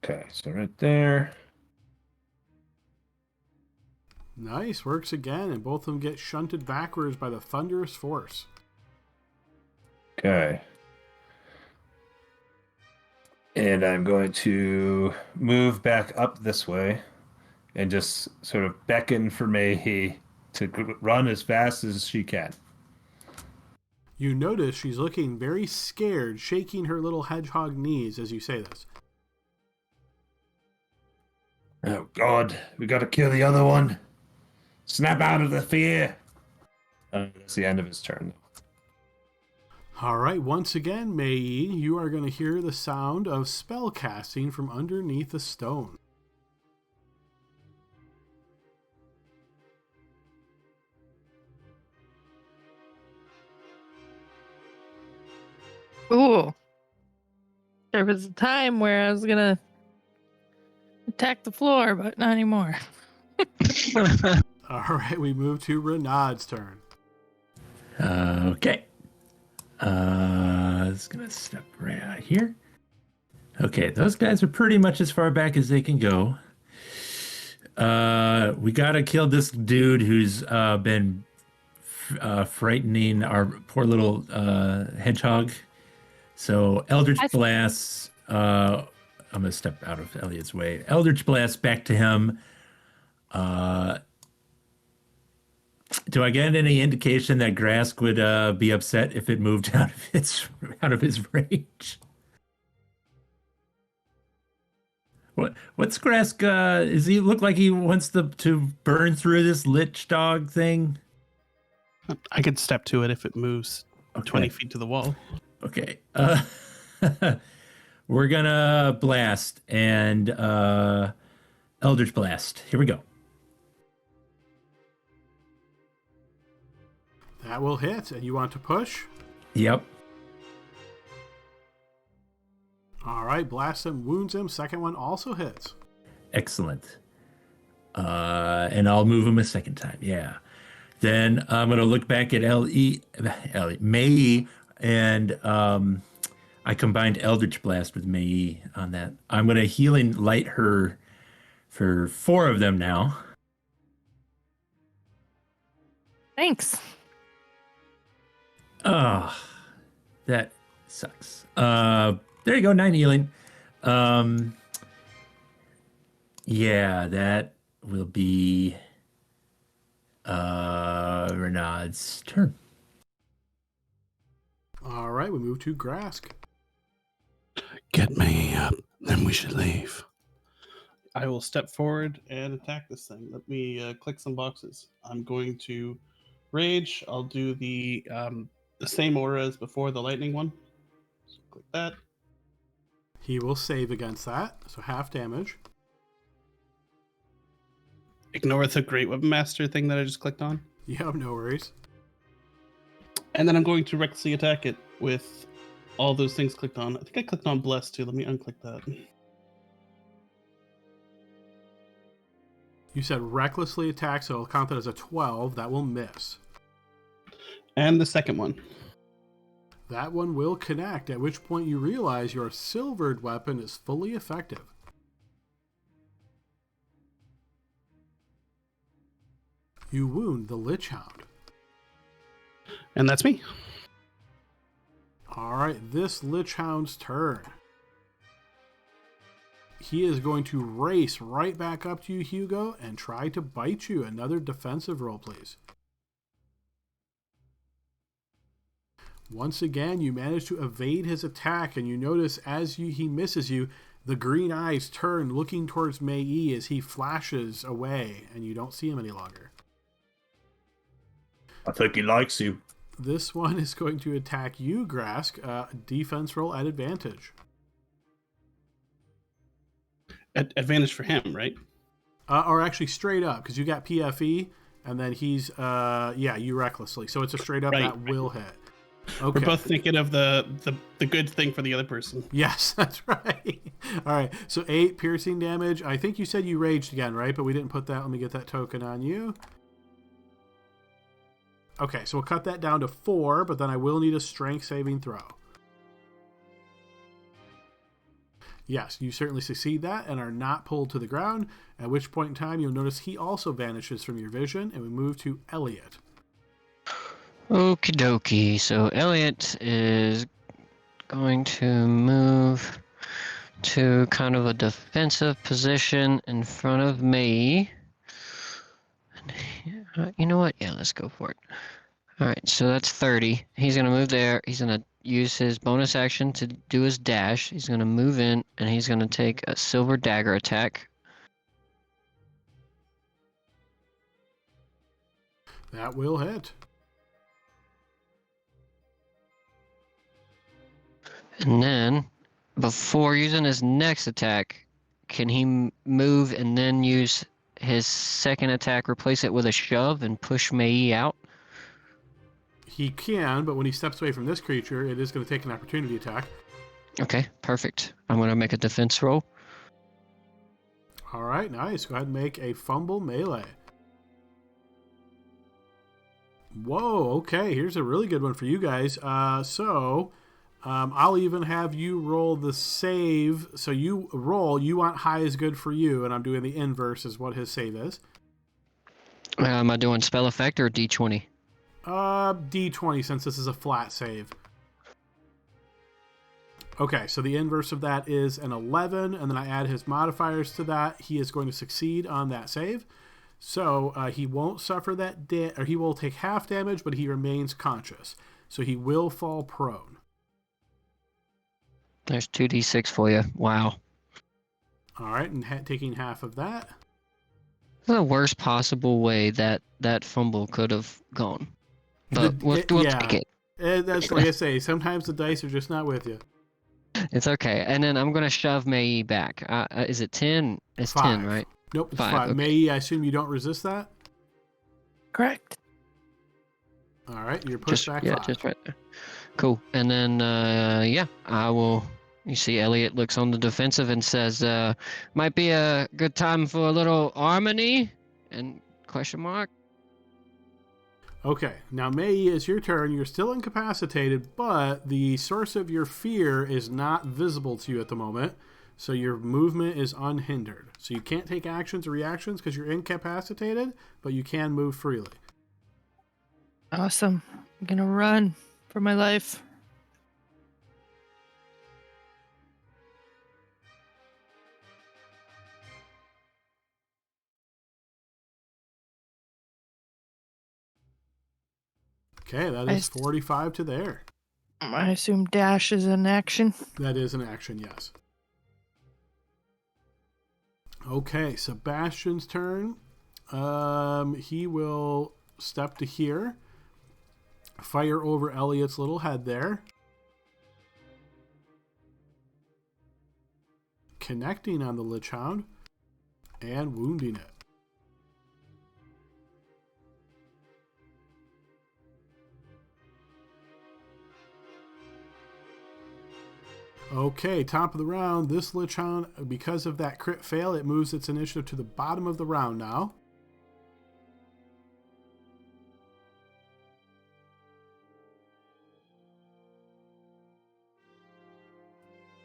Okay, so right there. Nice, works again, and both of them get shunted backwards by the thunderous force. Okay. And I'm going to move back up this way and just sort of beckon for Mei to run as fast as she can. You notice she's looking very scared, shaking her little hedgehog knees as you say this. Oh, God, we got to kill the other one. Snap out of the fear. That's the end of his turn. All right, once again, Mei, you are going to hear the sound of spell casting from underneath a stone. Ooh. There was a time where I was gonna attack the floor, but not anymore. All right, we move to Renaud's turn. Okay. It's gonna step right out here. Okay, those guys are pretty much as far back as they can go. We gotta kill this dude who's been frightening our poor little hedgehog. So Eldritch Blast. I'm gonna step out of Elliot's way. Eldritch Blast back to him. Do I get any indication that Grask would be upset if it moved out of his range? What's Grask? Does he look like he wants to burn through this lich dog thing? I could step to it if it moves 20 Okay. feet to the wall. Okay. We're gonna blast and Eldritch Blast. Here we go. That will hit, and you want to push? Yep. All right, blasts him, wounds him. Second one also hits. Excellent. And I'll move him a second time. Yeah. Then I'm gonna look back at Mei, and I combined Eldritch Blast with Mei on that. I'm gonna healing light her for 4 of them now. Thanks. Oh, that sucks. There you go, 9 healing. Yeah, that will be Renaud's turn. All right, we move to Grask. Get me up, then we should leave. I will step forward and attack this thing. Let me click some boxes. I'm going to rage. I'll do the same aura as before, the lightning one. So click that. He will save against that, so half damage. Ignore the Great Weapon Master thing that I just clicked on. Yeah, no worries. And then I'm going to recklessly attack it with all those things clicked on. I think I clicked on Bless too. Let me unclick that. You said recklessly attack, so I'll count that as a 12. That will miss. And the second one. That one will connect, at which point you realize your silvered weapon is fully effective. You wound the Lich Hound. And that's me. All right, this Lich Hound's turn. He is going to race right back up to you, Hugo, and try to bite you. Another defensive roll, please. Once again, you manage to evade his attack, and you notice as he misses you, the green eyes turn looking towards Mei as he flashes away, and you don't see him any longer. I think he likes you. This one is going to attack you, Grask. Defense roll at advantage. Advantage for him, right? Or actually straight up, because you got PFE, and then he's, you recklessly. So it's a straight up that will hit. Okay. We're both thinking of the good thing for the other person. Yes, that's right. All right, so 8 piercing damage. I think you said you raged again, right? But we didn't put that. Let me get that token on you. Okay, so we'll cut that down to 4, but then I will need a strength saving throw. Yes, you certainly succeed that and are not pulled to the ground, at which point in time you'll notice he also vanishes from your vision, and we move to Elliot. Okie dokie. So Elliot is going to move to kind of a defensive position in front of me. You know what? Yeah, let's go for it. All right, so that's 30. He's going to move there. He's going to use his bonus action to do his dash. He's going to move in, and he's going to take a silver dagger attack. That will hit. And then, before using his next attack, can he move and then use his second attack, replace it with a shove, and push Mei out? He can, but when he steps away from this creature, it is going to take an opportunity attack. Okay, perfect. I'm going to make a defense roll. All right, nice. Go ahead and make a fumble melee. Whoa, okay. Here's a really good one for you guys. I'll even have you roll the save. So you roll, you want high is good for you, and I'm doing the inverse is what his save is. Am I doing spell effect or D20? D20, since this is a flat save. Okay, so the inverse of that is an 11, and then I add his modifiers to that. He is going to succeed on that save. So he won't suffer that or he will take half damage, but he remains conscious. So he will fall prone. There's 2d6 for you. Wow. All right, and taking half of that. The worst possible way that fumble could have gone. But we'll take it. That's like I say, sometimes the dice are just not with you. It's okay. And then I'm going to shove Mei back. Is it 10? It's 5. 10, right? Nope, it's 5. 5. Okay. Mei, I assume you don't resist that? Correct. All right, you're pushed back 5. Just right there. Cool. And then, I will... You see Elliot looks on the defensive and says, might be a good time for a little harmony? And question mark. Okay, now Mei, it's your turn. You're still incapacitated, but the source of your fear is not visible to you at the moment, so your movement is unhindered. So you can't take actions or reactions because you're incapacitated, but you can move freely. Awesome. I'm going to run for my life. Okay, that is 45 to there. I assume dash is an action. That is an action, yes. Okay, Sebastian's turn. He will step to here. Fire over Elliot's little head there. Connecting on the Lich Hound. And wounding it. Okay, top of the round. This Lich Hound, because of that crit fail, it moves its initiative to the bottom of the round now.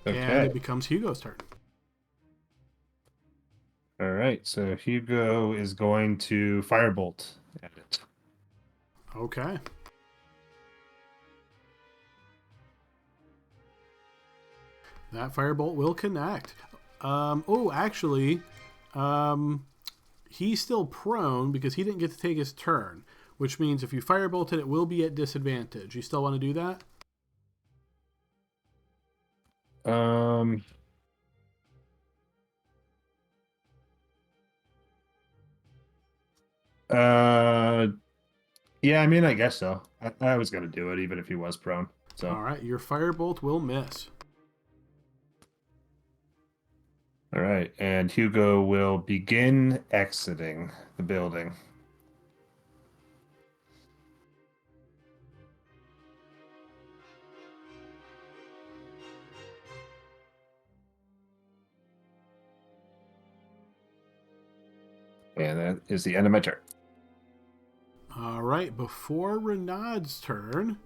Okay. And it becomes Hugo's turn. All right. So Hugo is going to firebolt at it. Okay. That firebolt will connect. Actually, he's still prone because he didn't get to take his turn, which means if you firebolt it, it will be at disadvantage. You still want to do that? Yeah, I mean, I guess so. I was gonna do it even if he was prone. So All right, your firebolt will miss. all right, and Hugo will begin exiting the building. And that is the end of my turn. All right, before Renaud's turn,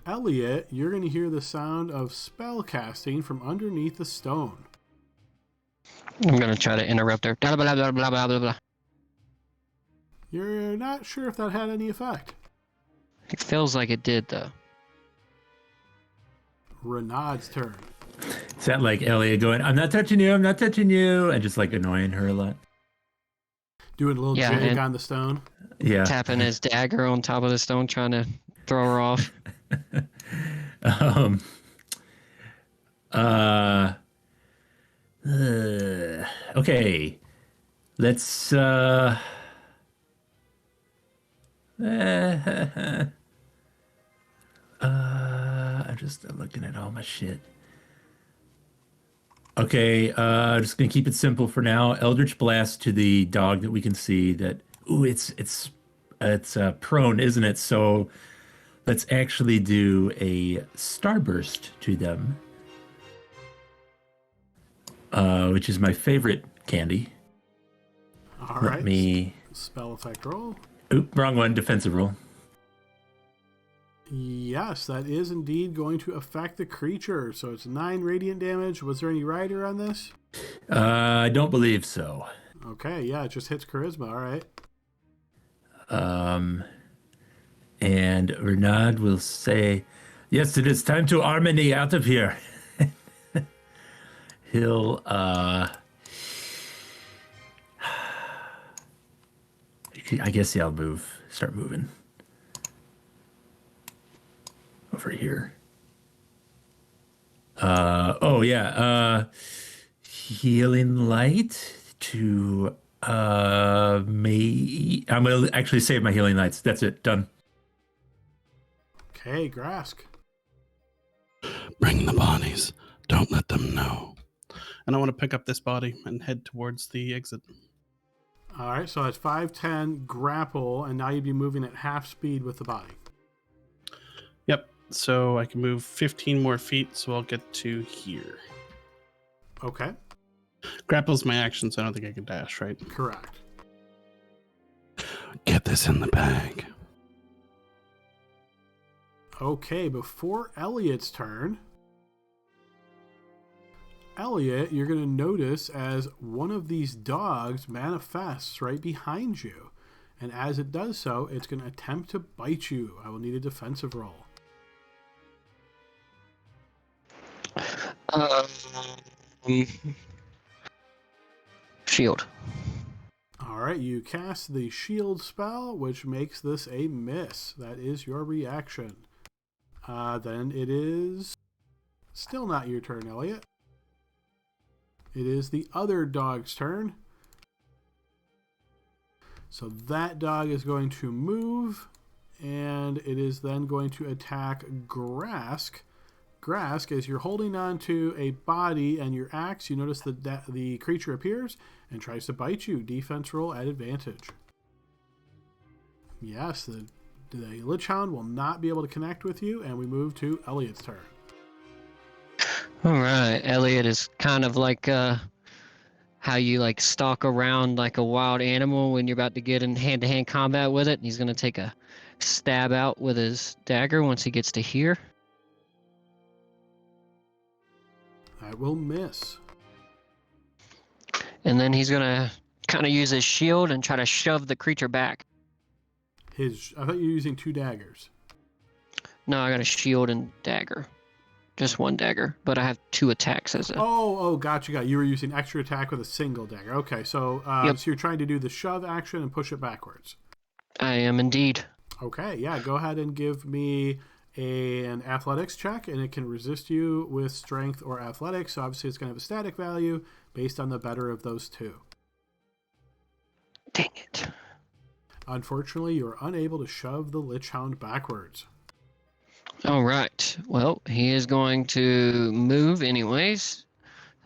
Elliot, you're going to hear the sound of spell casting from underneath the stone. I'm gonna try to interrupt her. Blah blah blah blah blah blah blah. You're not sure if that had any effect. It feels like it did though. Renaud's turn. Is that like Elliot going, I'm not touching you, I'm not touching you, and just like annoying her a lot? Doing a little Yeah, jig and- on the stone. Yeah. Tapping his dagger on top of the stone, trying to throw her off. Okay. Let's I'm looking at all my shit. Okay, just gonna keep it simple for now. Eldritch Blast to the dog that we can see. That it's prone, isn't it? So let's actually do a Starburst to them, which is my favorite candy. All Let right. me. Spell effect roll. Oop, wrong one. Defensive roll. Yes, that is indeed going to affect the creature. So it's 9 radiant damage. Was there any rider on this? I don't believe so. Okay, yeah, it just hits charisma. All right. And Renaud will say, yes, it is time to Armany out of here. He'll, I guess I'll start moving over here. Healing light to, me. I'm going to actually save my healing lights. That's it. Done. Okay, Grask. Bring the bodies. Don't let them know. And I want to pick up this body and head towards the exit. All right, so it's 5'10", grapple, and now you'd be moving at half speed with the body. Yep. So I can move 15 more feet, so I'll get to here. Okay, Grapple's my action, so I don't think I can dash, right? correct. Get this in the bag. Okay, before Elliot's turn, Elliot, you're going to notice as one of these dogs manifests right behind you. And as it does so, it's going to attempt to bite you. I will need a defensive roll. Shield. All right, you cast the shield spell, which makes this a miss. That is your reaction. Then it is still not your turn, Elliot. It is the other dog's turn. So that dog is going to move, and it is then going to attack Grask. Grask, as you're holding on to a body and your axe, you notice that the creature appears and tries to bite you. Defense roll at advantage. Yes, the Lich Hound will not be able to connect with you, and we move to Elliot's turn. All right, Elliot is kind of like how you like stalk around like a wild animal when you're about to get in hand-to-hand combat with it. He's going to take a stab out with his dagger once he gets to here. That will miss. And then he's going to kind of use his shield and try to shove the creature back. I thought you were using 2 daggers. No, I got a shield and dagger. Just 1 dagger, but I have 2 attacks as a... Oh, gotcha. You were using extra attack with a single dagger. Okay, so Yep. so you're trying to do the shove action and push it backwards. I am indeed. Okay, yeah, go ahead and give me an athletics check, and it can resist you with strength or athletics, so obviously it's going to have a static value based on the better of those 2. Dang it. Unfortunately, you're unable to shove the Lich Hound backwards. All right. Well, he is going to move anyways.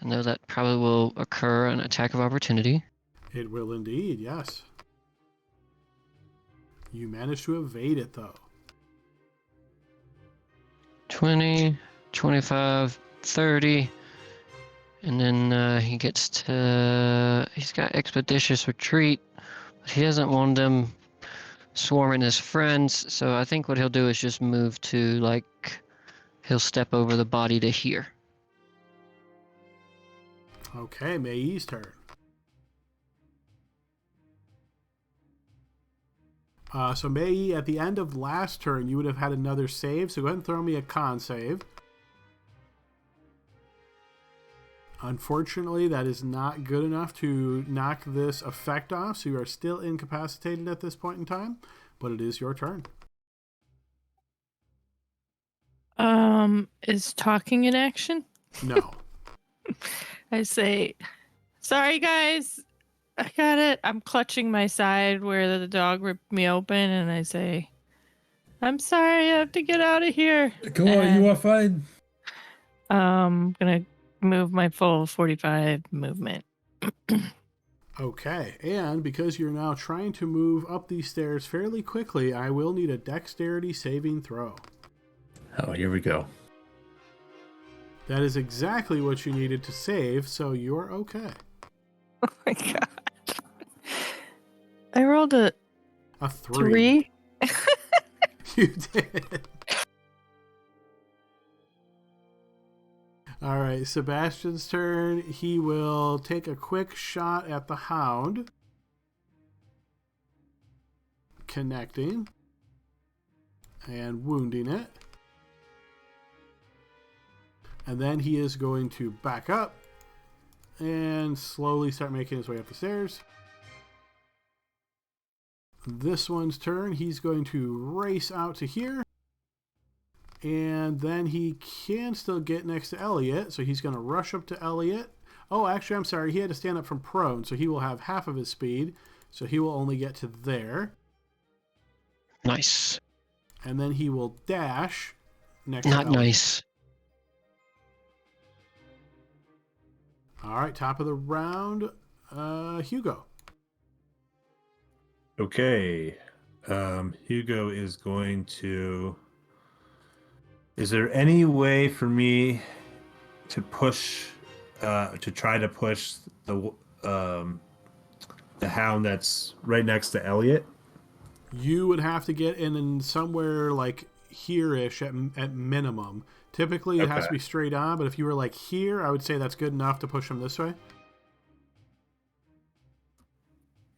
I know that probably will occur an attack of opportunity. It will indeed, yes. You managed to evade it, though. 20, 25, 30. And then he gets to... He's got Expeditious Retreat. But he doesn't want them swarming his friends. So I think what he'll do is just move to, like... He'll step over the body to here. Okay, Mei Yi's turn. So Mei Yi, at the end of last turn, you would have had another save. So go ahead and throw me a con save. Unfortunately, that is not good enough to knock this effect off. So you are still incapacitated at this point in time. But it is your turn. Is talking in action? No. I say, sorry guys, I got it. I'm clutching my side where the dog ripped me open, and I say, I'm sorry, I have to get out of here. Go on, you are fine. I'm gonna move my full 45 movement. Okay, and because you're now trying to move up these stairs fairly quickly, I will need a dexterity saving throw. Oh, here we go. That is exactly what you needed to save, so you're okay. Oh my god. I rolled a 3. You did. All right, Sebastian's turn. He will take a quick shot at the hound. Connecting. And wounding it. And then he is going to back up and slowly start making his way up the stairs. This one's turn. He's going to race out to here. And then he can still get next to Elliot. So he's going to rush up to Elliot. Oh, actually, I'm sorry. He had to stand up from prone. So he will have half of his speed. So he will only get to there. Nice. And then he will dash next to Not Elliot. nice. All right, top of the round, Hugo. Okay. Hugo is going to... Is there any way for me to push, to try to push the hound that's right next to Elliot? You would have to get in somewhere like here-ish at minimum. Typically, it has to be straight on, but if you were like here, I would say that's good enough to push him this way.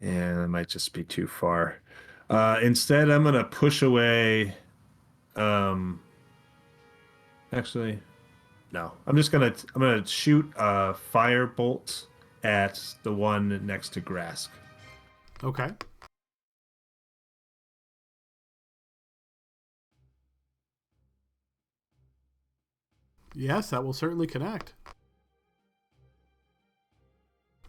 And that might just be too far. Instead, I'm going to push away... Actually, no. I'm gonna shoot a fire bolt at the one next to Grask. Okay. Yes, that will certainly connect.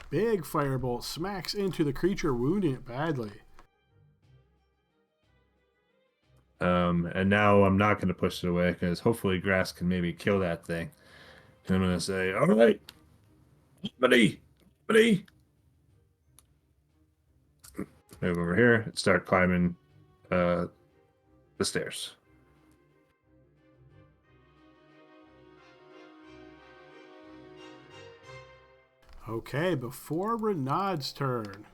Big firebolt smacks into the creature, wounding it badly. And now I'm not going to push it away because hopefully grass can maybe kill that thing. And I'm going to say, all right, buddy. Move over here and start climbing the stairs. Okay, before Renaud's turn.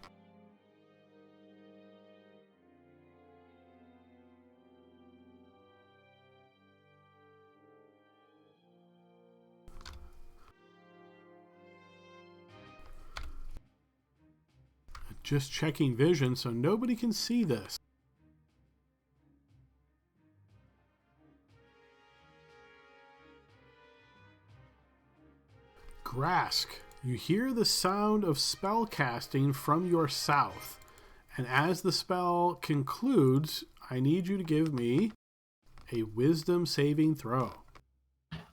Just checking vision so nobody can see this. Grask, you hear the sound of spell casting from your south. And as the spell concludes, I need you to give me a wisdom saving throw.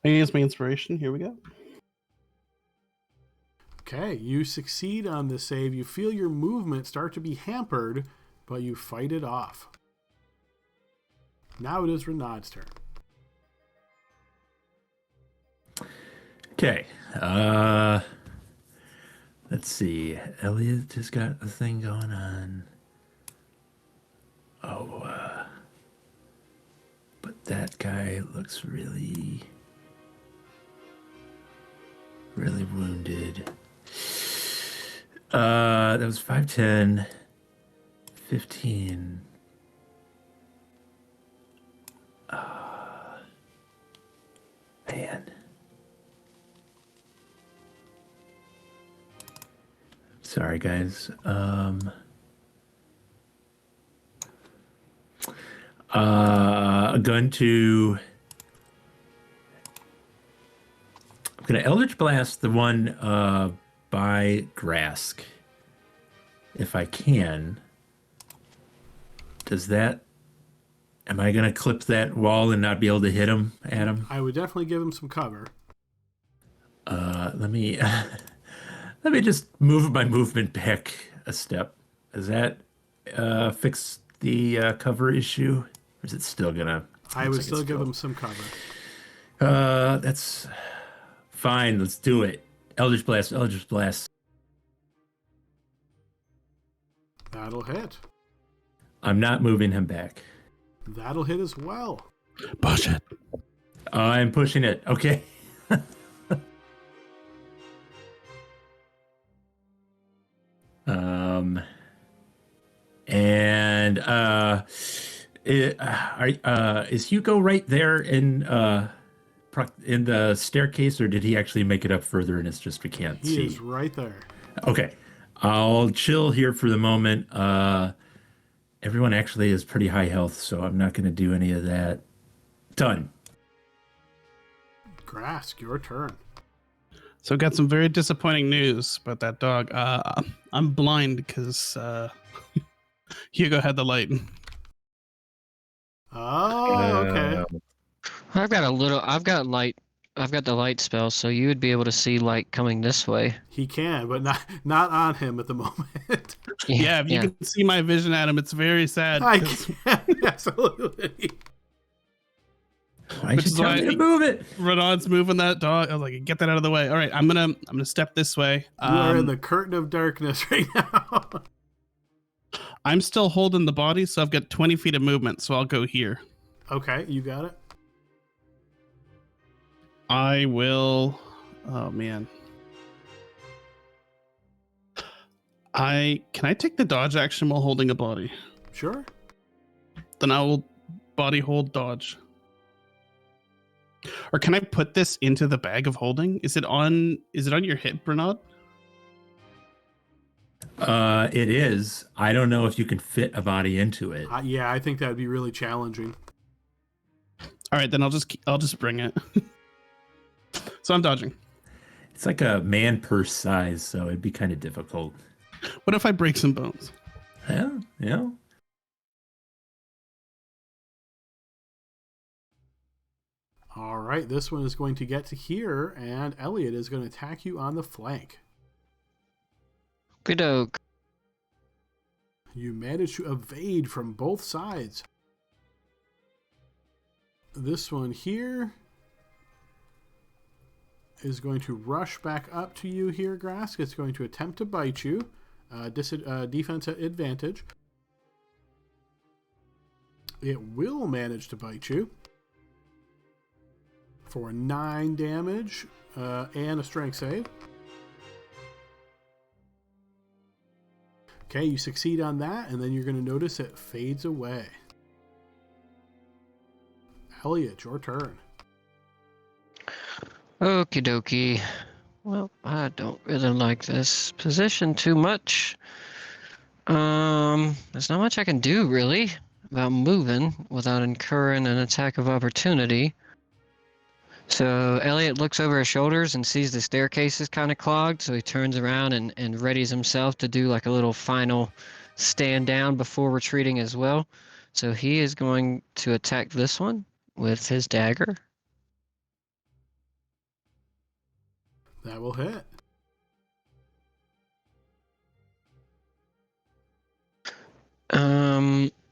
I use my inspiration. Here we go. Okay, you succeed on this save. You feel your movement start to be hampered, but you fight it off. Now it is Renaud's turn. Okay. Let's see. Elliot has got a thing going on. But that guy looks really wounded. That was 5, 10, 15. Man. Sorry, guys. I'm going to Eldritch Blast the one by Grask. If I can. Am I going to clip that wall and not be able to hit him, Adam? I would definitely give him some cover. Let me just move my movement back a step. Does that fix the cover issue? Or is it still gonna? I would still give him some cover. That's fine. Let's do it. Eldritch Blast. That'll hit. I'm not moving him back. That'll hit as well. Push it. I'm pushing it. Okay. Is Hugo right there in the staircase, or did he actually make it up further and it's just we can't see? He is right there. Okay. I'll chill here for the moment. Everyone actually is pretty high health, so I'm not going to do any of that. Done. Grask, your turn. So got some very disappointing news about that dog. I'm blind because Hugo had the light. Oh, okay. I've got the light spell, so you would be able to see light coming this way. He can, but not on him at the moment. Yeah, if you can see my vision, Adam, it's very sad. I can, absolutely. Why you tell me to move it? Renaud's moving that dog. I was like, get that out of the way. All right, I'm gonna step this way. You are in the curtain of darkness right now. I'm still holding the body, so I've got 20 feet of movement, so I'll go here. Okay, you got it. I will. Oh man. Can I take the dodge action while holding a body? Sure. Then I will body hold dodge. Or can I put this into the bag of holding? Is it on your hip, Renaud? It is. I don't know if you can fit a body into it. Yeah, I think that would be really challenging. All right, then I'll just bring it. So I'm dodging. It's like a man purse size, so it'd be kind of difficult. What if I break some bones? Yeah, yeah. All right, this one is going to get to here, and Elliot is going to attack you on the flank. Good oak. You manage to evade from both sides. This one here is going to rush back up to you here, Grask. It's going to attempt to bite you. Defense at advantage. It will manage to bite you for 9 damage and a strength save. Okay, you succeed on that, and then you're going to notice it fades away. Elliot, your turn. Okie dokie. Well, I don't really like this position too much. There's not much I can do really about moving without incurring an attack of opportunity. So Elliot looks over his shoulders and sees the staircase is kind of clogged, so he turns around and readies himself to do like a little final stand down before retreating as well. So he is going to attack this one with his dagger. That will hit.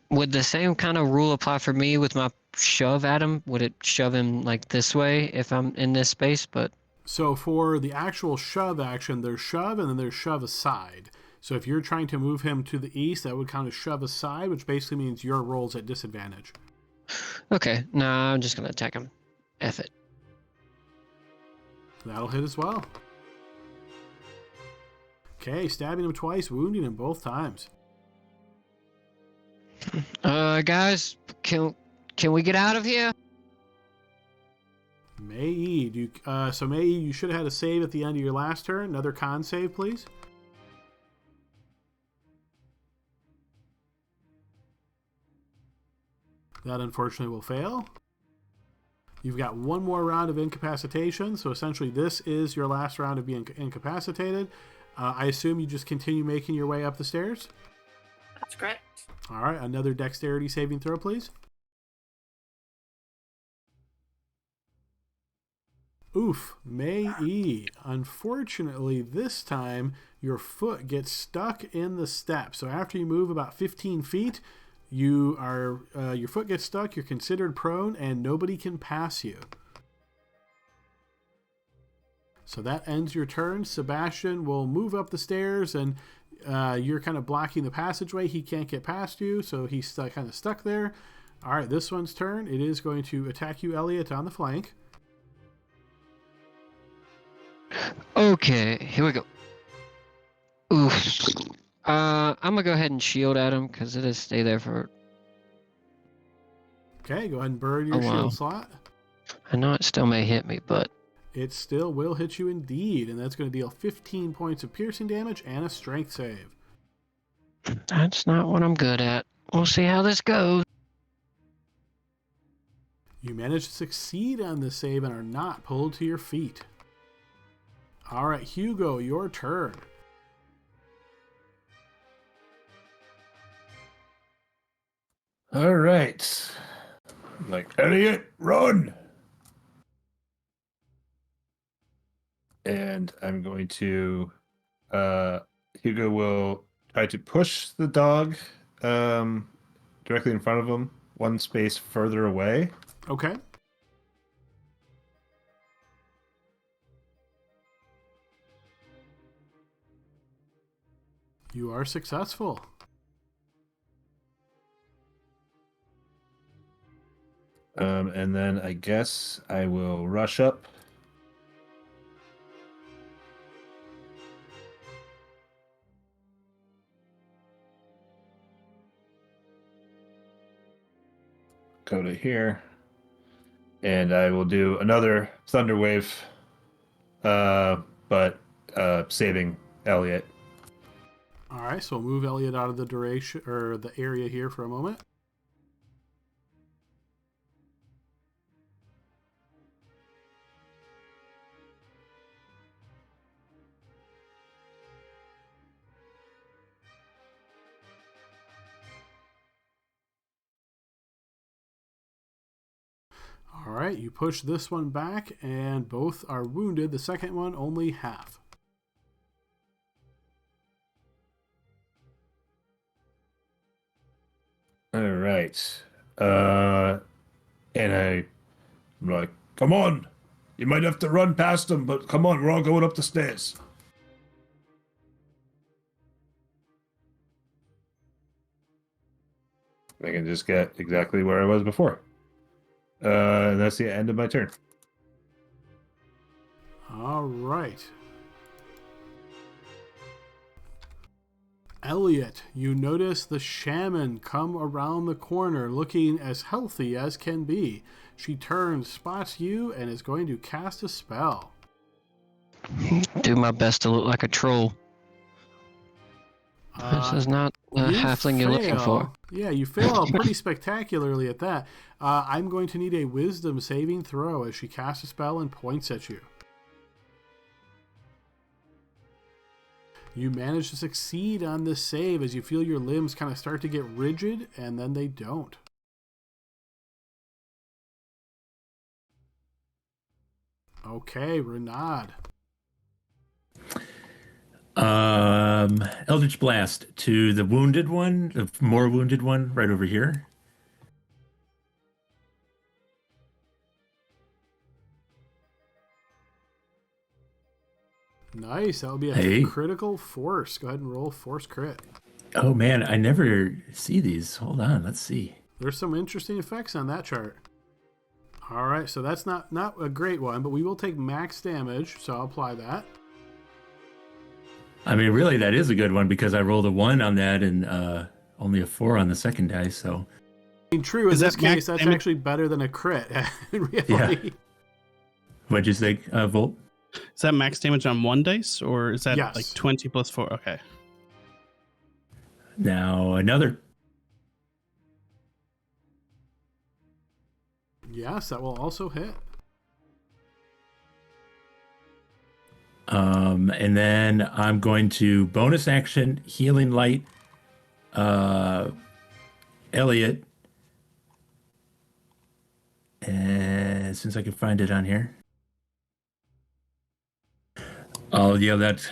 Would the same kind of rule apply for me with my shove at him? Would it shove him like this way if I'm in this space? But So for the actual shove action, there's shove and then there's shove aside. So if you're trying to move him to the east, that would count as shove aside, which basically means your roll's at disadvantage. okay, no, I'm just gonna attack him. F it. That'll hit as well. Okay, stabbing him twice, wounding him both times. Guys, can we get out of here? May-E, so May-E, you should have had a save at the end of your last turn. Another con save, please. That unfortunately will fail. You've got one more round of incapacitation, so essentially this is your last round of being incapacitated. I assume you just continue making your way up the stairs? That's correct. All right, another dexterity saving throw, please. Oof, May-E. Unfortunately, this time your foot gets stuck in the step. So after you move about 15 feet, your foot gets stuck, you're considered prone, and nobody can pass you. So that ends your turn. Sebastian will move up the stairs, and you're kind of blocking the passageway. He can't get past you, so he's kind of stuck there. All right, this one's turn. It is going to attack you, Elliot, on the flank. Okay, here we go. Oof. I'm gonna go ahead and shield at him because it'll stay there for. Okay, go ahead and burn your shield slot. I know it still may hit me, but It still will hit you indeed, and that's going to deal 15 points of piercing damage and a strength save. that's not what I'm good at. We'll see how this goes. You manage to succeed on this save and are not pulled to your feet. All right, Hugo, your turn. All right. Like, Elliot, run! And I'm going to, Hugo will try to push the dog directly in front of him, one space further away. Okay. You are successful. And then I guess I will rush up. Go to here. And I will do another Thunder Wave, but saving Elliot. All right, so we'll move Elliot out of the duration or the area here for a moment. right, you push this one back, and both are wounded. The second one only half. All right. And I'm like, come on. You might have to run past them, but come on, we're all going up the stairs. I can just get exactly where I was before. And that's the end of my turn. All right. Elliot, you notice the shaman come around the corner looking as healthy as can be. She turns, spots you, and is going to cast a spell. Do my best to look like a troll. This is not the halfling you're looking for. Yeah, you fail pretty spectacularly at that. I'm going to need a wisdom saving throw as she casts a spell and points at you. You manage to succeed on this save as you feel your limbs kind of start to get rigid, and then they don't. Okay, Renaud. Eldritch Blast to the wounded one, the more wounded one right over here. Nice, that will be a critical force. Go ahead and roll force crit. Oh man, I never see these. Hold on, let's see. There's some interesting effects on that chart. All right, so that's not a great one, but we will take max damage, so I'll apply that. I mean, really, that is a good one because I rolled a 1 on that and only a 4 on the second dice. So, I mean, true, in this case, that's actually better than a crit. In reality. Yeah. What'd you say, Volt? Is that max damage on one dice, or is that Yes. like 20 plus 4? Okay. Now another. Yes, that will also hit. And then I'm going to bonus action healing light Elliot. And since I can find it on here, I'll yell that,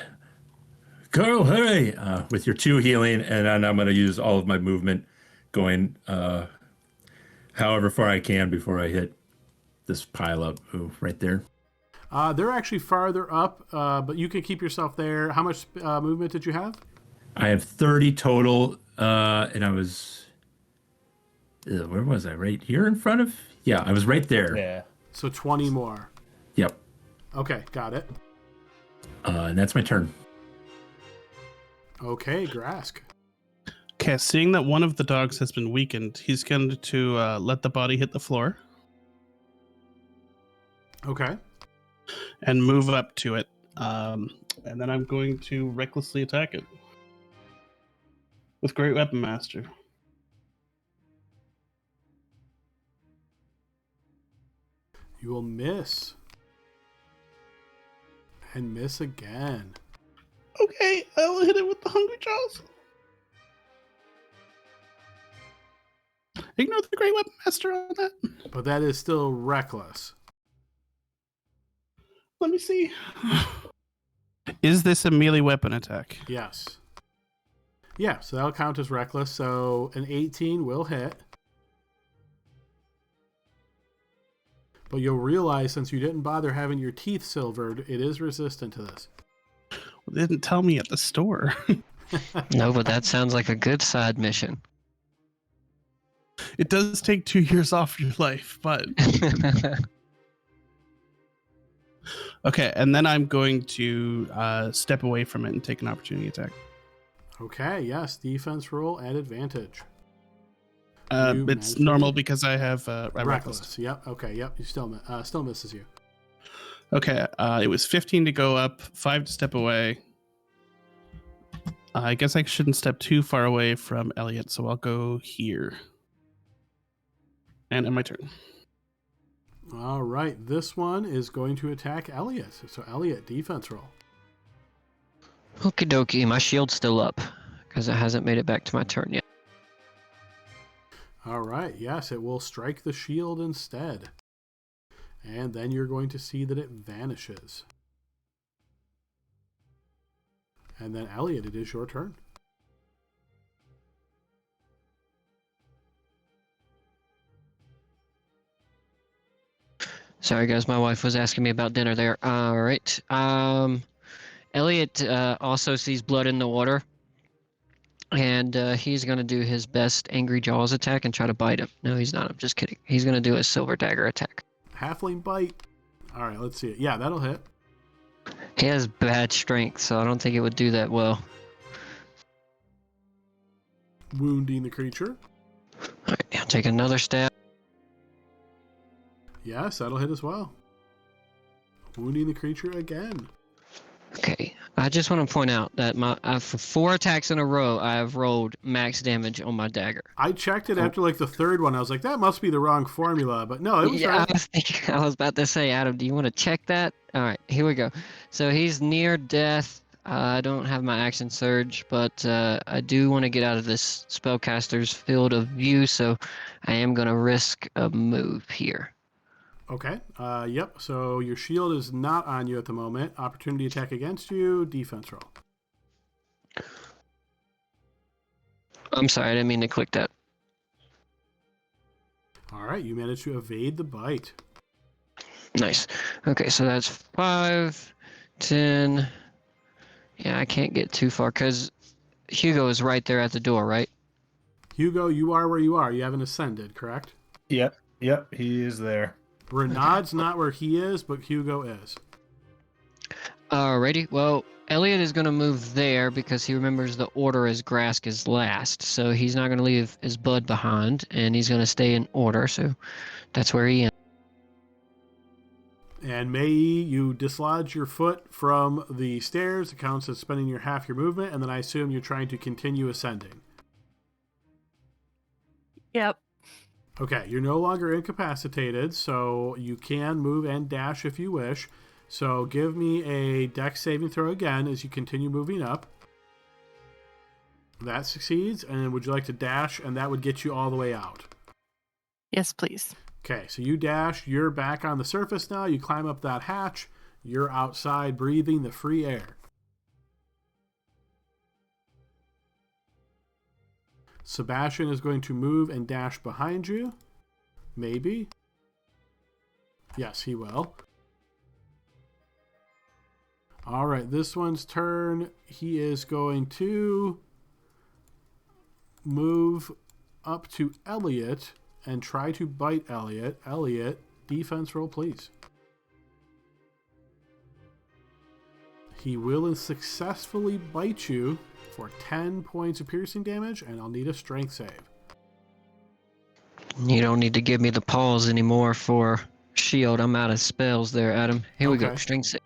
Carl, hurry! With your 2 healing, and then I'm going to use all of my movement going however far I can before I hit this pile up right there. They're actually farther up, but you can keep yourself there. How much movement did you have? I have 30 total, and I was... where was I? Right here in front of? Yeah, I was right there. Yeah. So 20 more. Yep. Okay, got it. And that's my turn. Okay, Grask. Okay, seeing that one of the dogs has been weakened, he's going to let the body hit the floor Okay. and move up to it. And then I'm going to recklessly attack it with Great Weapon Master. You will miss. And miss again. Okay, I'll hit it with the Hungry Jaws. Ignore the Great Weapon Master on that. But that is still reckless. Let me see. Is this a melee weapon attack? Yes. Yeah, so that'll count as reckless. So an 18 will hit. But you'll realize since you didn't bother having your teeth silvered, it is resistant to this. Well, they didn't tell me at the store. No, but that sounds like a good side mission. It does take 2 years off your life, but... Okay, and then I'm going to step away from it and take an opportunity attack. Okay, yes, defense roll at advantage. It's normal because I have reckless. Yep. Okay. Yep. You still misses you. Okay. It was 15 to go up, 5 to step away. I guess I shouldn't step too far away from Elliot, so I'll go here. And end my turn. All right. This one is going to attack Elliot. So Elliot, defense roll. Okie dokie, my shield's still up because it hasn't made it back to my turn yet. All right. Yes, it will strike the shield instead. And then you're going to see that it vanishes. And then, Elliot, it is your turn. Sorry, guys. My wife was asking me about dinner there. All right. Elliot also sees blood in the water. And he's going to do his best Angry Jaws attack and try to bite him. No, he's not. I'm just kidding. He's going to do a Silver Dagger attack. Halfling bite. All right, let's see it. Yeah, that'll hit. He has bad strength, so I don't think it would do that well. Wounding the creature. All right, I'll take another stab. Yes, that'll hit as well. Wounding the creature again. Okay, I just want to point out that for 4 attacks in a row, I have rolled max damage on my dagger. I checked it after like the third one. I was like, that must be the wrong formula, but no, it was right. I was about to say, Adam, do you want to check that? All right, here we go. So he's near death. I don't have my action surge, but I do want to get out of this spellcaster's field of view, so I am going to risk a move here. Okay. Yep. So your shield is not on you at the moment. Opportunity attack against you. Defense roll. I'm sorry, I didn't mean to click that. All right. You managed to evade the bite. Nice. Okay, so that's 5, 10. Yeah, I can't get too far because Hugo is right there at the door, right? Hugo, you are where you are. You haven't ascended, correct? Yep, he is there. Renaud's not where he is, but Hugo is. Alrighty. Well, Elliot is going to move there because he remembers the order as Grask is last. So he's not going to leave his bud behind, and he's going to stay in order. So that's where he is. And Mei, you dislodge your foot from the stairs. It counts as spending half your movement, and then I assume you're trying to continue ascending. Yep. Okay, you're no longer incapacitated, so you can move and dash if you wish. So give me a dex saving throw again as you continue moving up. That succeeds, and would you like to dash? And that would get you all the way out. Yes, please. Okay, so you dash, you're back on the surface now, you climb up that hatch, you're outside breathing the free air. Sebastian is going to move and dash behind you. Maybe. Yes, he will. All right, this one's turn. He is going to move up to Elliot and try to bite Elliot. Elliot, defense roll, please. He will successfully bite you for 10 points of piercing damage, and I'll need a strength save. You don't need to give me the pause anymore for shield. I'm out of spells there, Adam. Here we go. Strength save.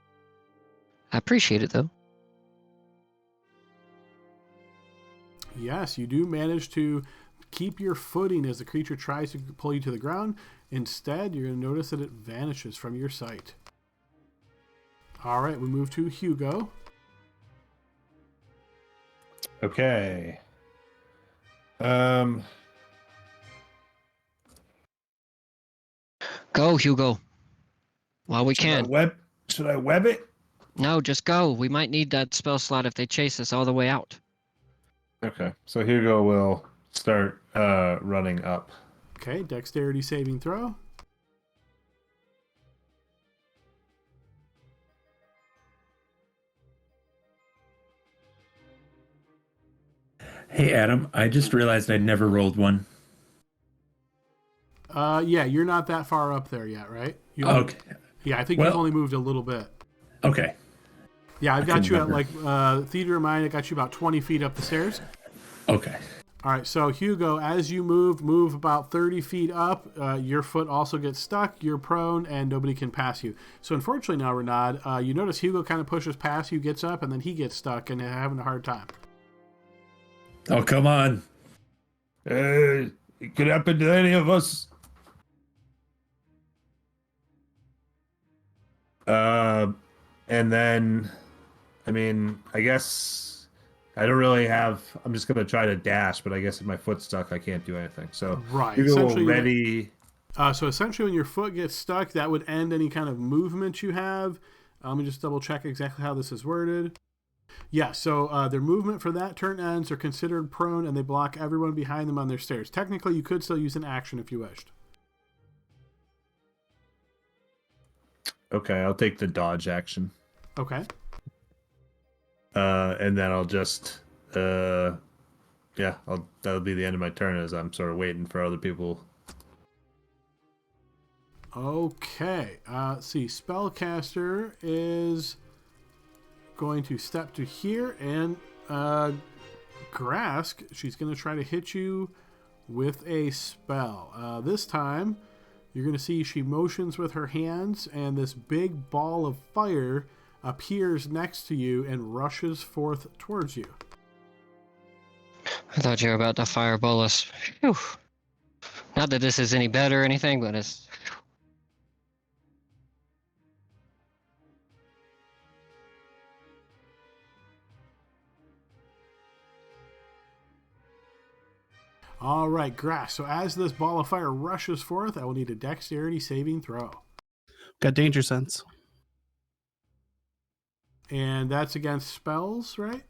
I appreciate it, though. Yes, you do manage to keep your footing as the creature tries to pull you to the ground. Instead, you're going to notice that it vanishes from your sight. All right, we move to Hugo. Okay. Go, Hugo. While we can. Should I web it? No, just go. We might need that spell slot if they chase us all the way out. Okay, so Hugo will start running up. Okay, dexterity saving throw. Hey, Adam, I just realized I'd never rolled one. Yeah, you're not that far up there yet, right? Okay. Yeah, I think you've only moved a little bit. Okay. Yeah, I've got you at Theater of Mind, I got you about 20 feet up the stairs. Okay. All right, so Hugo, as you move about 30 feet up, your foot also gets stuck, you're prone, and nobody can pass you. So unfortunately now, Renaud, you notice Hugo kind of pushes past you, gets up, and then he gets stuck and having a hard time. Oh, come on. It could happen to any of us. And then, I mean, I guess I don't really have. I'm just gonna try to dash, but I guess if my foot's stuck, I can't do anything. So right, Hugo will ready. So essentially, when your foot gets stuck, that would end any kind of movement you have. Let me just double check exactly how this is worded. Yeah, so their movement for that turn ends. They're considered prone, and they block everyone behind them on their stairs. Technically, you could still use an action if you wished. Okay, I'll take the dodge action. Okay. And then I'll just, that'll be the end of my turn as I'm sort of waiting for other people. Okay. See, Spellcaster is going to step to here, and Grask, she's going to try to hit you with a spell. This time, you're going to see she motions with her hands, and this big ball of fire appears next to you and rushes forth towards you. I thought you were about to fireball us. Whew. Not that this is any better or anything, but it's... All right, Grass. So as this ball of fire rushes forth, I will need a dexterity saving throw. Got danger sense. And that's against spells, right?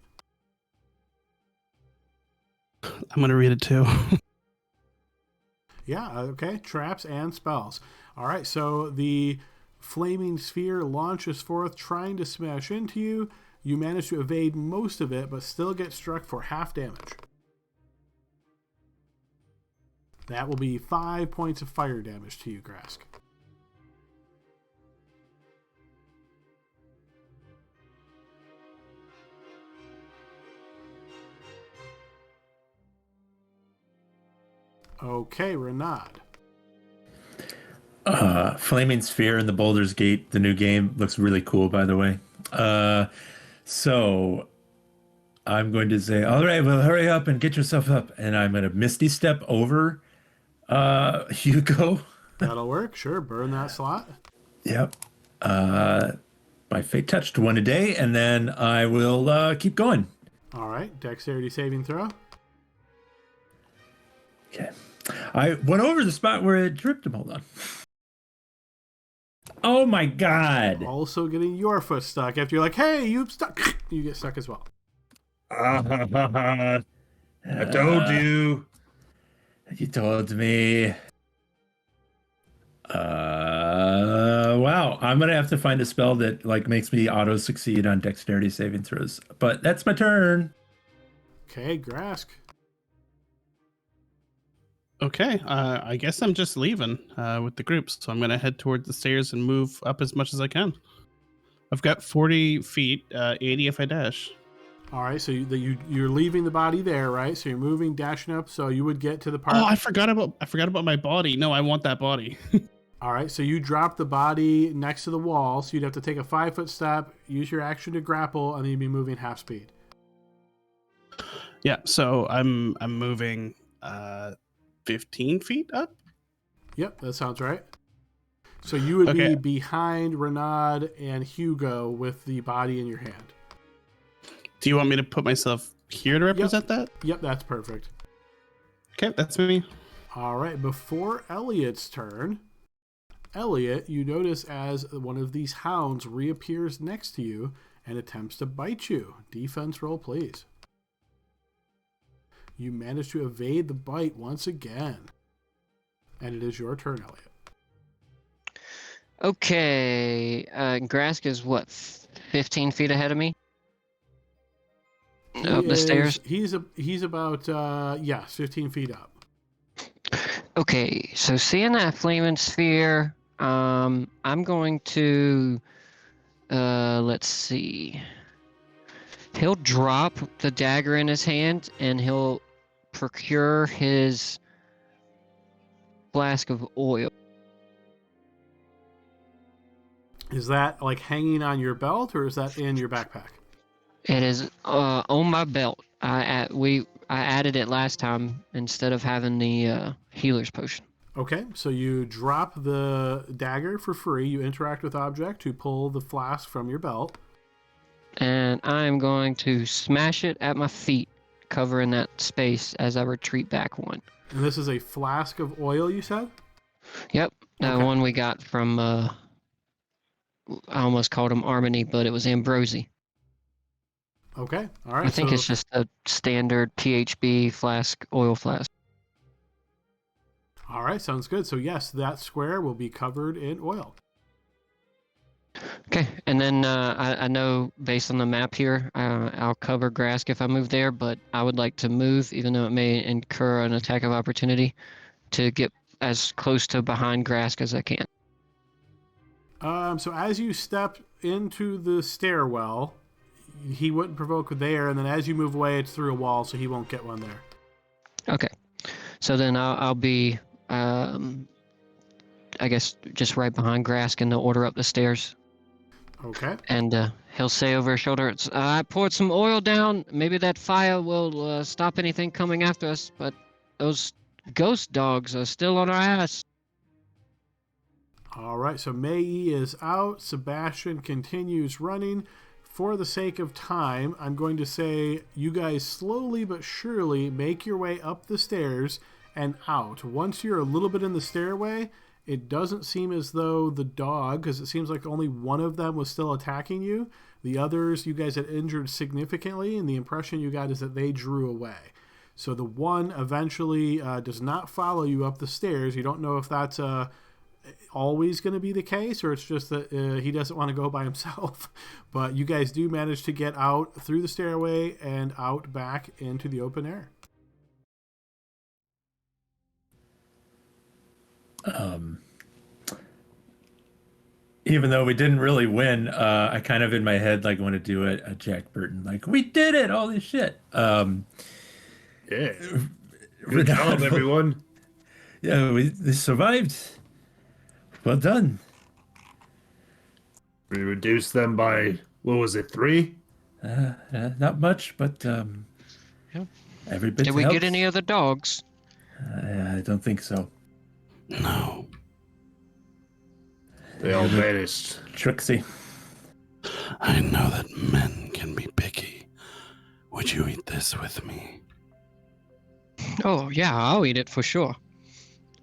I'm going to read it too. Yeah, okay. Traps and spells. All right, so the flaming sphere launches forth, trying to smash into you. You manage to evade most of it, but still get struck for half damage. That will be 5 points of fire damage to you, Grask. Okay, Renaud. Flaming Sphere in the Boulder's Gate, the new game, looks really cool, by the way. So I'm going to say, all right, well, hurry up and get yourself up. And I'm going to Misty Step over Hugo. That'll work. Sure, burn that slot. Yep. My fate touched one a day, and then I will keep going. All right, dexterity saving throw. Okay. I went over the spot where it tripped him. Hold on. Oh my God. Also getting your foot stuck. After you're like, hey, you stuck. You get stuck as well. I told you. You told me. Wow. I'm gonna have to find a spell that like makes me auto succeed on dexterity saving throws. But that's my turn. Okay, Grask. Okay, I guess I'm just leaving with the group, so I'm going to head toward the stairs and move up as much as I can. I've got 40 feet, 80 if I dash. All right, so you're leaving the body there, right? So you're moving, dashing up, so you would get to the part. Oh, I forgot about my body. No, I want that body. All right, so you drop the body next to the wall, so you'd have to take a 5-foot step, use your action to grapple, and then you'd be moving half speed. Yeah, so I'm moving 15 feet up. Yep, that sounds right. So you would Okay. be behind Renaud and Hugo with the body in your hand. Do you want me to put myself here to represent that? Yep, that's perfect. Okay, that's me. All right, before Elliot's turn, Elliot, you notice as one of these hounds reappears next to you and attempts to bite you. Defense roll, please. You manage to evade the bite once again. And it is your turn, Elliot. Okay, Grask is what, 15 feet ahead of me? Up the stairs? He's about 15 feet up. Okay, so seeing that flaming sphere, I'm going to, let's see. He'll drop the dagger in his hand and he'll procure his flask of oil. Is that like hanging on your belt or is that in your backpack? It is on my belt. I added it last time instead of having the healer's potion. Okay, so you drop the dagger for free. You interact with object to pull the flask from your belt. And I'm going to smash it at my feet, covering that space as I retreat back one. And this is a flask of oil, you said? Yep, that Okay. one we got from, I almost called him Armony, but it was Ambrosi. Okay. All I right. think So it's just a standard PHB flask, oil flask. all right, sounds good. So yes, that square will be covered in oil. Okay, and then I know based on the map here, I'll cover Grask if I move there, but I would like to move, even though it may incur an attack of opportunity, to get as close to behind Grask as I can. So as you step into the stairwell, he wouldn't provoke there, and then as you move away, it's through a wall, so he won't get one there. Okay, so then I'll be, I guess, just right behind Grask in the order up the stairs. Okay. And he'll say over his shoulder, I poured some oil down. Maybe that fire will stop anything coming after us, but those ghost dogs are still on our ass. All right. So Mei is out. Sebastian continues running. For the sake of time, I'm going to say you guys slowly but surely make your way up the stairs and out. Once you're a little bit in the stairway, it doesn't seem as though the dog, because it seems like only one of them was still attacking you. The others you guys had injured significantly, and the impression you got is that they drew away. So the one eventually does not follow you up the stairs. You don't know if that's always going to be the case, or it's just that he doesn't want to go by himself. But you guys do manage to get out through the stairway and out back into the open air. Even though we didn't really win, I kind of in my head like want to do a Jack Burton, like we did it, holy shit. Yeah. Good job, everyone. Yeah, we survived. Well done. We reduced them by, what was it, 3? Not much, but every bit Did we helps. get any other dogs? I don't think so. No. They all vanished. Trixie. I know that men can be picky. Would you eat this with me? Oh, yeah, I'll eat it for sure.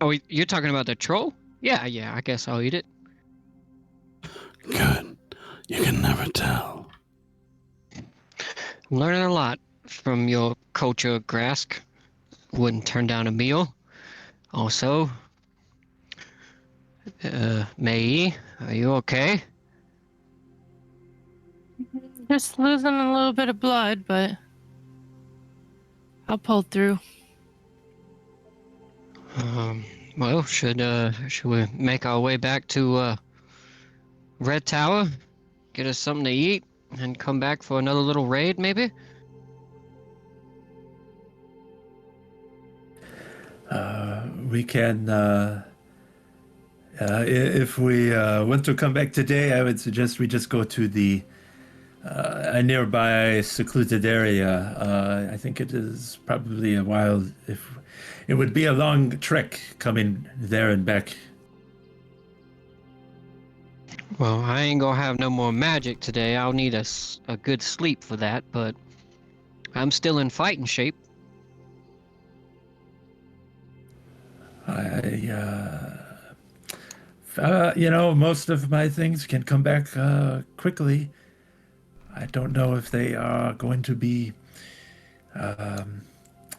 Oh, you're talking about the troll? Yeah, I guess I'll eat it. Good. You can never tell. Learning a lot from your culture, Grask. Wouldn't turn down a meal. Also, Mei, are you okay? Just losing a little bit of blood, but I'll pull through. Well, should we make our way back to Red Tower, get us something to eat, and come back for another little raid, maybe? We can, if we want to come back today, I would suggest we just go to the a nearby secluded area. I think it is probably a while. If it would be a long trek coming there and back. Well, I ain't gonna have no more magic today. I'll need a good sleep for that, but I'm still in fighting shape. Most of my things can come back quickly. I don't know if they are going to be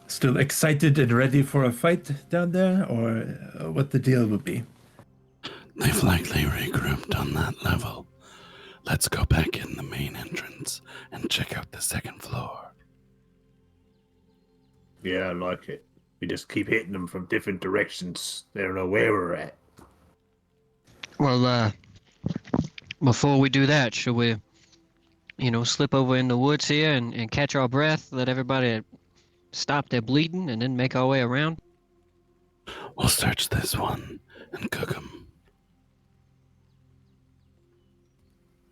still excited and ready for a fight down there, or what the deal will be. They've likely regrouped on that level. Let's go back in the main entrance and check out the second floor. Yeah, I like it. We just keep hitting them from different directions. They don't know where we're at. Well, before we do that, should we, slip over in the woods here and catch our breath, let everybody stop their bleeding, and then make our way around? We'll search this one and cook 'em.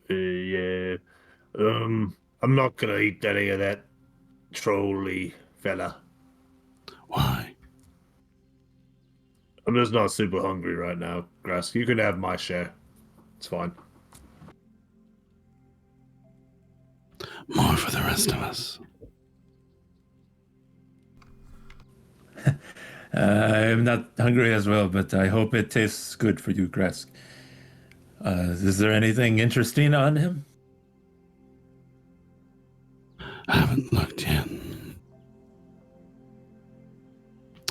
Yeah. I'm not gonna eat any of that trolly fella. Why? I'm just not super hungry right now, Grass. You can have my share. It's fine. More for the rest of us. I'm not hungry as well, but I hope it tastes good for you, Grask. Is there anything interesting on him? I haven't looked yet.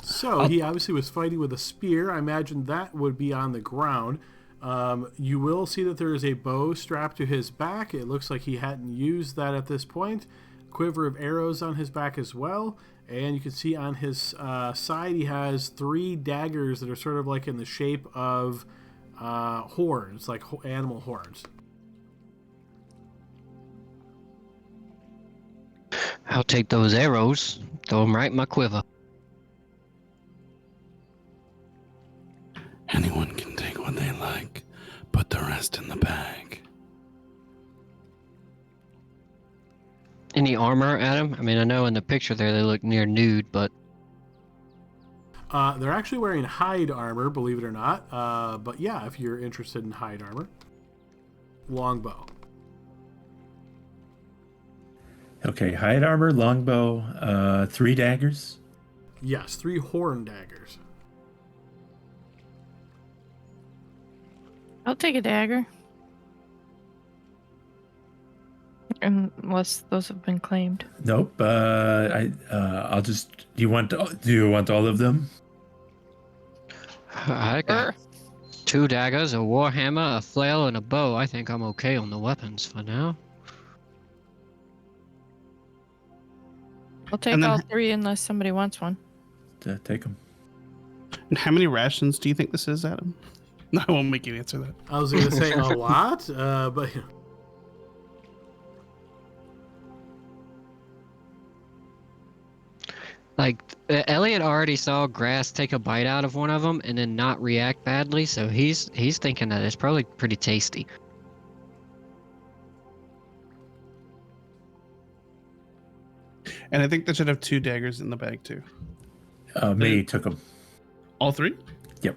So he obviously was fighting with a spear. I imagine that would be on the ground. You will see that there is a bow strapped to his back. It looks like he hadn't used that at this point. Quiver of arrows on his back as well. And you can see on his side he has 3 daggers that are sort of like in the shape of horns, like animal horns. I'll take those arrows, throw them right in my quiver. Anyone can take what they like, put the rest in the bag. Any armor, Adam? I mean, I know in the picture there they look near nude, but They're actually wearing hide armor, believe it or not. But yeah, if you're interested in hide armor. Longbow. Okay, hide armor, longbow, 3 daggers. Yes, 3 horn daggers. I'll take a dagger. Unless those have been claimed. Nope. I'll just. Do you want all of them? I got 2 daggers, a warhammer, a flail, and a bow. I think I'm okay on the weapons for now. I'll take And then- all 3 unless somebody wants one. Take them. And how many rations do you think this is, Adam? No, I won't make you answer that. I was going to say a lot, but Like, Elliot already saw Grass take a bite out of one of them and then not react badly, so he's thinking that it's probably pretty tasty. And I think they should have 2 daggers in the bag too. Me took them. All 3? Yep.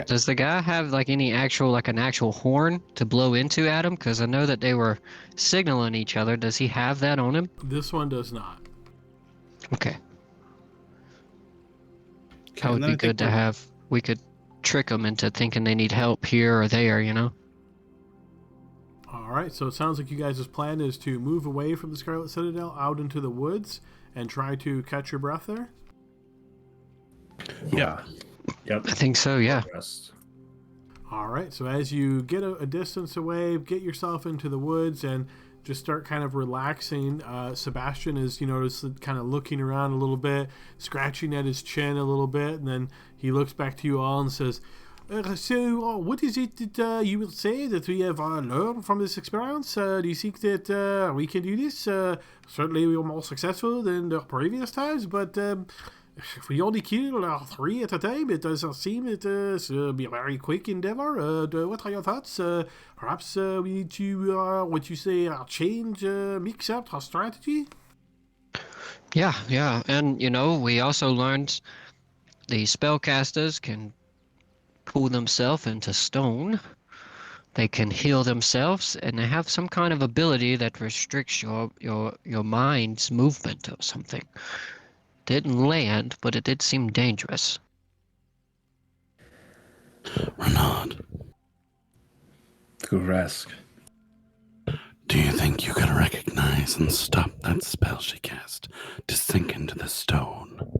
Does the guy have like an actual horn to blow into Adam? Because I know that they were signaling each other. Does he have that on him? this one does not. Okay. Okay, That would and then be I think good to we're- have. We could trick them into thinking they need help here or there, you know? All right, so it sounds like you guys' plan is to move away from the Scarlet Citadel out into the woods and try to catch your breath there. Yeah. Yep. I think so, yeah. Rest. All right, so as you get a distance away, get yourself into the woods and just start kind of relaxing. Sebastian is, just kind of looking around a little bit, scratching at his chin a little bit, and then he looks back to you all and says, so what is it that you will say that we have learned from this experience? Do you think that we can do this? Certainly we were more successful than the previous times, but if we only kill 3 at a time, it doesn't seem it to be a very quick endeavor. What are your thoughts? Perhaps we need to, change, mix up our strategy? Yeah. And, we also learned the spellcasters can pull themselves into stone. They can heal themselves, and they have some kind of ability that restricts your mind's movement or something. Didn't land, but it did seem dangerous. Renaud, Grask. do you think you could recognize and stop that spell she cast to sink into the stone?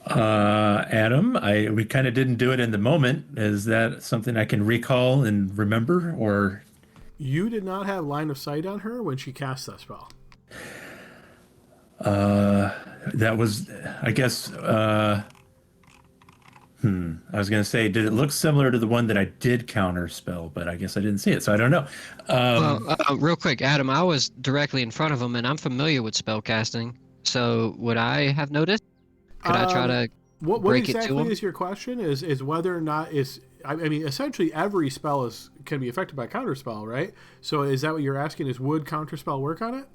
Adam, we kind of didn't do it in the moment. Is that something I can recall and remember, or? You did not have line of sight on her when she cast that spell. That was, I guess, I was going to say, did it look similar to the one that I did counter spell, but I guess I didn't see it, so I don't know. Real quick, Adam, I was directly in front of him, and I'm familiar with spellcasting, so would I have noticed? Could I try to What break it to exactly him? is your question? Is whether or not I mean, essentially every spell can be affected by counterspell, right? So is that what you're asking? Is would counterspell work on it?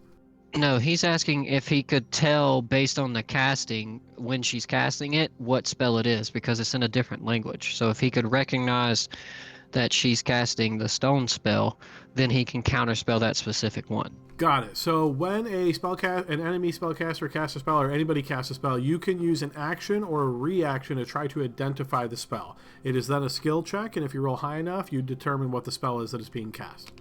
No, he's asking if he could tell based on the casting when she's casting it what spell it is, because it's in a different language. So if he could recognize that she's casting the stone spell, then he can counterspell that specific one. Got it. So when an enemy spellcaster casts a spell, or anybody casts a spell, you can use an action or a reaction to try to identify the spell. It is then a skill check, and if you roll high enough, you determine what the spell is that is being cast.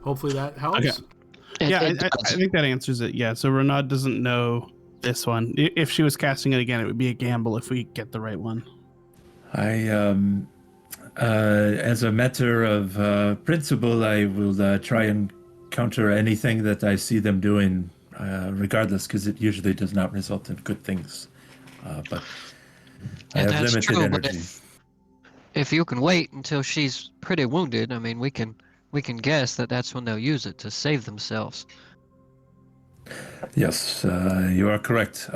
Hopefully that helps. Okay. I think that answers it. Yeah, so Renaud doesn't know this one. If she was casting it again, it would be a gamble if we get the right one. As a matter of principle, I will try and counter anything that I see them doing, regardless, because it usually does not result in good things. But I have that's limited true, energy. but if you can wait until she's pretty wounded, I mean, we can guess that that's when they'll use it to save themselves. Yes, you are correct.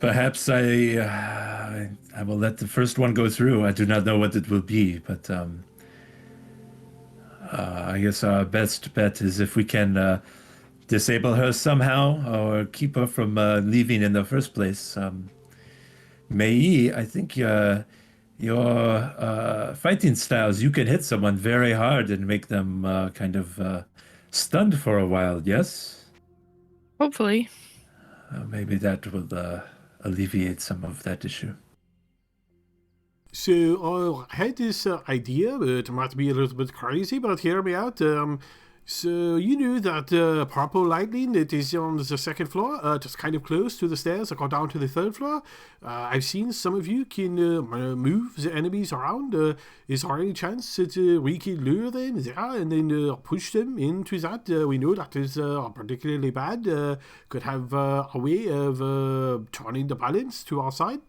Perhaps I will let the first one go through. I do not know what it will be, but I guess our best bet is if we can disable her somehow or keep her from leaving in the first place. Mei, I think your fighting styles, you can hit someone very hard and make them kind of stunned for a while, yes? Hopefully. Maybe that will alleviate some of that issue. So I had this idea, it might be a little bit crazy, but hear me out. So you knew that purple lightning that is on the second floor, just kind of close to the stairs that go down to the third floor. I've seen some of you can move the enemies around. Is there any chance that we can lure them there and then push them into that? We know that is particularly bad. Could have a way of turning the balance to our side.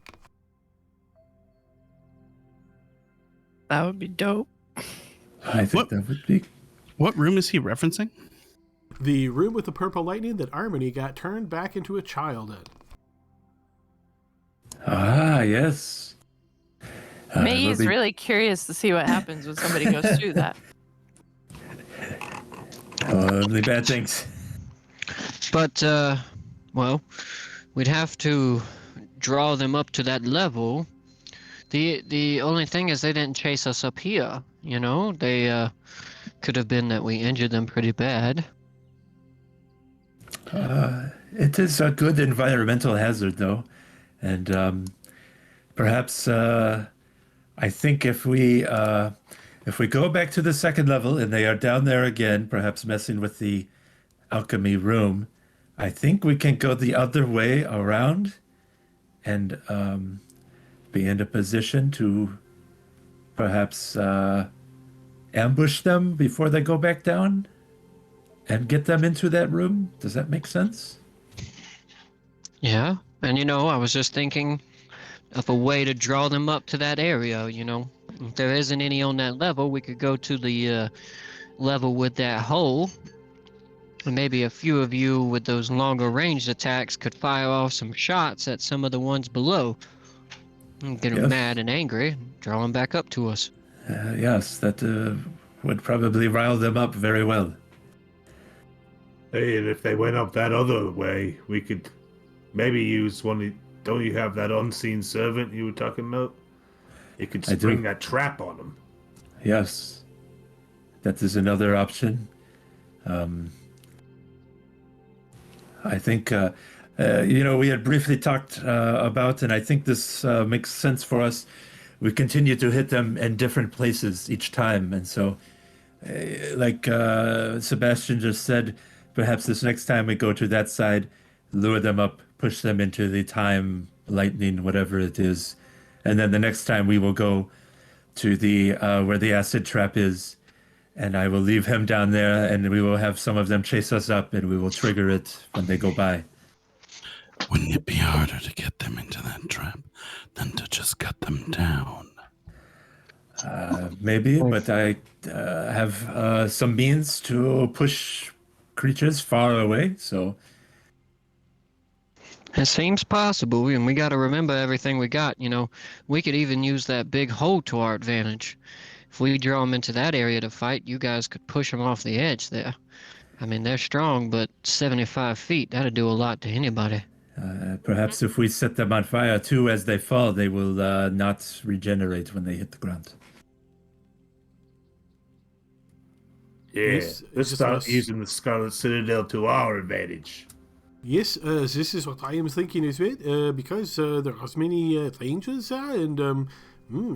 That would be dope. I think that would be. What room is he referencing? The room with the purple lightning that Harmony got turned back into a child in. Ah, yes. May is really curious to see what happens when somebody goes through that. Only bad things. But, well, we'd have to draw them up to that level. The only thing is they didn't chase us up here, you know? They could have been that we injured them pretty bad. It is a good environmental hazard, though. And perhaps I think if we go back to the second level and they are down there again, perhaps messing with the alchemy room, I think we can go the other way around and be in a position to perhaps ambush them before they go back down and get them into that room. Does that make sense? Yeah, and you know, I was just thinking of a way to draw them up to that area, you know. If there isn't any on that level, we could go to the level with that hole. And maybe a few of you with those longer ranged attacks could fire off some shots at some of the ones below. And get them mad and angry, draw them back up to us. Yes, that would probably rile them up very well. Hey, and if they went up that other way, we could maybe use one. Don't you have that unseen servant you were talking about? You could spring that trap on them. Yes, that is another option. I think, we had briefly talked about, and I think this makes sense for us. We continue to hit them in different places each time. And so, like Sebastian just said, perhaps this next time we go to that side, lure them up, push them into the time, lightning, whatever it is. And then the next time we will go to the where the acid trap is, and I will leave him down there, and we will have some of them chase us up, and we will trigger it when they go by. Wouldn't it be harder to get them into that trap than to just cut them down? Maybe, but I have some means to push creatures far away, so... It seems possible, and we got to remember everything we got, you know. We could even use that big hole to our advantage. If we draw them into that area to fight, you guys could push them off the edge there. I mean, they're strong, but 75 feet, that'd do a lot to anybody. Perhaps if we set them on fire too as they fall, they will not regenerate when they hit the ground. Yeah, Yes, let's just start us. using the Scarlet Citadel to our advantage. Yes, this is what I am thinking as well, because there are many dangers there, and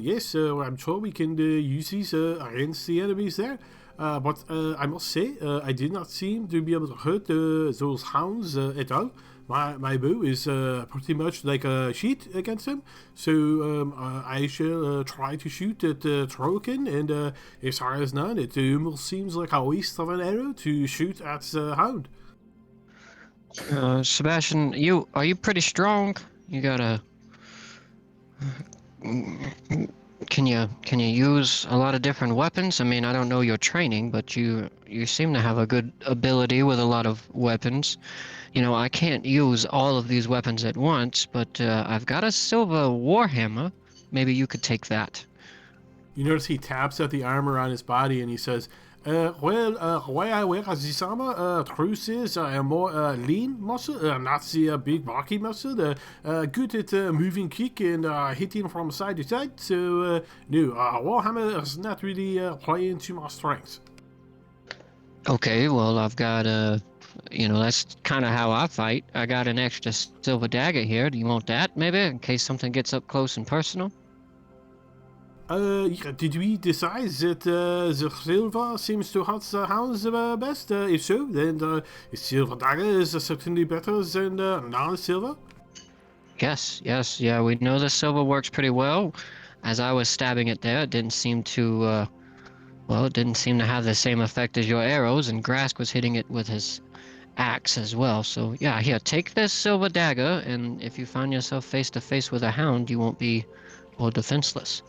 yes, I'm sure we can use these against the enemies there. But I must say, I did not seem to be able to hurt those hounds at all. My bow is pretty much like a sheet against them, so I shall try to shoot at Trollkin, and as far as none, it almost seems like a waste of an arrow to shoot at the hound. Sebastian, are you pretty strong? You gotta. Can you use a lot of different weapons? I mean, I don't know your training, but you seem to have a good ability with a lot of weapons. You know, I can't use all of these weapons at once, but I've got a silver warhammer. Maybe you could take that. You notice he taps at the armor on his body and he says, why I wear this armor, truth is I am more lean muscle, not the big bulky muscle, good at moving quick and hitting from side to side, so no, Warhammer is not really playing to my strengths. Okay, well, I've got that's kind of how I fight. I got an extra silver dagger here. Do you want that, maybe, in case something gets up close and personal? Yeah, did we decide that the silver seems to hurt the hounds best? If so, then the silver dagger is certainly better than non-silver. Yes, yeah, we know the silver works pretty well. As I was stabbing it there, it didn't seem to, it didn't seem to have the same effect as your arrows, and Grask was hitting it with his axe as well. So, yeah, here, take this silver dagger, and if you find yourself face to face with a hound, you won't be all defenseless.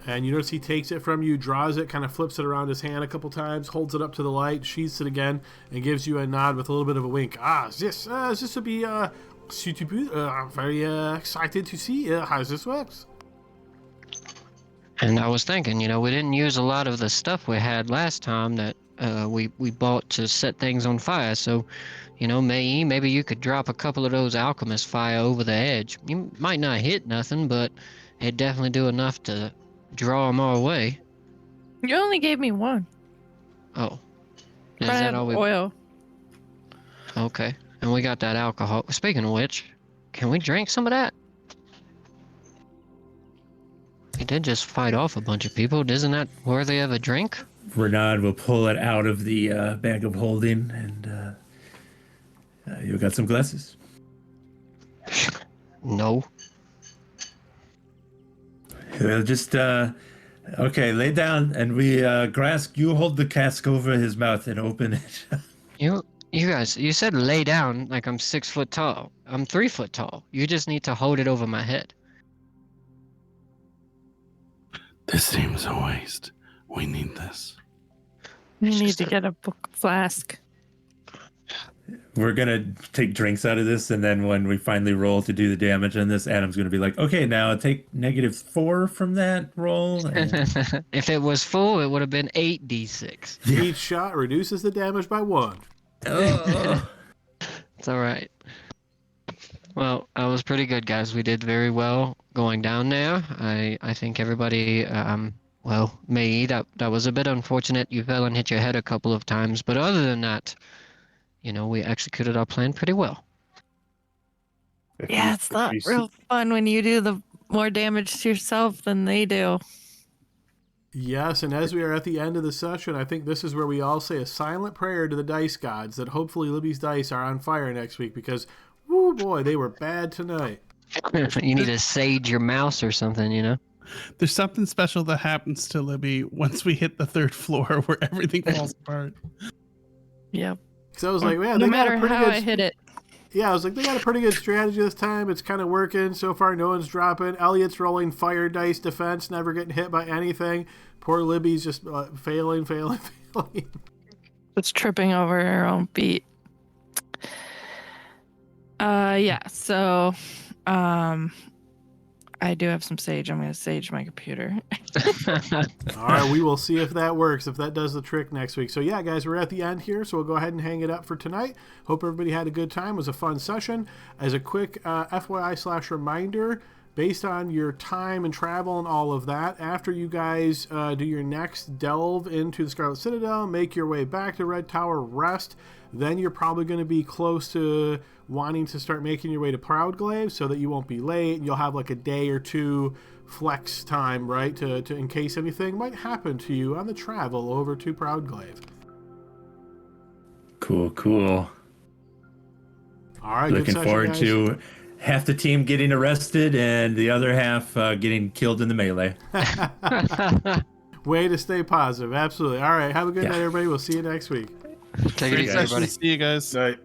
And you notice he takes it from you, draws it, kind of flips it around his hand a couple times, holds it up to the light, sheaths it again, and gives you a nod with a little bit of a wink. This will be suitable. I'm very excited to see how this works. And I was thinking, we didn't use a lot of the stuff we had last time that we bought to set things on fire. So, maybe you could drop a couple of those alchemist fire over the edge. You might not hit nothing, but it'd definitely do enough to draw them our way. You only gave me one. Oh. Is I that have all we... oil. Okay. And we got that alcohol. Speaking of which, can we drink some of that? He did just fight off a bunch of people. Isn't that worthy of a drink? Renaud will pull it out of the bag of holding, and you got some glasses. No. Well, just okay, lay down, and we Grask, you hold the cask over his mouth and open it. You guys, you said lay down like I'm 6 foot tall. I'm 3 foot tall. You just need to hold it over my head. This seems a waste. We need this. We need to get a book flask. We're gonna take drinks out of this, and then when we finally roll to do the damage on this, Adam's gonna be like, "Okay, now take -4 from that roll." And... If it was full, it would have been 8d6. Yeah. Each shot reduces the damage by 1. Oh. It's all right. Well, that was pretty good, guys. We did very well going down there. I think everybody, me, that was a bit unfortunate. You fell and hit your head a couple of times, but other than that, we executed our plan pretty well. Yeah, it's not real fun when you do the more damage to yourself than they do. Yes, and as we are at the end of the session, I think this is where we all say a silent prayer to the dice gods that hopefully Libby's dice are on fire next week because, whoo boy, they were bad tonight. You need to sage your mouse or something, There's something special that happens to Libby once we hit the 3rd floor where everything falls apart. Yep. So I was like, man, No they got matter a pretty how good. I hit it. Yeah, I was like, they got a pretty good strategy this time. It's kind of working so far. No one's dropping. Elliot's rolling fire dice defense, never getting hit by anything. Poor Libby's just failing. Just tripping over her own feet. Yeah, so I do have some sage. I'm going to sage my computer. All right, we will see if that works, if that does the trick next week. So yeah, guys, we're at the end here, so we'll go ahead and hang it up for tonight. Hope everybody had a good time. It was a fun session. As a quick FYI/reminder, based on your time and travel and all of that, after you guys do your next delve into the Scarlet Citadel, make your way back to Red Tower, rest, then you're probably going to be close to wanting to start making your way to Proudglaive so that you won't be late. You'll have like a day or two flex time, right, to in case anything might happen to you on the travel over to Proudglaive. Cool. All right, Looking good session, forward guys. to half the team getting arrested and the other half getting killed in the melee. Way to stay positive. Absolutely. All right, have a good Yeah. night, everybody. We'll see you next week. Take it Great easy, session. everybody. See you guys. Night.